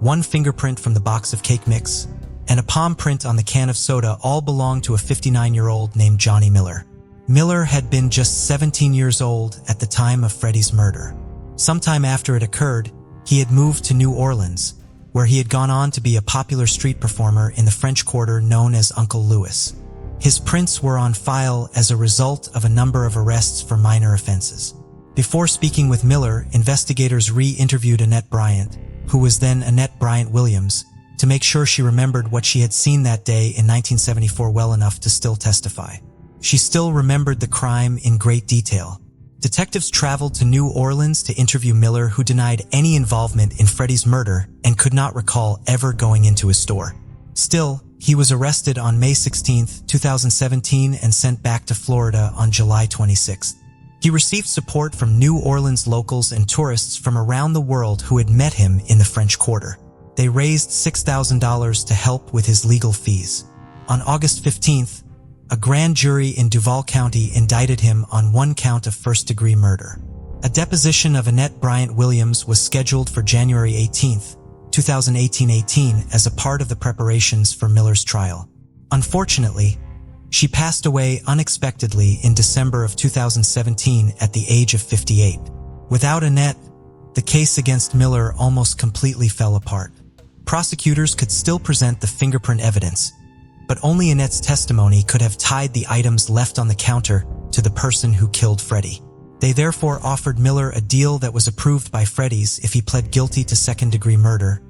1 fingerprint from the box of cake mix, and a palm print on the can of soda all belonged to a 59-year-old named Johnny Miller. Miller had been just 17 years old at the time of Freddy's murder. Sometime after it occurred, he had moved to New Orleans, where he had gone on to be a popular street performer in the French Quarter known as Uncle Louis. His prints were on file as a result of a number of arrests for minor offenses. Before speaking with Miller, investigators re-interviewed Annette Bryant, who was then Annette Bryant Williams, to make sure she remembered what she had seen that day in 1974 well enough to still testify. She still remembered the crime in great detail. Detectives traveled to New Orleans to interview Miller, who denied any involvement in Freddy's murder and could not recall ever going into his store. Still, he was arrested on May 16, 2017 and sent back to Florida on July 26. He received support from New Orleans locals and tourists from around the world who had met him in the French Quarter. They raised $6,000 to help with his legal fees. On August 15th, a grand jury in Duval County indicted him on 1 count of first-degree murder. A deposition of Annette Bryant Williams was scheduled for January 18, 2018 as a part of the preparations for Miller's trial. Unfortunately, she passed away unexpectedly in December of 2017 at the age of 58. Without Annette, the case against Miller almost completely fell apart. Prosecutors could still present the fingerprint evidence, but only Annette's testimony could have tied the items left on the counter to the person who killed Freddy. They therefore offered Miller a deal that was approved by Freddy's. If he pled guilty to second-degree murder,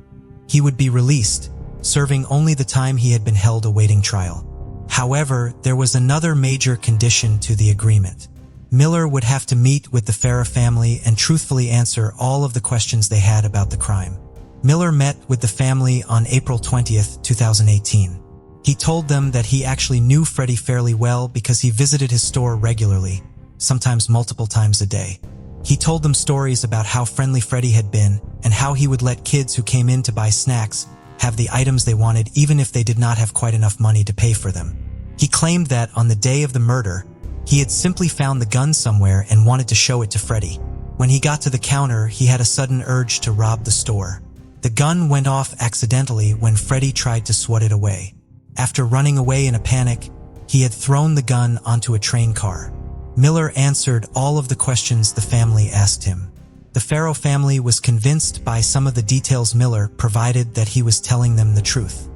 he would be released, serving only the time he had been held awaiting trial. However, there was another major condition to the agreement. Miller would have to meet with the Farah family and truthfully answer all of the questions they had about the crime. Miller met with the family on April 20th, 2018. He told them that he actually knew Freddy fairly well because he visited his store regularly, sometimes multiple times a day. He told them stories about how friendly Freddy had been and how he would let kids who came in to buy snacks have the items they wanted even if they did not have quite enough money to pay for them. He claimed that on the day of the murder, he had simply found the gun somewhere and wanted to show it to Freddy. When he got to the counter, he had a sudden urge to rob the store. The gun went off accidentally when Freddy tried to swat it away. After running away in a panic, he had thrown the gun onto a train car. Miller answered all of the questions the family asked him. The Farah family was convinced by some of the details Miller provided that he was telling them the truth.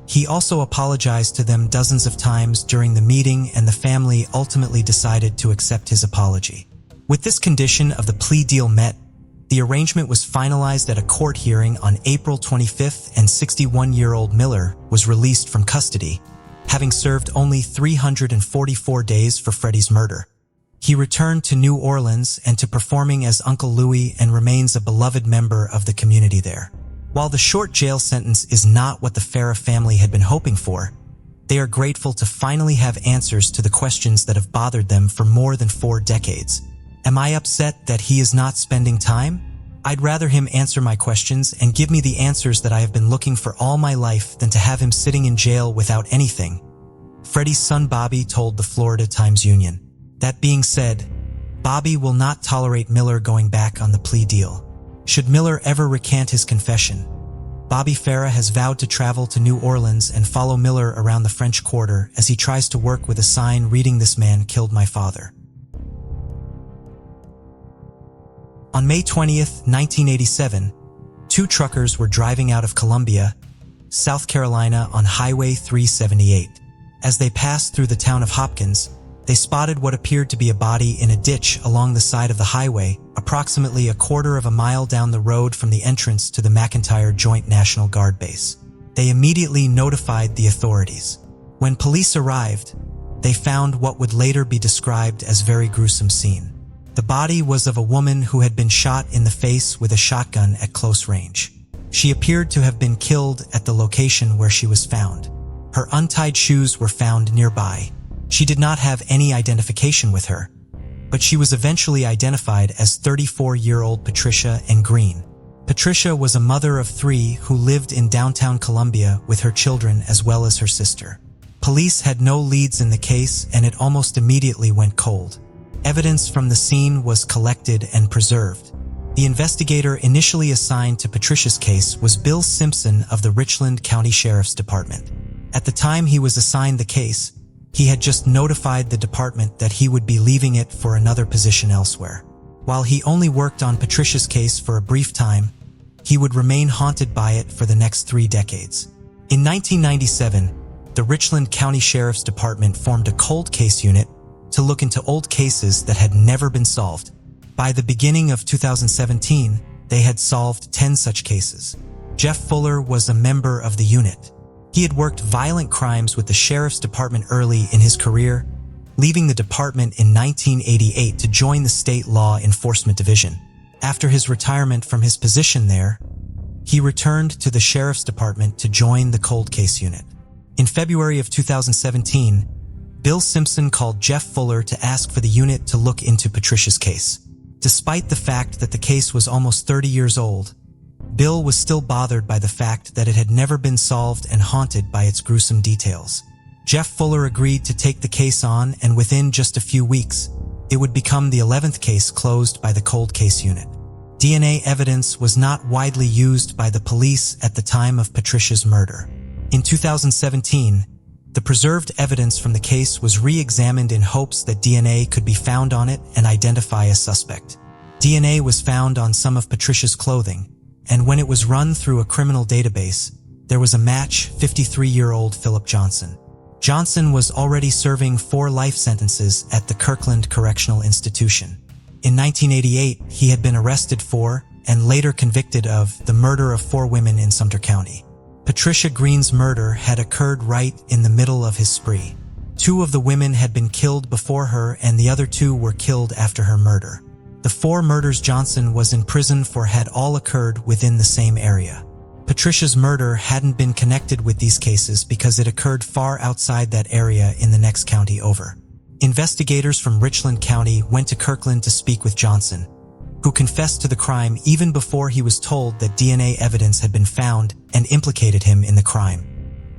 He also apologized to them dozens of times during the meeting, and the family ultimately decided to accept his apology. With this condition of the plea deal met, the arrangement was finalized at a court hearing on April 25th, and 61-year-old Miller was released from custody, having served only 344 days for Freddy's murder. He returned to New Orleans and to performing as Uncle Louie and remains a beloved member of the community there. While the short jail sentence is not what the Farah family had been hoping for, they are grateful to finally have answers to the questions that have bothered them for more than 4 decades. Am I upset that he is not spending time? I'd rather him answer my questions and give me the answers that I have been looking for all my life than to have him sitting in jail without anything, Freddy's son Bobby told the Florida Times-Union. That being said, Bobby will not tolerate Miller going back on the plea deal. Should Miller ever recant his confession, Bobby Farah has vowed to travel to New Orleans and follow Miller around the French Quarter as he tries to work with a sign reading "This man killed my father." On May 20th, 1987, 2 truckers were driving out of Columbia, South Carolina on Highway 378. As they passed through the town of Hopkins, they spotted what appeared to be a body in a ditch along the side of the highway, approximately a quarter of a mile down the road from the entrance to the McIntyre Joint National Guard base. They immediately notified the authorities. When police arrived, they found what would later be described as very gruesome scene. The body was of a woman who had been shot in the face with a shotgun at close range. She appeared to have been killed at the location where she was found. Her untied shoes were found nearby. She did not have any identification with her, but she was eventually identified as 34-year-old Patricia Green. Patricia was a mother of 3 who lived in downtown Columbia with her children as well as her sister. Police had no leads in the case, and it almost immediately went cold. Evidence from the scene was collected and preserved. The investigator initially assigned to Patricia's case was Bill Simpson of the Richland County Sheriff's Department. At the time he was assigned the case, he had just notified the department that he would be leaving it for another position elsewhere. While he only worked on Patricia's case for a brief time, he would remain haunted by it for the next 3 decades. In 1997, the Richland County Sheriff's Department formed a cold case unit to look into old cases that had never been solved. By the beginning of 2017, they had solved 10 such cases. Jeff Fuller was a member of the unit. He had worked violent crimes with the Sheriff's Department early in his career, leaving the department in 1988 to join the State Law Enforcement Division. After his retirement from his position there, he returned to the Sheriff's Department to join the Cold Case Unit. In February of 2017, Bill Simpson called Jeff Fuller to ask for the unit to look into Patricia's case. Despite the fact that the case was almost 30 years old, Bill was still bothered by the fact that it had never been solved and haunted by its gruesome details. Jeff Fuller agreed to take the case on, and within just a few weeks, it would become the 11th case closed by the Cold Case Unit. DNA evidence was not widely used by the police at the time of Patricia's murder. In 2017, the preserved evidence from the case was re-examined in hopes that DNA could be found on it and identify a suspect. DNA was found on some of Patricia's clothing, and when it was run through a criminal database, there was a match: 53-year-old Philip Johnson. Johnson was already serving 4 life sentences at the Kirkland Correctional Institution. In 1988, he had been arrested for, and later convicted of, the murder of 4 women in Sumter County. Patricia Green's murder had occurred right in the middle of his spree. 2 of the women had been killed before her, and the other 2 were killed after her murder. The 4 murders Johnson was in prison for had all occurred within the same area. Patricia's murder hadn't been connected with these cases because it occurred far outside that area in the next county over. Investigators from Richland County went to Kirkland to speak with Johnson, who confessed to the crime even before he was told that DNA evidence had been found and implicated him in the crime.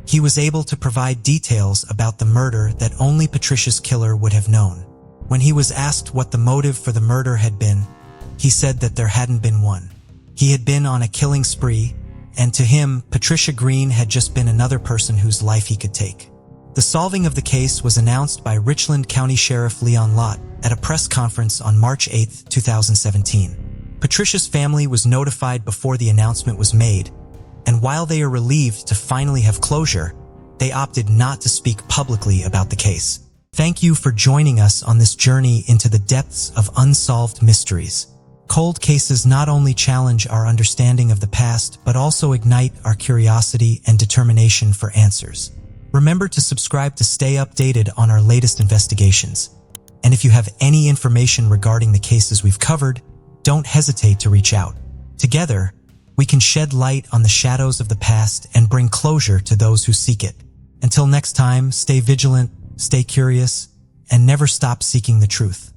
He was able to provide details about the murder that only Patricia's killer would have known. When he was asked what the motive for the murder had been, he said that there hadn't been one. He had been on a killing spree, and to him, Patricia Green had just been another person whose life he could take. The solving of the case was announced by Richland County Sheriff Leon Lott at a press conference on March 8, 2017. Patricia's family was notified before the announcement was made, and while they are relieved to finally have closure, they opted not to speak publicly about the case. Thank you for joining us on this journey into the depths of unsolved mysteries. Cold cases not only challenge our understanding of the past, but also ignite our curiosity and determination for answers. Remember to subscribe to stay updated on our latest investigations. And if you have any information regarding the cases we've covered, don't hesitate to reach out. Together, we can shed light on the shadows of the past and bring closure to those who seek it. Until next time, stay vigilant, stay curious, and never stop seeking the truth.